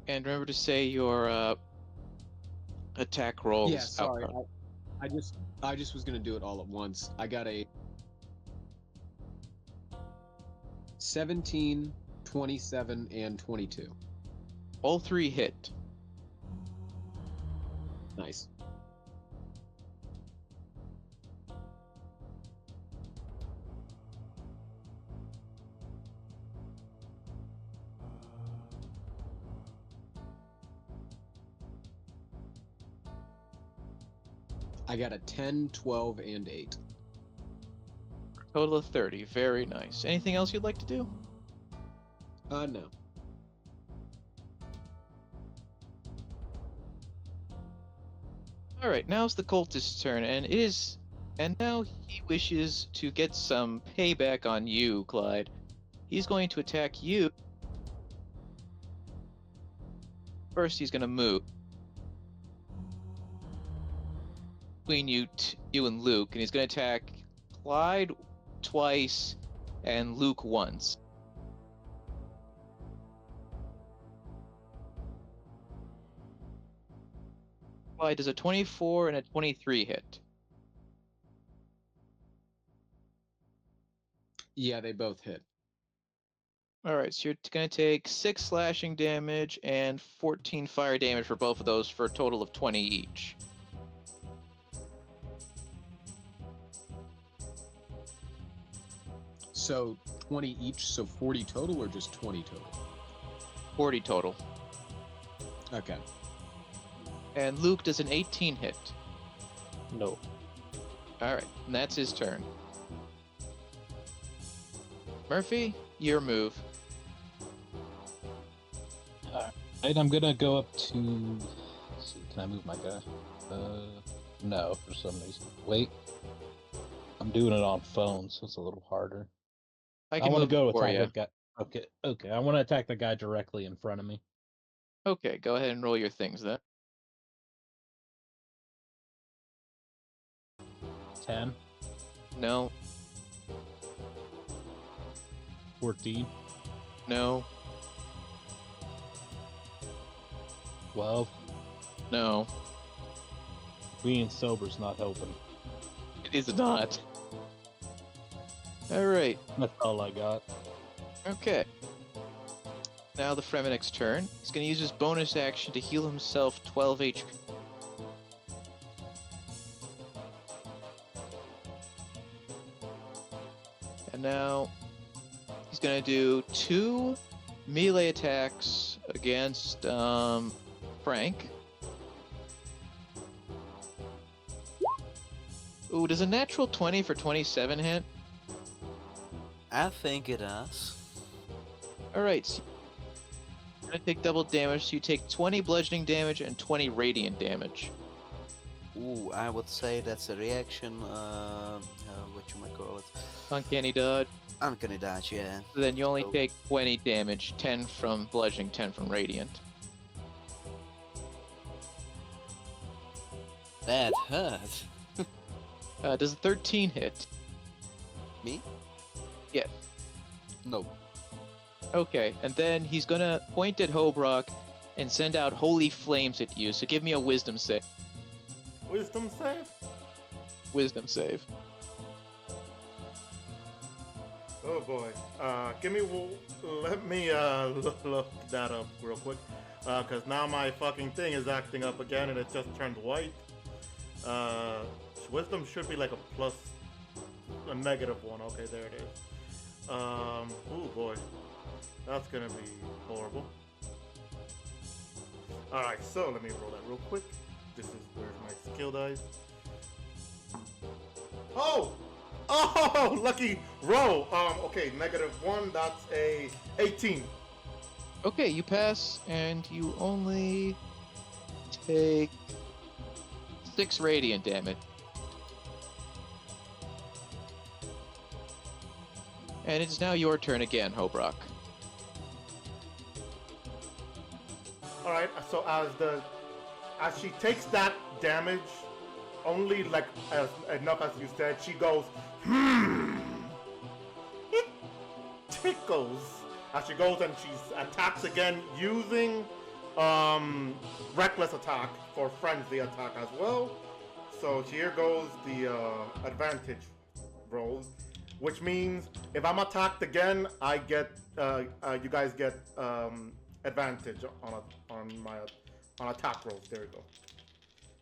And remember to say your attack rolls. Yeah, sorry. outcome. I just was gonna do it all at once. I got a 17, 27, and 22. All three hit. Nice. I got a 10, 12, and 8. Total of 30. Very nice. Anything else you'd like to do? No. Alright, now's the cultist's turn, and now he wishes to get some payback on you, Clyde. He's going to attack you. First, he's gonna move between you and Luke, and he's gonna attack Clyde twice and Luke once. Clyde does a 24 and a 23 hit. Yeah, they both hit. Alright, so you're gonna take 6 slashing damage and 14 fire damage for both of those for a total of 20 each. So 20 each, so 40 total, or just 20 total? 40 total. Okay. And Luke does an 18 hit. No. Alright, and that's his turn. Murphy, your move. Alright, I'm gonna go up to. Let's see, can I move my guy? No, for some reason. Wait. I'm doing it on phone, so it's a little harder. I I can want to move go for attack you. the guy. Okay. I want to attack the guy directly in front of me. Okay, go ahead and roll your things then. 10, No, 14, no, 12. no. Being sober's not helping. It is not. Alright, That's all I got. okay. Now the Fremennik's turn. He's going to use his bonus action to heal himself 12 HP. And now he's going to do 2 melee attacks against Frank. Ooh, does a natural 20 for 27 hit? I think it does. Alright, so you're going to take double damage, so you take 20 bludgeoning damage and 20 radiant damage. Ooh, I would say that's a reaction. Whatchamacallit? Uncanny dodge. Uncanny dodge, yeah. So then you only So- take 20 damage, 10 from bludgeoning, 10 from radiant. That hurt. Does a 13 hit? Me? Yes. No. Okay, and then he's gonna point at Hobrock and send out holy flames at you, so give me a wisdom save. Wisdom save? Wisdom save. Oh boy. Let me look that up real quick. Because now my fucking thing is acting up again and it just turned white. Wisdom should be like a plus, a -1. Okay, there it is. Oh boy. That's gonna be horrible. Alright, so let me roll that real quick. This is where's my skill dice. Oh! Oh! Lucky roll! Okay, -1, that's a 18. Okay, you pass, and you only take 6 radiant damage. And it's now your turn again, Hobrock. Alright, so as she takes that damage, only like enough as you said, she goes, it tickles. As she goes and she attacks again using reckless attack for frenzy attack as well. So here goes the advantage rolls, which means if I'm attacked again, I get you guys get advantage on attack rolls. There you go.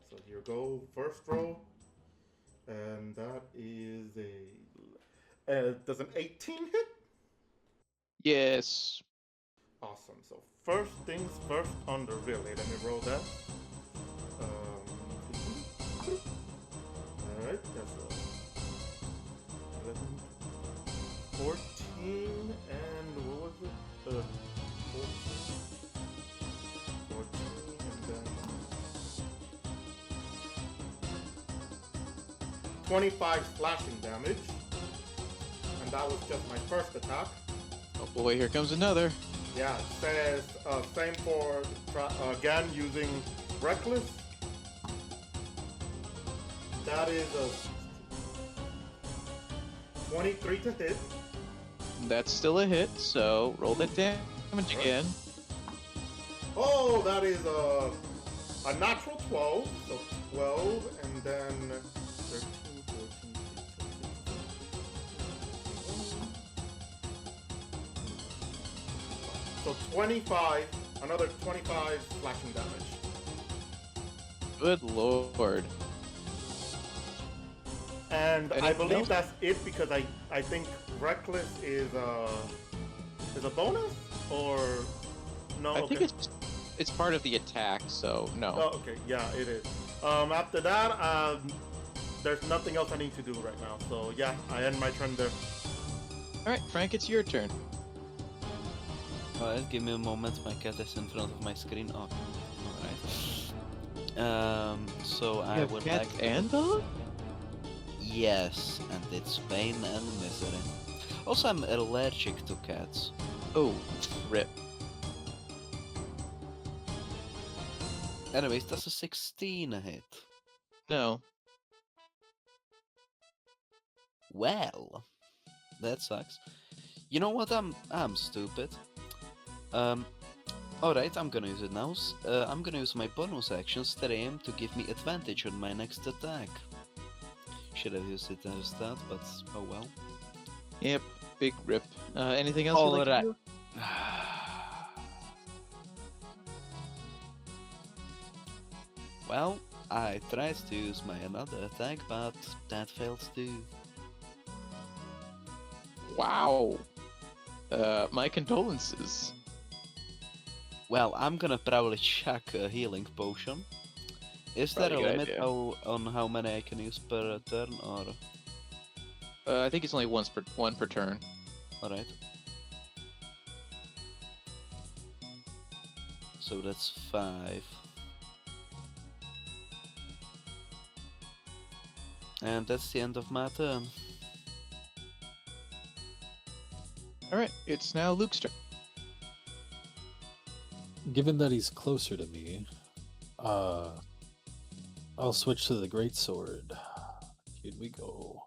So here go first roll, and that is does an 18 hit? Yes. Awesome. So first things first on the relay. Let me roll that. Alright, that's 11, 14, and what was it? 14, and then 25 slashing damage. And that was just my first attack. Oh boy, here comes another. Yeah, it says same for again using reckless. That is a 23 to hit. That's still a hit, so roll that damage again. Oh, that is a natural 12, so 12, and then 13, 14, 15, 16, 17, 18, 19. So 25, another 25 slashing damage. Good lord. And I Anything believe else? that's it because I think reckless is a bonus or no? I okay. think it's part of the attack, so no. Oh, okay, yeah, it is. After that, there's nothing else I need to do right now. So yeah, I end my turn there. Alright, Frank, it's your turn. Alright, give me a moment. My cat is in front of my screen. Oh, alright. So I would cat like. and dog? Yes, and it's pain and misery. Also, I'm allergic to cats. Oh, rip. Anyways, that's a 16 hit. No. Well, that sucks. You know what? I'm stupid. Alright, I'm gonna use it now. I'm gonna use my bonus action stream to give me advantage on my next attack. Should have used it as that, but oh well. Yep, big rip. Anything else you'd like to Alright. do? Well, I tried to use my another attack, but that failed too. Wow. My condolences. Well, I'm gonna probably chuck a healing potion. Is there a Probably a good limit idea. on how many I can use per turn, or...? I think it's only one per turn. Alright. So that's 5. And that's the end of my turn. Alright, it's now Luke's turn. Given that he's closer to me, I'll switch to the greatsword. Here we go.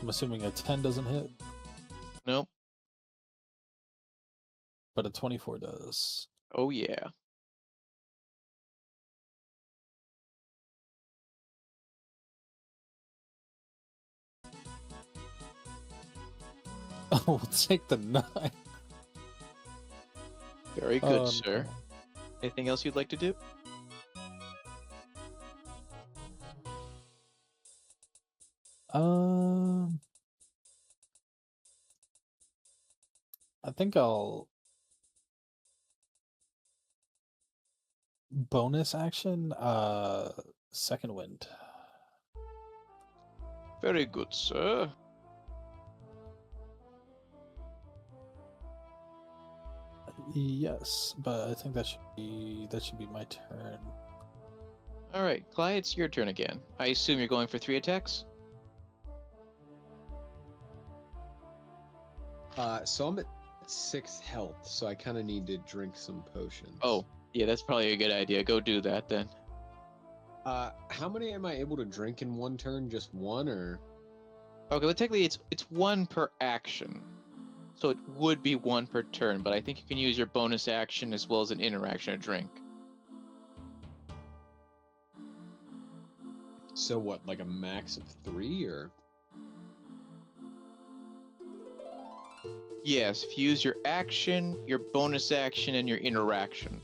I'm assuming a 10 doesn't hit, Nope. but a 24 does. Oh yeah. Oh, we'll take the 9. Very good, sir. Anything else you'd like to do? I think I'll bonus action, second wind. Very good, sir. Yes, but I think that should be my turn. All right, Clyde, it's your turn again. I assume you're going for 3 attacks? So I'm at 6 health, so I kind of need to drink some potions. Oh, yeah, that's probably a good idea. Go do that then. How many am I able to drink in one turn? Just one, or? Okay, well, technically it's 1 per action. So it would be 1 per turn, but I think you can use your bonus action as well as an interaction to drink. So what, like a max of 3, or? Yes, if you use your action, your bonus action, and your interaction.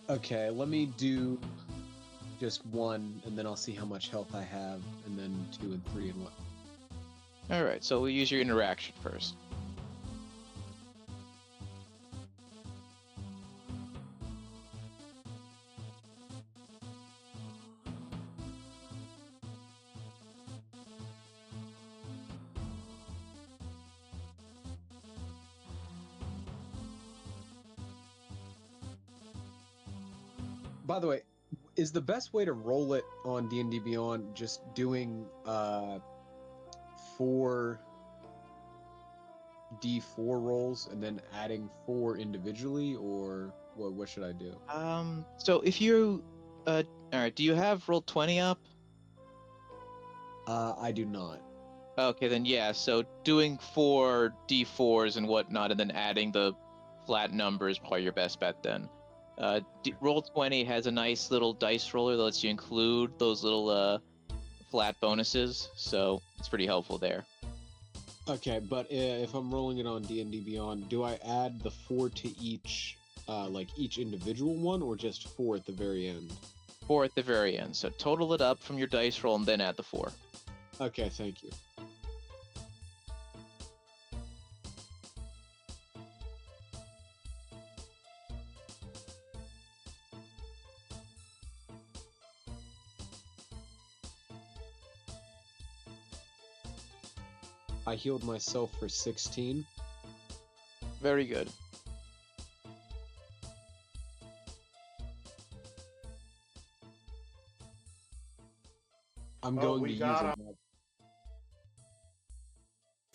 Okay, let me do just 1, and then I'll see how much health I have, and then 2 and 3 and 1. Alright, so we'll use your interaction first. By the way, is the best way to roll it on D&D Beyond just doing 4 D4 rolls and then adding 4 individually, or what should I do? So if you, alright, do you have Roll20 up? I do not. Okay, then yeah, so doing 4 D4s and whatnot, and then adding the flat number is probably your best bet then. Roll20 has a nice little dice roller that lets you include those little flat bonuses, so it's pretty helpful there. Okay, but if I'm rolling it on D&D Beyond, do I add the 4 to each, like each individual one, or just 4 at the very end? 4 at the very end, so total it up from your dice roll and then add the 4. Okay, thank you. I healed myself for 16. Very good. I'm going to use it.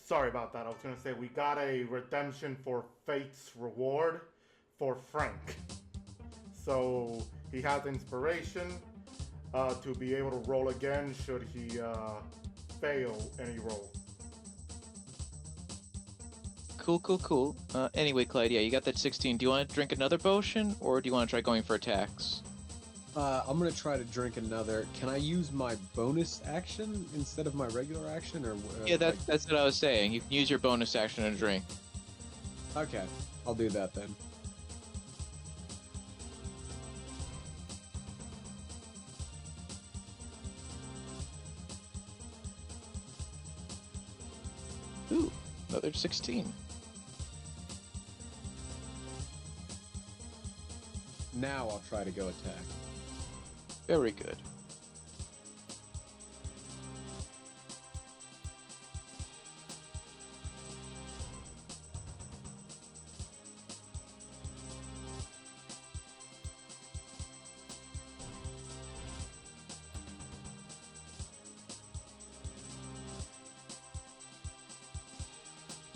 Sorry about that. I was going to say we got a redemption for Fate's Reward for Frank. So he has inspiration to be able to roll again should he fail any roll. Cool. Anyway, Clyde, yeah, you got that 16. Do you want to drink another potion, or do you want to try going for attacks? I'm gonna try to drink another. Can I use my bonus action instead of my regular action, or? Yeah, that's what I was saying. You can use your bonus action to drink. Okay, I'll do that then. Ooh, another 16. Now I'll try to go attack. Very good.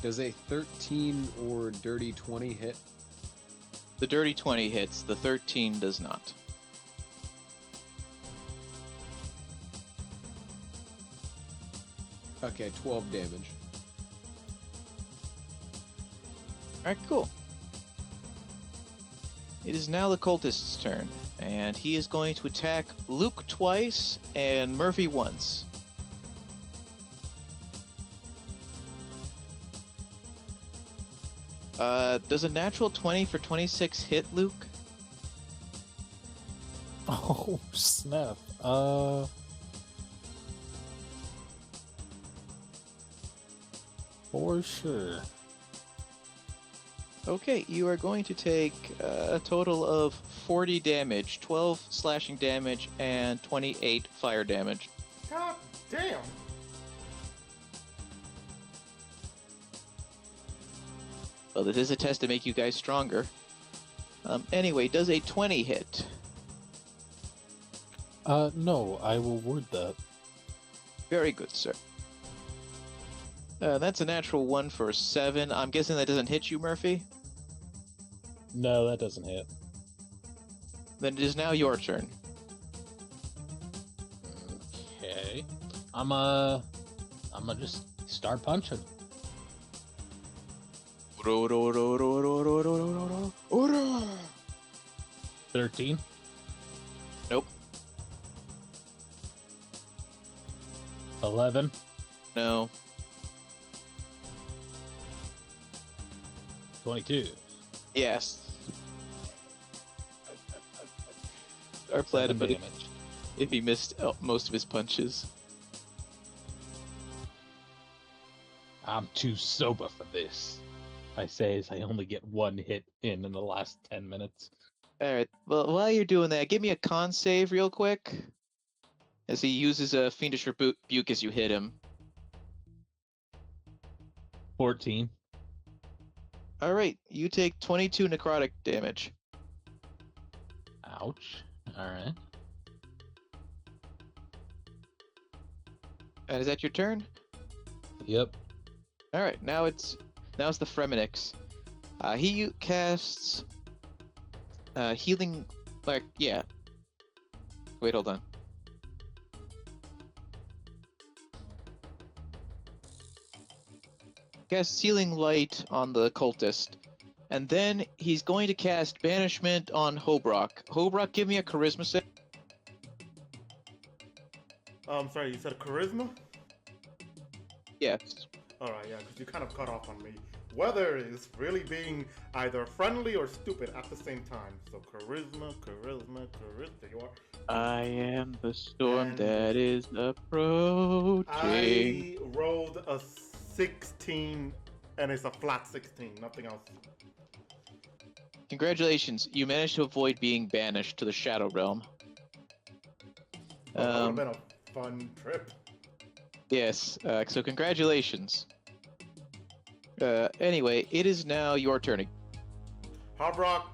Does a 13 or dirty 20 hit? The dirty 20 hits, the 13 does not. Okay, 12 damage. Alright, cool. It is now the cultist's turn, and he is going to attack Luke twice and Murphy once. Does a natural 20 for 26 hit, Luke? Oh, snap. For sure. Okay, you are going to take a total of 40 damage, 12 slashing damage, and 28 fire damage. God damn. Well, this is a test to make you guys stronger. Anyway, does a 20 hit? No, I will word that. Very good, sir. That's a natural 1 for 7. I'm guessing that doesn't hit you, Murphy? No, that doesn't hit. Then it is now your turn. Okay. I'm gonna just start punching. 13. Nope. 11. No. 22. Yes. Our plan 7 about it damage. if he missed most of his punches. I'm too sober for this. I say as I only get 1 hit in the last 10 minutes. Alright, well, while you're doing that, give me a con save real quick. As he uses a fiendish rebuke as you hit him. 14. Alright, you take 22 necrotic damage. Ouch. Alright. And is that your turn? Yep. Alright, now it's the Fremenix. He casts healing, like, yeah. Wait, hold on. Casts healing light on the cultist, and then he's going to cast banishment on Hobrock. Hobrock, give me a charisma save. Sorry, you said charisma? Yes. Alright, yeah, because you kind of cut off on me. Weather is really being either friendly or stupid at the same time. So charisma. There you are. I am the storm And that is approaching. I rolled a 16, and it's a flat 16. Nothing else. Congratulations, you managed to avoid being banished to the Shadow Realm. Oh, that would have been a fun trip. Yes, so congratulations. Anyway, it is now your turn. Harbrock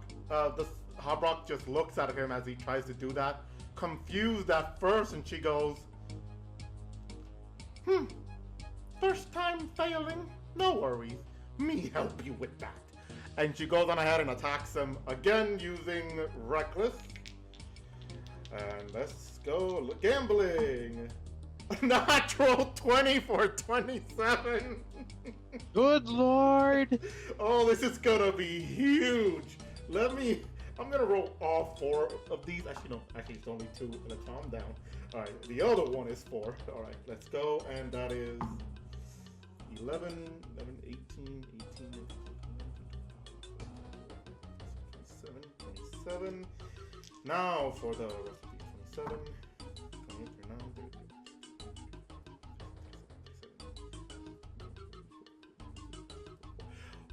just looks at him as he tries to do that, confused at first, and she goes, first time failing? No worries. Me help you with that. And she goes on ahead and attacks him again using Reckless. And let's go gambling. Natural 20 for 27. Good lord! Oh, this is gonna be huge. I'm gonna roll all 4 of these. Actually, no, it's only 2. Let's calm down. All right, the other one is 4. All right, let's go. And that is 11, 18, 27. Now for the recipe. 27, 28, 29, 30.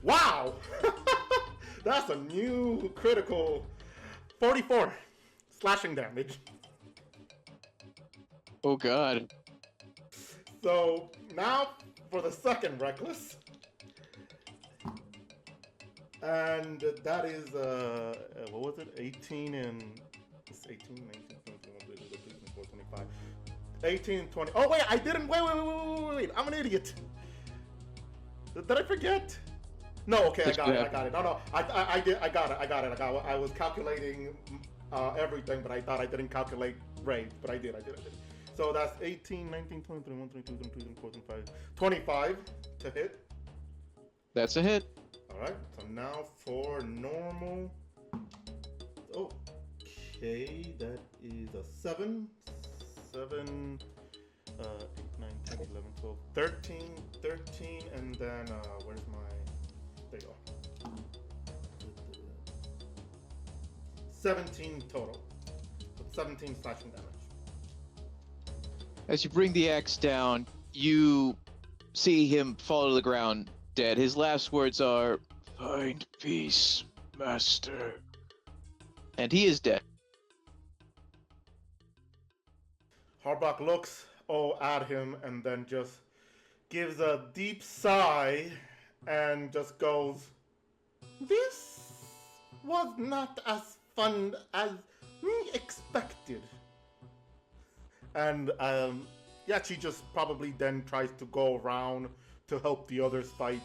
Wow! That's a new critical 44 slashing damage. Oh god. So now for the second Reckless. And that is, what was it? 18 and... It's 18, 19, 20, 21, 25. 18, 20. Oh, wait, I didn't... Wait. I'm an idiot. Did I forget? No, okay, I got it. No, I got it. I was calculating everything, but I thought I didn't calculate rage, but I did. So that's 18, 19, 20, 21, 22, 23, 24, 25. 25 to hit. That's a hit. Alright, so now for normal. Okay, that is a 7. 7, 8, 9, 10, 11, 12, 13, and then, where's my... There you go. 17 total. 17 slashing damage. As you bring the axe down, you see him fall to the ground dead. His last words are, "Find peace, master." And he is dead. Harbach looks at him and then just gives a deep sigh and just goes, "This was not as fun as we expected." And she just probably then tries to go around to help the others fight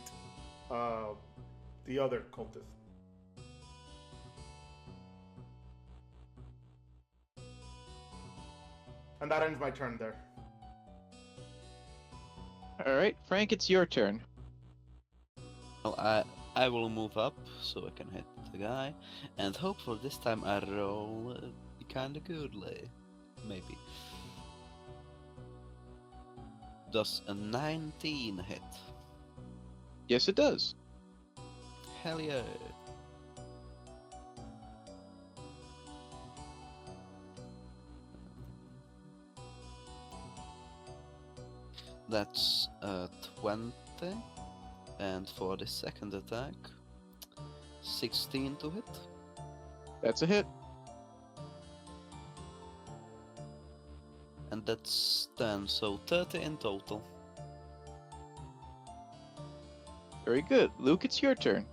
the other cultists. And that ends my turn there. All right, Frank, it's your turn. Well, I will move up so I can hit the guy, and hopefully this time I roll kinda goodly. Maybe. Does a 19 hit? Yes, it does. Hell yeah. That's 20, and for the second attack, 16 to hit. That's a hit. And that's 10, so 30 in total. Very good. Luke, it's your turn.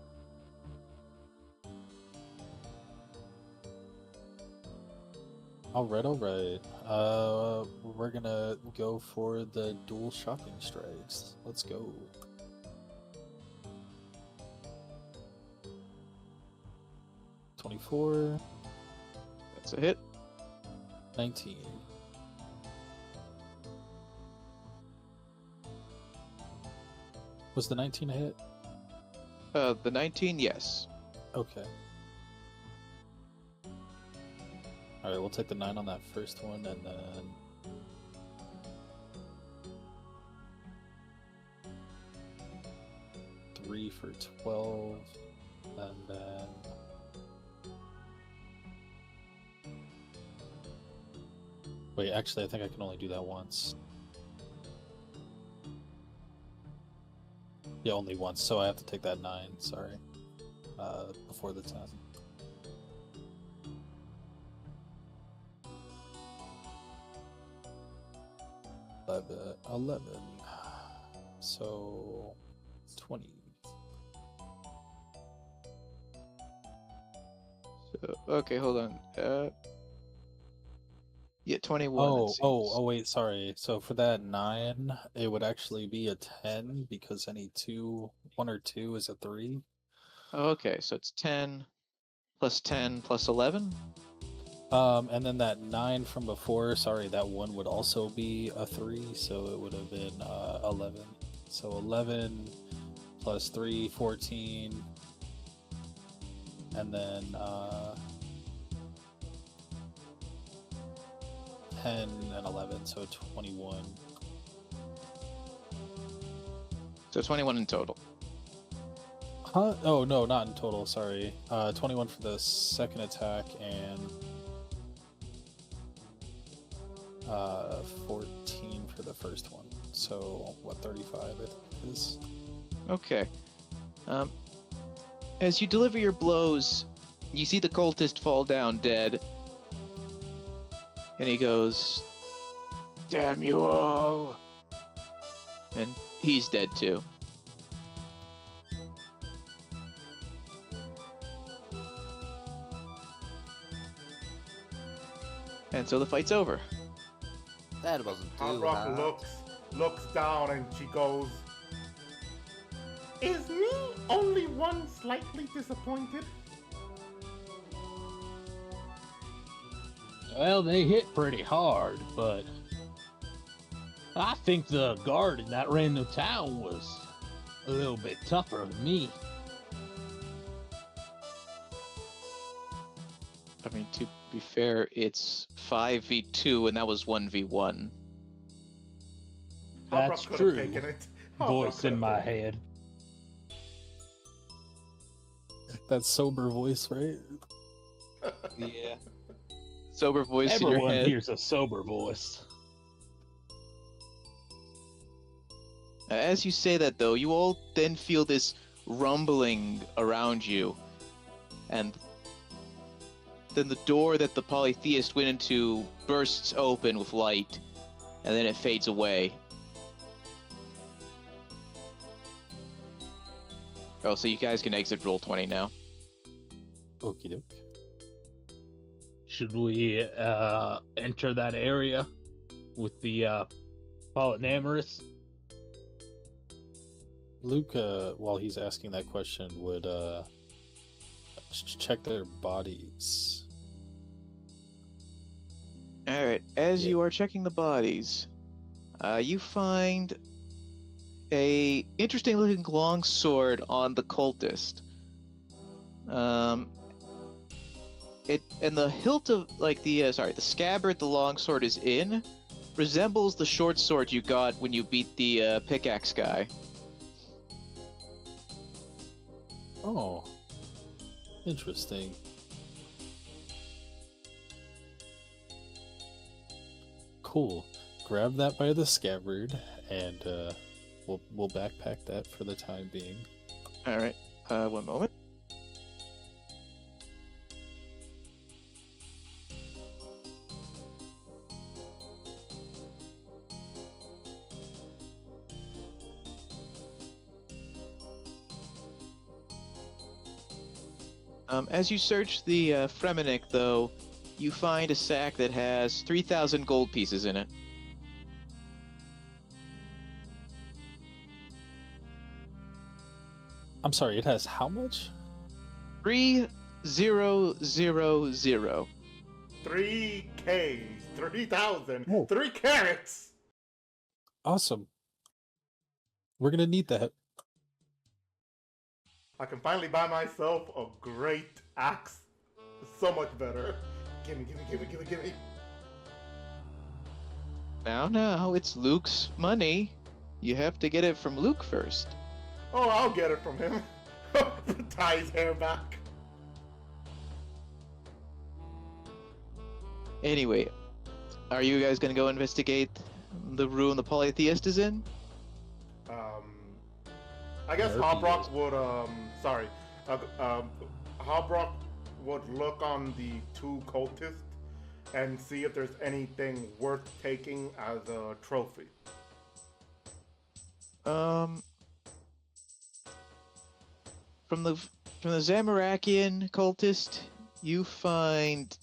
Alright. We're gonna go for the dual shocking strikes. Let's go. $24, That's a hit. 19. Was the 19 a hit? The 19, yes. Okay. Alright, we'll take the 9 on that first one, and then... Three for 12, and then... Wait, actually, I think I can only do that once. Yeah, only once, so I have to take that 9, sorry. Before the 10. 11. So 20. So, okay, hold on. Yeah, 21. Wait, sorry. So for that 9, it would actually be a 10 because any 1 or 2 is a 3. Okay, so it's 10 plus 10 plus 11. And then that 9 from before, sorry, that 1 would also be a 3, so it would have been 11. So 11 plus 3, 14, and then 10 and 11, so 21. So 21 in total. Huh? Oh, no, not in total, sorry. 21 for the second attack, and 14 for the first one. So, what, 35 I think it is? Okay. As you deliver your blows, you see the cultist fall down dead. And he goes, "Damn you all!" And he's dead too. And so the fight's over. That wasn't too Hardrock hard. looks down and she goes, "Is me only one slightly disappointed?" Well, they hit pretty hard, but I think the guard that ran the town was a little bit tougher than me. I mean, to be fair, it's 5v2 and that was 1v1. That's Hardrock could true. have taken it. Hardrock Voice could in have my taken it. head. That sober voice, right? Yeah. Sober voice in your Everyone head. hears a sober voice. As you say that, though, you all then feel this rumbling around you, and then the door that the polytheist went into bursts open with light, and then it fades away. Oh, so you guys can exit Roll20 now. Okie doke. Should we enter that area with the polyamorous? Luke, while he's asking that question, would check their bodies. Alright, as Yeah. you are checking the bodies, you find a interesting looking long sword on the cultist. It and the hilt of the scabbard the long sword is in resembles the short sword you got when you beat the pickaxe guy. Oh, interesting. Cool. Grab that by the scabbard, and we'll backpack that for the time being. Alright, one moment. As you search the Fremenic, though, you find a sack that has 3,000 gold pieces in it. I'm sorry, it has how much? 3,000. 3 Ks, 3,000, Oh. 3 carrots. Awesome. We're gonna need that. I can finally buy myself a great axe. So much better. Gimme, gimme, gimme, gimme, gimme. Now, it's Luke's money. You have to get it from Luke first. Oh, I'll get it from him. Tie his hair back. Anyway, are you guys gonna go investigate the room the polytheist is in? I guess Murphy Hobrock is- would, Hobrock would look on the 2 cultists and see if there's anything worth taking as a trophy. From the Zamarakian cultist, you find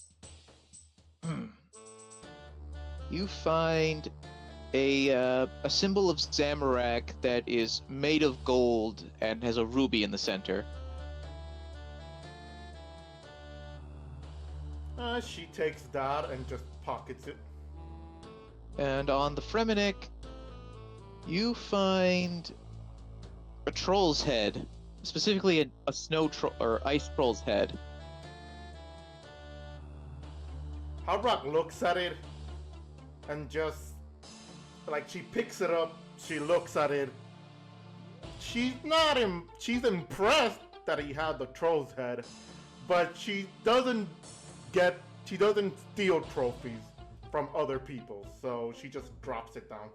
a symbol of Zamorak that is made of gold and has a ruby in the center. She takes that and just pockets it. And on the Fremenic, you find a troll's head, specifically a snow troll or ice troll's head. Hobrock looks at it and just, like, she picks it up, she looks at it. She's impressed that he had the troll's head, but she doesn't steal trophies from other people, so she just drops it down.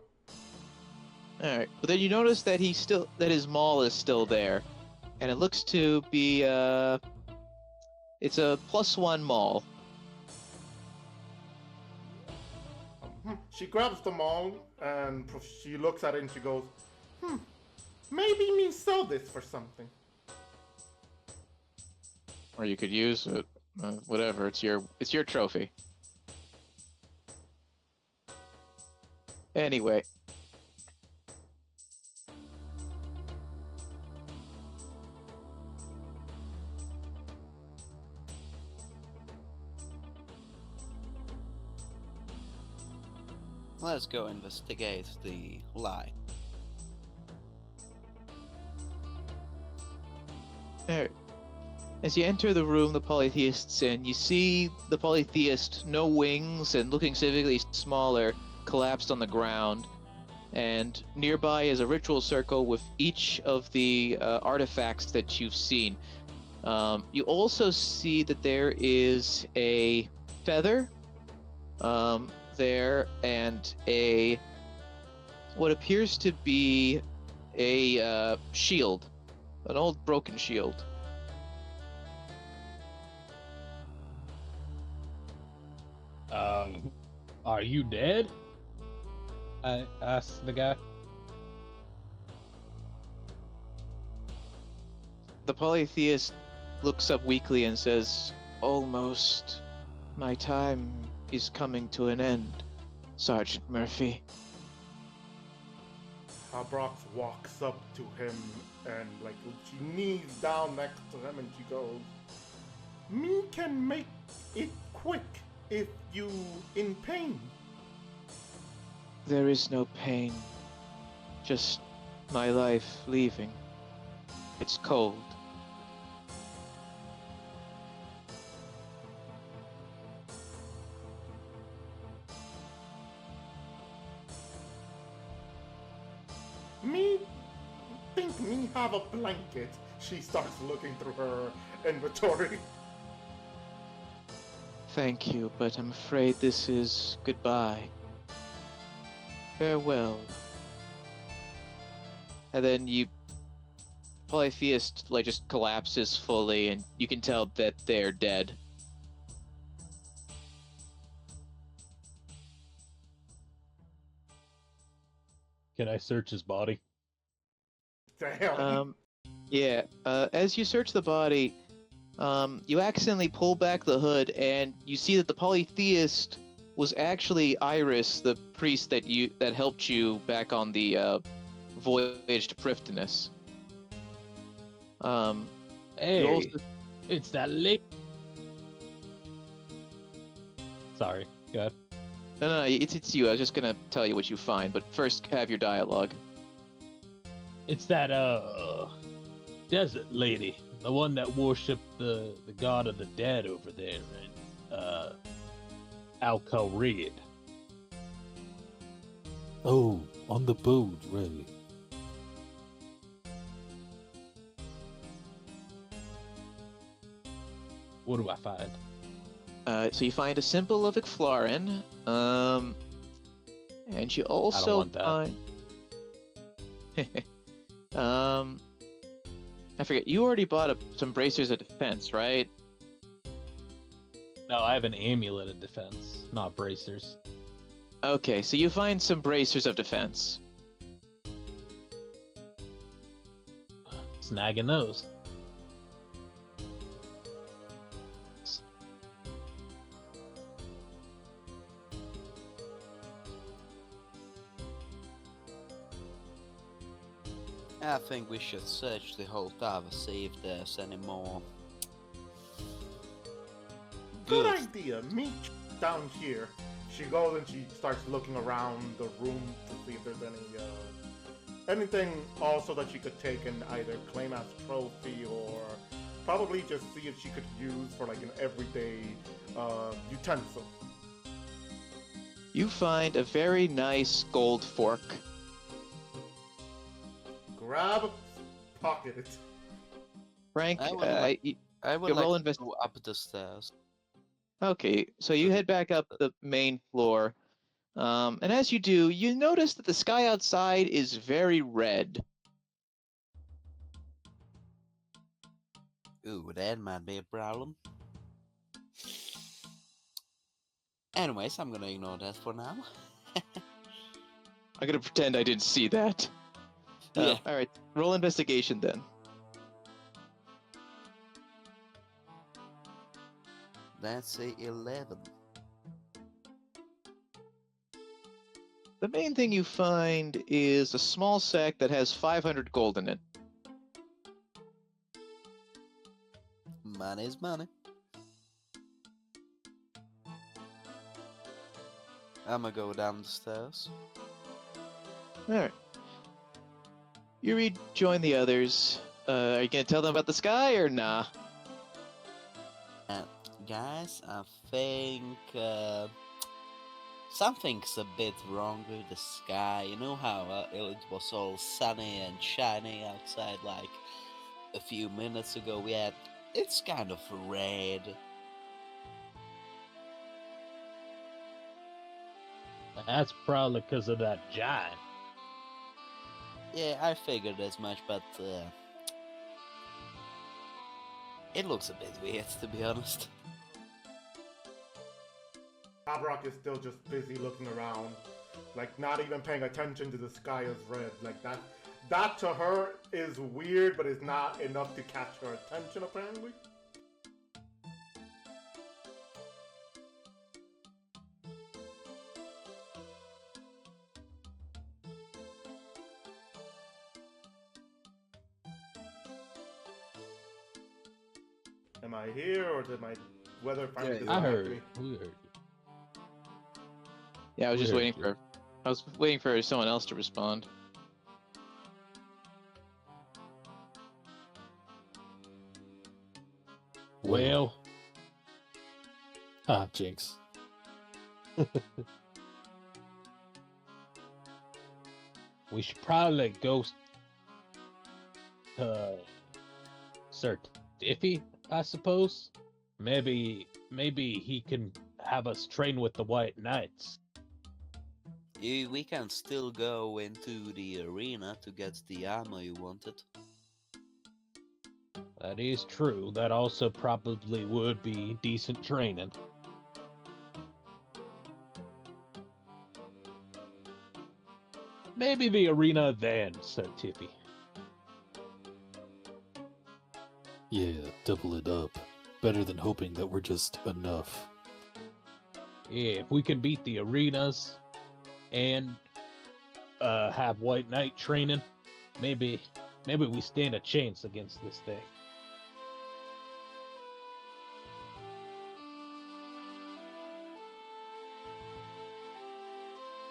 Alright, but then you notice that his maul is still there, and it looks to be it's a +1 maul. She grabs them all and she looks at it and she goes, maybe me sell this for something. Or you could use it. Whatever, it's your trophy. Anyway. Let's go investigate the lie. Alright. As you enter the room the polytheist's in, you see the polytheist, no wings and looking significantly smaller, collapsed on the ground. And nearby is a ritual circle with each of the artifacts that you've seen. You also see that there is a feather there, and what appears to be a shield, an old broken shield. Are you dead? I asked the guy. The polytheist looks up weakly and says, "Almost. My time is coming to an end, Sergeant Murphy." Habrox walks up to him and like she kneels down next to him and she goes, "Me can make it quick if you in pain." There is no pain, just my life leaving. It's cold. Me think me have a blanket. She starts looking through her inventory. Thank you, but I'm afraid this is goodbye. Farewell. And then polytheist like just collapses fully, and you can tell that they're dead. Can I search his body? Damn. Yeah. As you search the body, you accidentally pull back the hood, and you see that the polytheist was actually Iris, the priest that helped you back on the voyage to Prifdinus. Hey, also... it's that late. Sorry, go ahead. No, it's you. I was just gonna tell you what you find, but first have your dialogue. It's that desert lady, the one that worshipped the god of the dead over there in Al-Khalrid. Oh, on the boat, right. What do I find? So you find a symbol of Icflarin, and you also want that. find... I forget, you already bought some bracers of defense, right? No, I have an amulet of defense, not bracers. Okay, so you find some bracers of defense. Snagging those. I think we should search the whole tower, see if there's any more. Good idea. Meet down here. She goes and she starts looking around the room to see if there's anything also that she could take and either claim as trophy or probably just see if she could use for like an everyday utensil. You find a very nice gold fork. Grab, pocket it. Frank, I would you like roll to go up the stairs. Okay, so you head back up the main floor, and as you do, you notice that the sky outside is very red. Ooh, that might be a problem. Anyways, I'm gonna ignore that for now. I'm gonna pretend I didn't see that. Yeah. Alright, roll investigation then. That's a 11. The main thing you find is a small sack that has 500 gold in it. Money is money. I'm gonna go down the stairs. Alright. You rejoin the others. Are you gonna tell them about the sky or nah? Guys, I think something's a bit wrong with the sky. You know how it was all sunny and shiny outside like a few minutes ago? We had It's kind of red. That's probably because of that giant. Yeah, I figured as much, but it looks a bit weird, to be honest. Hobrock is still just busy looking around, like not even paying attention to the sky as red. Like that to her is weird, but it's not enough to catch her attention apparently. Am I here, or did my weather finally Yeah, disconnect I heard. me? We heard you. Yeah, I was just Weird, waiting dude. I was waiting for someone else to respond. Well, Ah, jinx. we should probably go to Sir Iffy, I suppose. Maybe he can have us train with the White Knights. We can still go into the arena to get the ammo you wanted. That is true. That also probably would be decent training. Maybe the arena then, Sir Tiffy. Yeah, double it up. Better than hoping that we're just enough. Yeah, if we can beat the arenas and have White Knight training, maybe we stand a chance against this thing.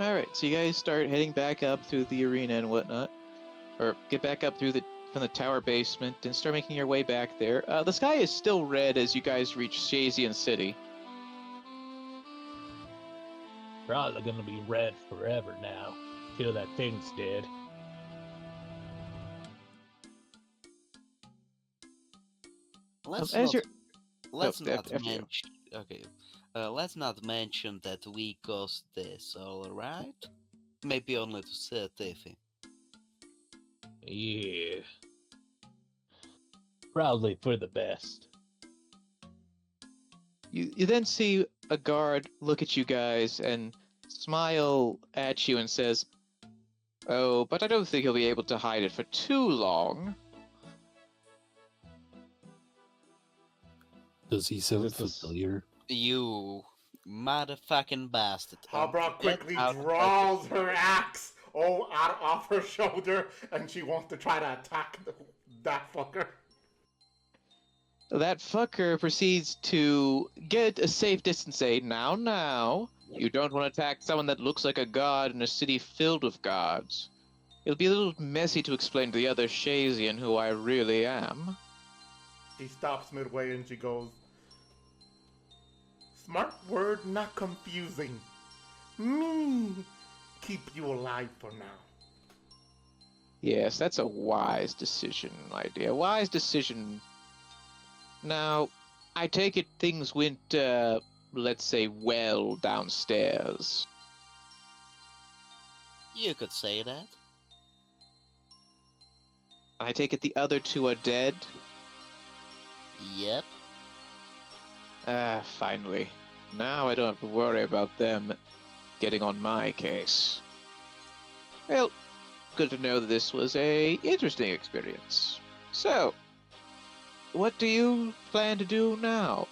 All right, so you guys start heading back up through the arena and whatnot, or get back up through from the tower basement and start making your way back there. The sky is still red as you guys reach Shazian City. Probably gonna be red forever now, till that thing's dead. Let's as not, you're let's no, not after you. mention. Okay, let's not mention that we caused this. All right? Maybe only to Sir Tiffy. Yeah. Probably for the best. You then see a guard look at you guys and smile at you and says, "Oh, but I don't think he'll be able to hide it for too long." Does he sound This is- familiar? You motherfucking bastard. Hobrock Get quickly out of my draws vision. her axe out off her shoulder, and she wants to try to attack that fucker. That fucker proceeds to get a safe distance, say, now, you don't want to attack someone that looks like a god in a city filled with gods. It'll be a little messy to explain to the other Shazian who I really am." She stops midway and she goes, "Smart word, not confusing. Me keep you alive for now." Yes, that's a wise decision, my dear. Wise decision. Now, I take it things went, let's say, well downstairs. You could say that. I take it the other two are dead? Yep. Ah, finally. Now I don't have to worry about them getting on my case. Well, good to know that this was a interesting experience. So, what do you plan to do now?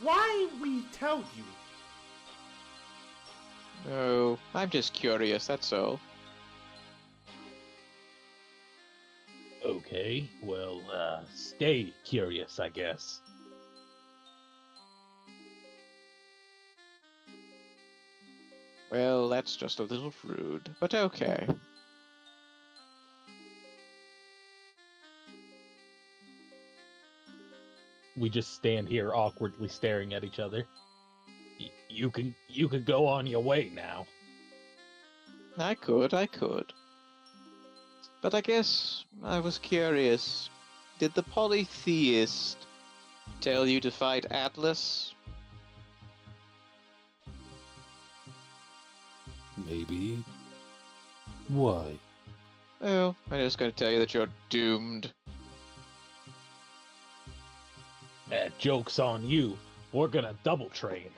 Why we tell you? Oh, I'm just curious, that's all. Okay, well, stay curious, I guess. Well, that's just a little rude, but okay. We just stand here awkwardly staring at each other. You can go on your way now. I could. But I guess I was curious. Did the polytheist tell you to fight Atlas? Maybe. Why? Oh, I just gotta tell you that you're doomed. Joke's on you. We're gonna double train.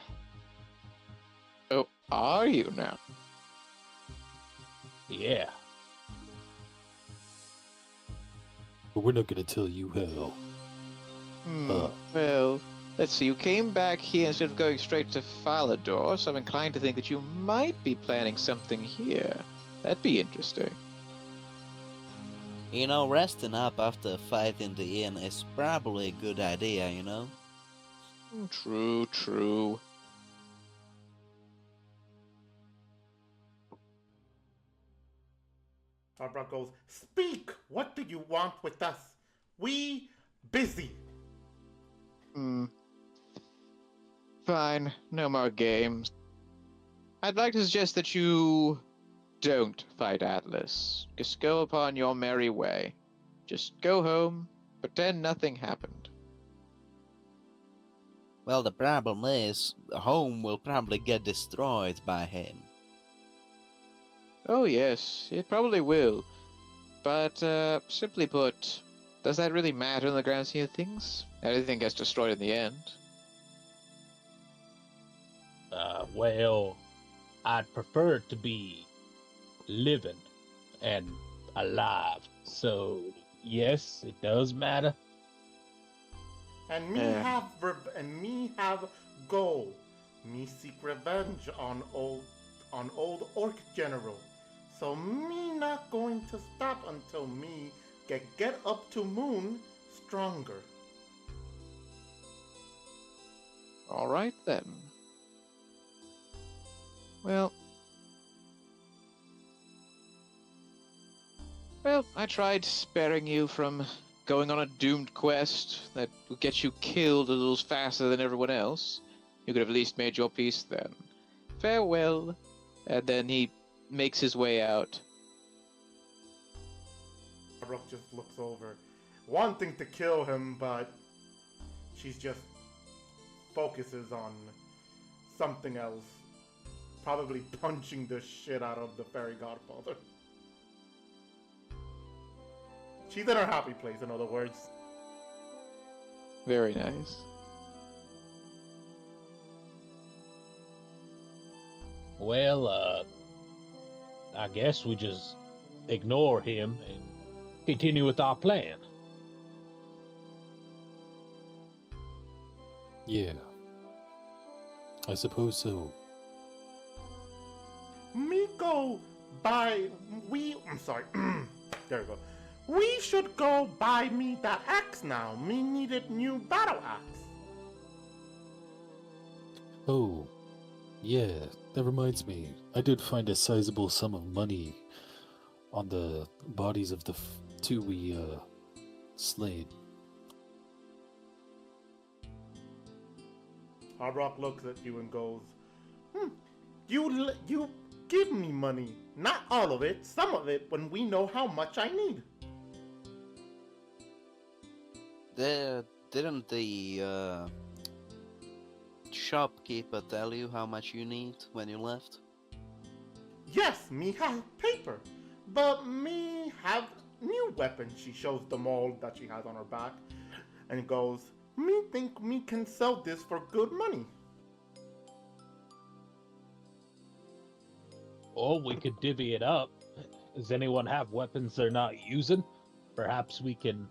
Oh, are you now? Yeah. But we're not gonna tell you how. Well, let's see. You came back here instead of going straight to Falador, so I'm inclined to think that you might be planning something here. That'd be interesting. You know, resting up after a fight in the inn is probably a good idea, you know? True, true. Harbrock goes, "Speak! What do you want with us? We busy." Fine, no more games. I'd like to suggest that you don't fight Atlas. Just go upon your merry way. Just go home, pretend nothing happened. Well, the problem is, the home will probably get destroyed by him. Oh yes, it probably will. But, simply put, does that really matter in the grand scheme of things? Everything gets destroyed in the end. Well, I'd prefer it to be living and alive. So, yes, it does matter. And me have goal. Me seek revenge on old Orc General. So me not going to stop until me get up to moon stronger. All right then. Well, I tried sparing you from going on a doomed quest that would get you killed a little faster than everyone else. You could have at least made your peace then. Farewell. And then he makes his way out. Harbrock just looks over, wanting to kill him, but she's just focuses on something else. Probably punching the shit out of the fairy godfather. She's in her happy place, in other words. Very nice. Well, I guess we just ignore him and continue with our plan. Yeah. I suppose so. Me go buy I'm sorry. There we go. We should go buy me that axe now. Me needed new battle axe. Oh, yeah, that reminds me. I did find a sizable sum of money on the bodies of the two we, slayed. Harbrock looks at you and goes, You give me money. Not all of it, some of it when we know how much I need. Didn't the shopkeeper tell you how much you need when you left? Yes, me have paper, but me have new weapon. She shows the mold that she has on her back and goes, me think me can sell this for good money. Or we could divvy it up. Does anyone have weapons they're not using? Perhaps we can,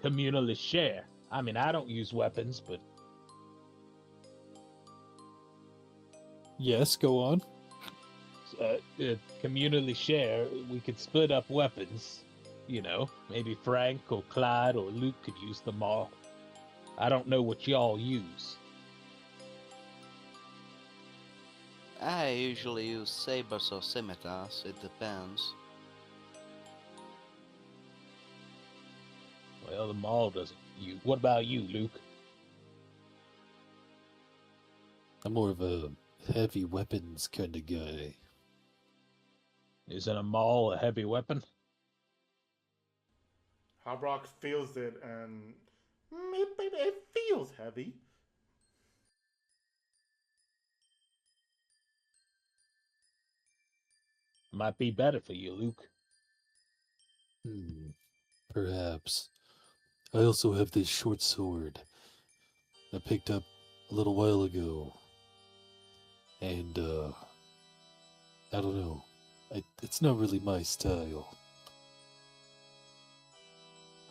communally share. I mean, I don't use weapons, but... Yes, go on. Communally share, we could split up weapons. Maybe Frank or Clyde or Luke could use them all. I don't know what y'all use. I usually use sabers or scimitars, it depends. Well, the mall doesn't use. What about you, Luke? I'm more of a heavy weapons kind of guy. Isn't a maul a heavy weapon? Harbrock feels it, and it feels heavy. Might be better for you, Luke. Perhaps. I also have this short sword I picked up a little while ago. And, I don't know. It's not really my style.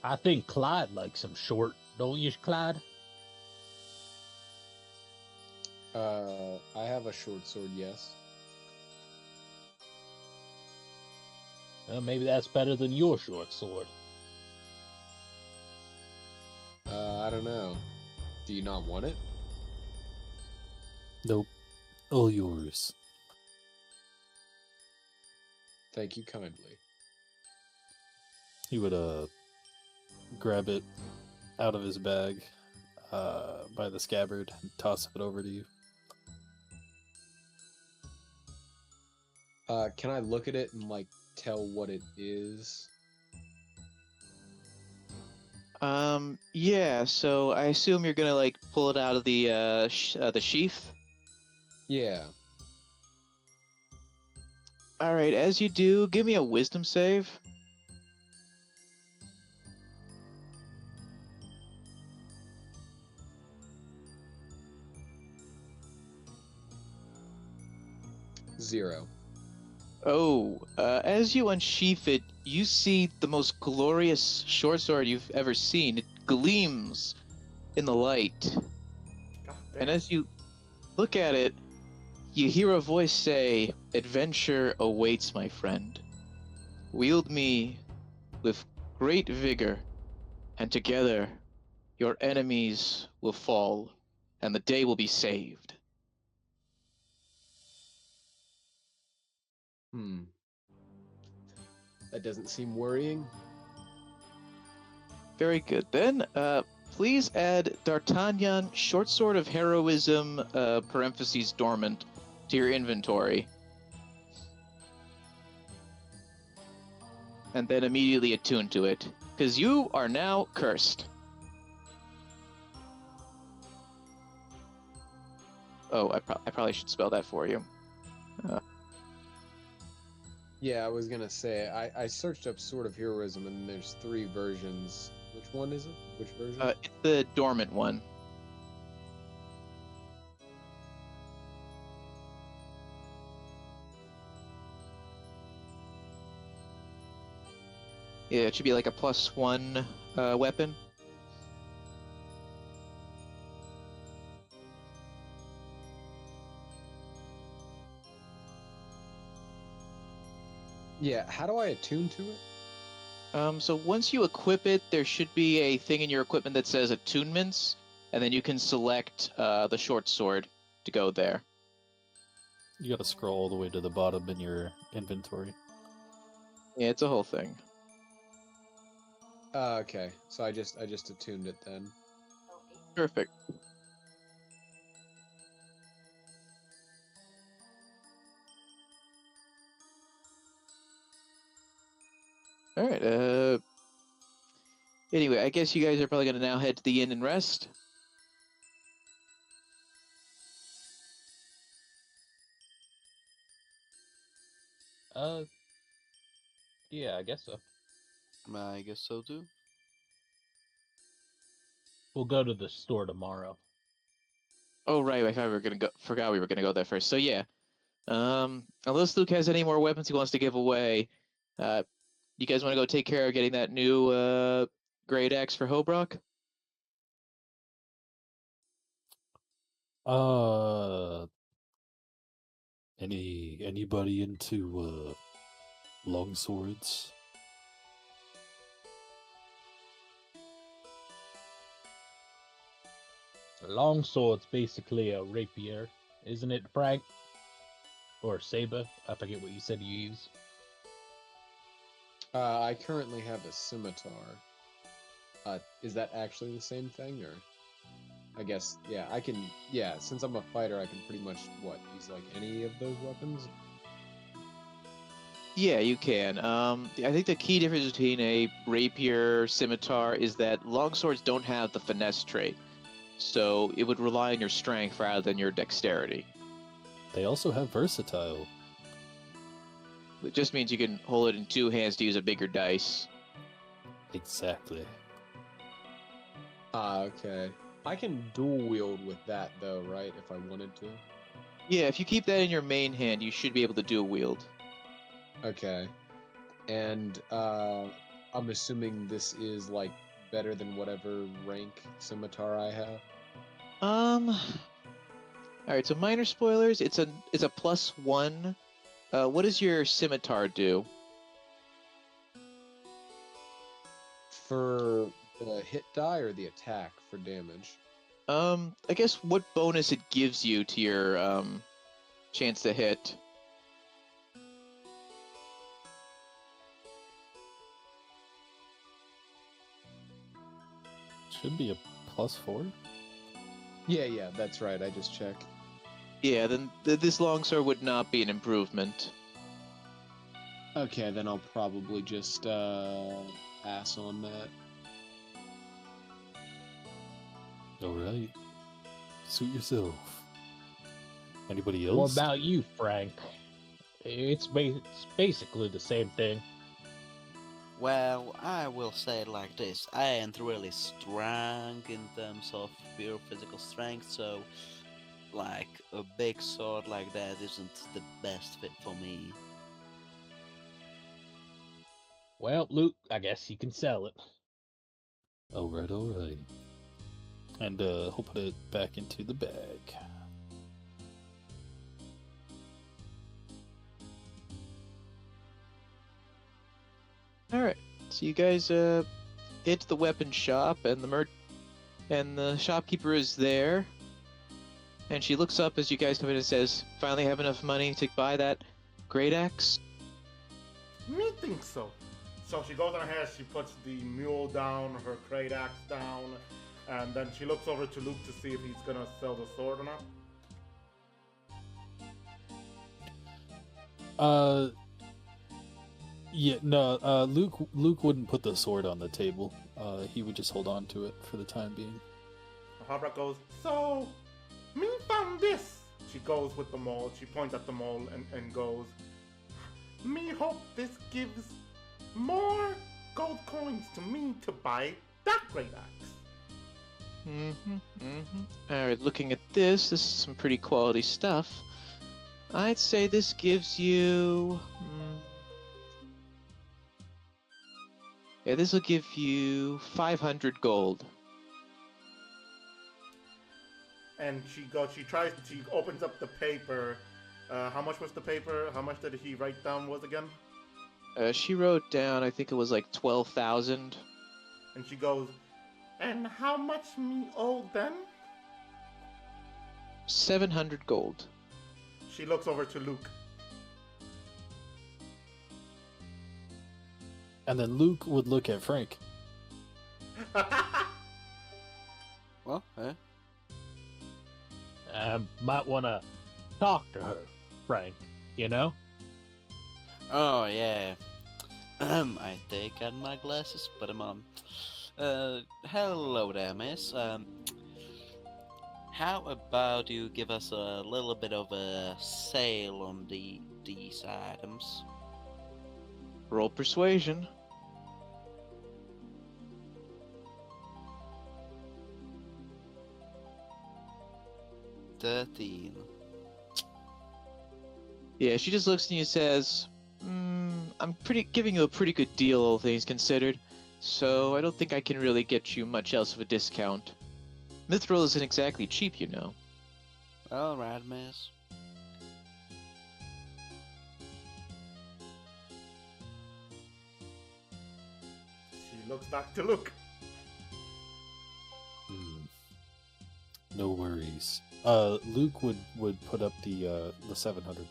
I think Clyde likes them short, don't you, Clyde? I have a short sword, yes. Well, maybe that's better than your short sword. I don't know. Do you not want it? Nope. All yours. Thank you kindly. He would, grab it out of his bag, by the scabbard and toss it over to you. Can I look at it and, like, tell what it is? Yeah, so I assume you're gonna, like, pull it out of the sheath? Yeah. Alright, as you do, give me a wisdom save. Zero. Oh, as you unsheath it, you see the most glorious short sword you've ever seen. It gleams in the light. God And damn. as you look at it, you hear a voice say, "Adventure awaits, my friend. Wield me with great vigor, and together your enemies will fall, and the day will be saved." That doesn't seem worrying. Very good. Then, please add D'Artagnan, Short Sword of Heroism, parentheses dormant, to your inventory. And then immediately attune to it, because you are now cursed. Oh, I probably should spell that for you. Yeah, I was gonna say, I searched up Sword of Heroism, and there's 3 versions. Which one is it? Which version? It's the dormant one. Yeah, it should be like a +1 weapon. Yeah, how do I attune to it? So once you equip it, there should be a thing in your equipment that says attunements, and then you can select the short sword to go there. You gotta scroll all the way to the bottom in your inventory. Yeah, it's a whole thing. Okay, so I just attuned it then. Perfect. All right. Anyway, I guess you guys are probably gonna now head to the inn and rest. Yeah, I guess so. I guess so too. We'll go to the store tomorrow. Oh right, I thought we were gonna go. Forgot we were gonna go there first. So yeah. Unless Luke has any more weapons he wants to give away, you guys want to go take care of getting that new great axe for Hobrock? Anybody into long swords? A longsword's basically a rapier, isn't it, Frank? Or saber? I forget what you said you use. I currently have a scimitar. Is that actually the same thing, or? I guess, yeah, I can, yeah, since I'm a fighter, I can pretty much, use, like, any of those weapons? Yeah, you can. I think the key difference between a rapier scimitar is that longswords don't have the finesse trait, so it would rely on your strength rather than your dexterity. They also have versatile. It just means you can hold it in two hands to use a bigger dice. Exactly. Okay. I can dual wield with that though, right? If I wanted to. Yeah, if you keep that in your main hand, you should be able to dual wield. Okay. And I'm assuming this is like better than whatever rank scimitar I have. Alright, so minor spoilers, it's a +1. What does your scimitar do? For the hit die or the attack for damage? I guess what bonus it gives you to your chance to hit. Should be a +4. Yeah, that's right. I just checked. Yeah, then this longsword would not be an improvement. Okay, then I'll probably just pass on that. Alright. Suit yourself. Anybody What else? about you, Frank? It's basically the same thing. Well, I will say it like this. I ain't really strong in terms of pure physical strength, so like a big sword like that isn't the best fit for me. Well, Luke, I guess you can sell it. Alright. And he'll put it back into the bag. Alright, so you guys hit the weapon shop, and the shopkeeper is there. And she looks up as you guys come in and says, "Finally have enough money to buy that great axe?" Me think so. So she goes on ahead, she puts the mule down, her great axe down, and then she looks over to Luke to see if he's gonna sell the sword or not. Yeah, no, Luke wouldn't put the sword on the table. He would just hold on to it for the time being. Habra goes, "So, me found this." She goes with the mole, she points at the mole and goes, "Me hope this gives more gold coins to me to buy that great axe." Alright, looking at this is some pretty quality stuff. I'd say this gives you... yeah, this will give you 500 gold. And she opens up the paper. How much was the paper? How much did he write down was again? She wrote down, I think it was like 12,000. And she goes, "And how much me owe then?" 700 gold. She looks over to Luke. And then Luke would look at Frank. Well, eh? Might want to talk to her, Frank, you know? Oh yeah. I take out my glasses, put them on. Hello there, miss. How about you give us a little bit of a sale on these items? Roll persuasion. $13. Yeah, she just looks at you and says, I'm giving you a pretty good deal, all things considered, so I don't think I can really get you much else of a discount. Mithril isn't exactly cheap, you know. Alright, miss. She looks back to Luke. No worries. Luke would put up the 700.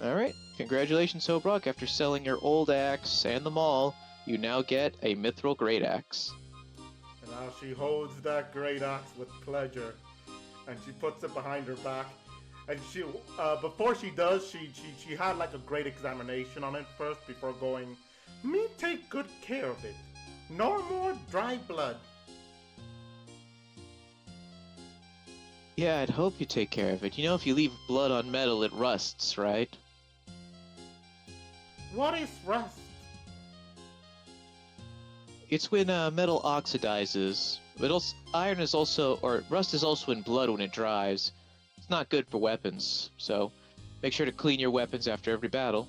Alright, congratulations, Hobrock. After selling your old axe and the mall, you now get a Mithril Great Axe. And now she holds that great axe with pleasure. And she puts it behind her back. And she, before she does, she had like a great examination on it first before going, me take good care of it. No more dry blood. Yeah, I'd hope you take care of it. You know, if you leave blood on metal, it rusts, right? What is rust? It's when metal oxidizes. But also, iron is also, or rust is also in blood when it dries. It's not good for weapons, so make sure to clean your weapons after every battle.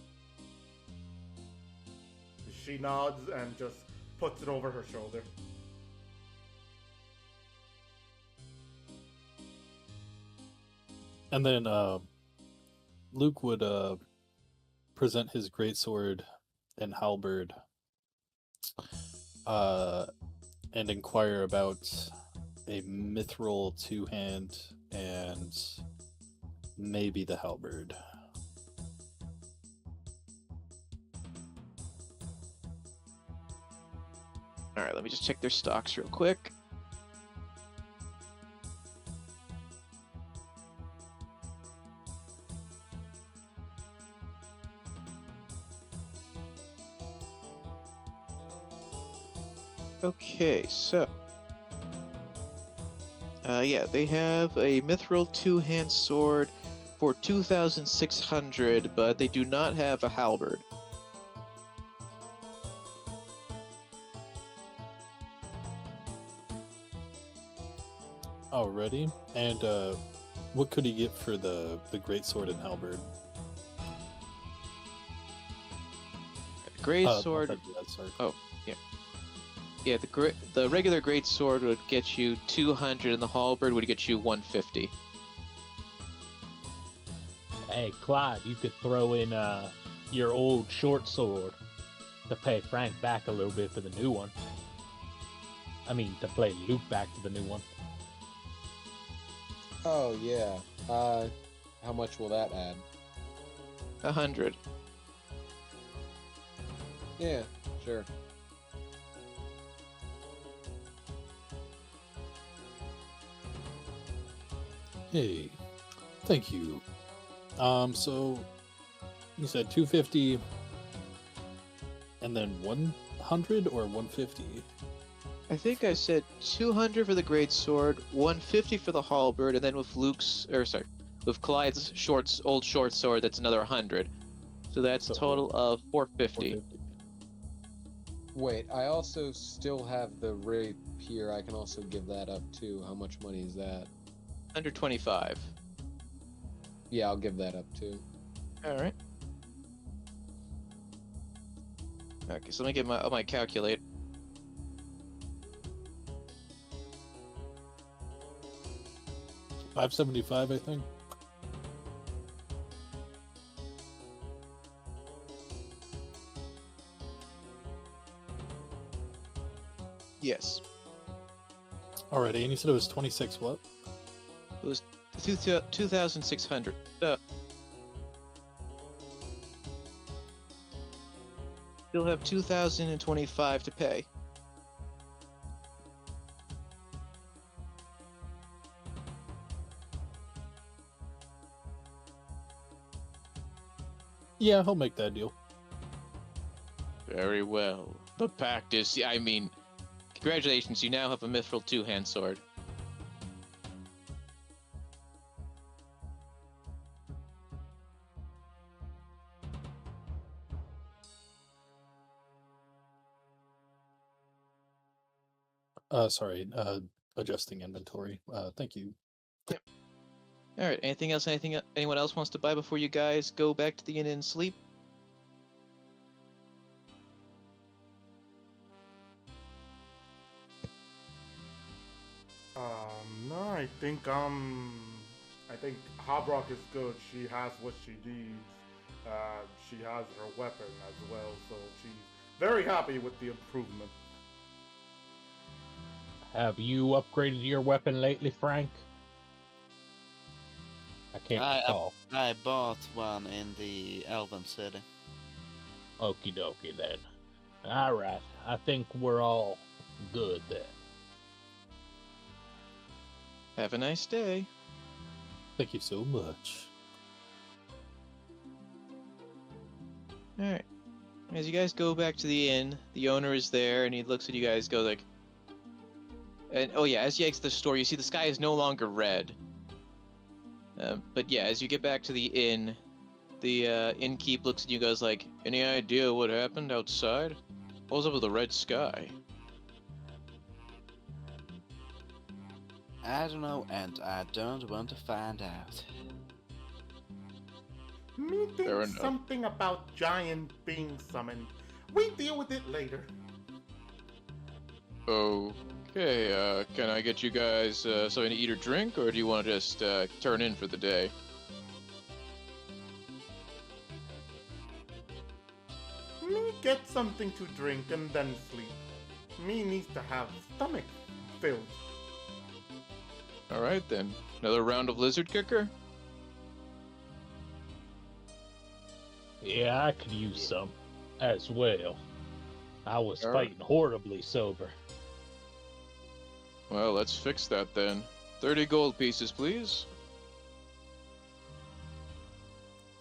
She nods and just puts it over her shoulder. And then Luke would present his greatsword and halberd and inquire about a mithril two-hand and maybe the halberd. Alright, let me just check their stocks real quick. Okay, so yeah, they have a mithril two-hand sword for 2,600, but they do not have a halberd. Already, and what could he get for the greatsword and halberd? Great sword. Sorry. Oh, yeah. Yeah, the regular great sword would get you 200, and the halberd would get you 150. Hey, Clyde, you could throw in your old short sword to pay Frank back a little bit for the new one. I mean, to play Luke back to the new one. Oh yeah. How much will that add? 100. Yeah, sure. Hey, thank you. So you said 250 and then 100 or 150? I think I said 200 for the great sword, 150 for the halberd, and then with with Clyde's old short sword, that's another 100. So that's a total of 450. Wait, I also still have the rapier. I can also give that up too. How much money is that? 125. Yeah, I'll give that up too. Alright. Okay, so let me get my calculate. $575, I think. Yes. Alrighty, and you said it was 26 what? It was 2,600. You'll have 2,025 to pay. Yeah, he'll make that deal. Very well. The pact is, I mean, congratulations, you now have a mithril two-hand sword. Sorry, adjusting inventory. Thank you. Alright, anything else anyone else wants to buy before you guys go back to the inn and sleep? No, I think Hobrock is good. She has what she needs. She has her weapon as well, so she's very happy with the improvement. Have you upgraded your weapon lately, Frank? I can't recall. I bought one in the Elven City. Okie dokie then. Alright, I think we're all good then. Have a nice day. Thank you so much. All right. As you guys go back to the inn, the owner is there, and he looks at you guys, goes like, and oh yeah, as you exit the store, you see the sky is no longer red. But yeah, as you get back to the inn, the innkeep looks at you, goes like, any idea what happened outside? What was up with the red sky? I don't know, and I don't want to find out. Me Fair think enough. something about giant being summoned. We deal with it later. Okay, can I get you guys something to eat or drink, or do you want to just turn in for the day? Me get something to drink and then sleep. Me needs to have stomach filled. Alright then. Another round of lizard kicker? Yeah, I could use some as well. I was Alright. fighting horribly sober. Well, let's fix that then. 30 gold pieces, please.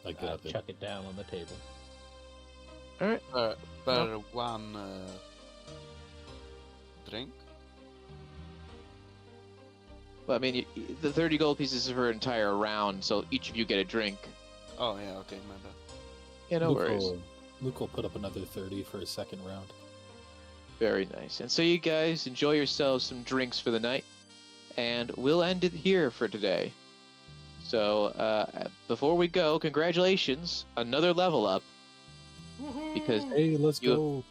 I I got it. chuck it down on the table. Alright. Per one drink? Well, I mean, the 30 gold pieces is for an entire round, so each of you get a drink. Oh yeah, okay, my bad. Yeah, no worries. Luke will put up another 30 for a second round. Very nice. And so you guys enjoy yourselves some drinks for the night, and we'll end it here for today. So, before we go, congratulations, another level up, Woohoo! because Hey, let's go.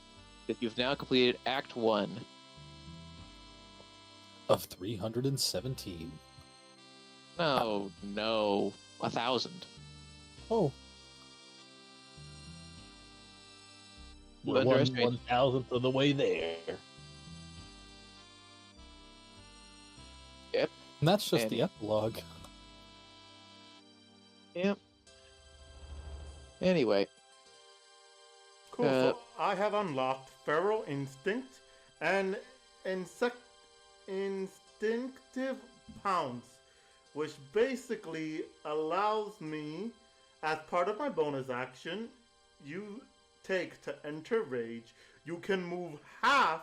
you've now completed Act 1. Of 317. Oh, no. 1,000. Oh, You We're underestimate- 1,000th of the way there. and that's just And- the epilogue. Yep. Anyway, Cool. So I have unlocked Feral Instinct and Instinctive Pounce, which basically allows me, as part of my bonus action, you take to enter rage, you can move half.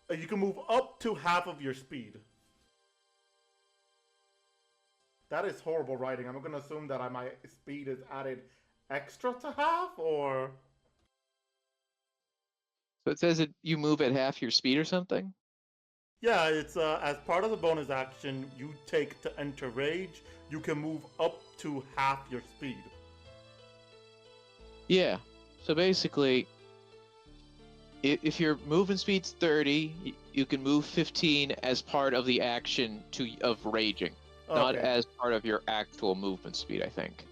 You can move up to half of your speed. That is horrible writing. I'm gonna assume that my speed is added extra to half, or so it says that you move at half your speed or something? yeah, it's as part of the bonus action you take to enter rage, you can move up to half your speed. Yeah. So basically, if your movement speed's 30, you can move 15 as part of the action of raging, not Okay. as part of your actual movement speed, I think.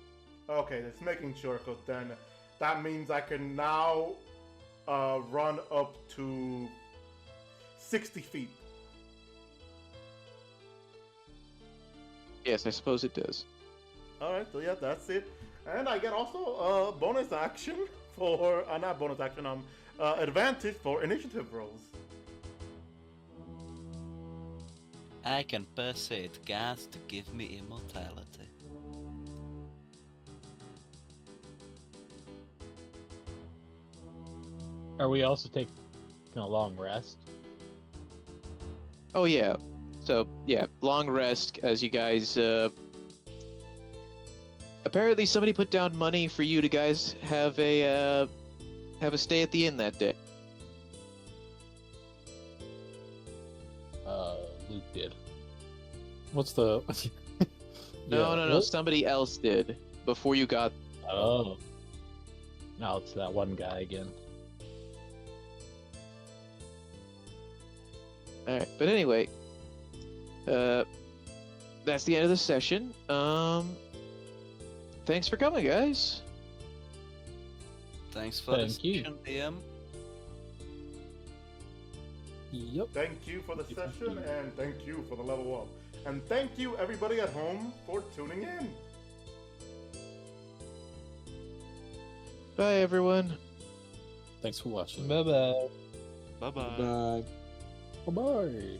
Okay, just making sure, because then that means I can now run up to 60 feet. Yes, I suppose it does. Alright, so yeah, that's it. And I get also a bonus action for, not bonus action, advantage for initiative rolls. I can persuade gods to give me immortality. Are we also taking a long rest? Oh yeah. So yeah, long rest as you guys. Apparently, somebody put down money for you to guys have a stay at the inn that day. Luke did. What's the? No, Yeah, no. what? Somebody else did before you got. Oh. Now it's that one guy again. All right, but anyway, that's the end of the session. Thanks for coming, guys. Thanks for the Thank you. session, DM. Yep. Thank you for the session, and thank you for the level up. And thank you everybody at home for tuning in. Bye, everyone. Thanks for watching. Bye bye. Bye bye. Bye. Bye bye.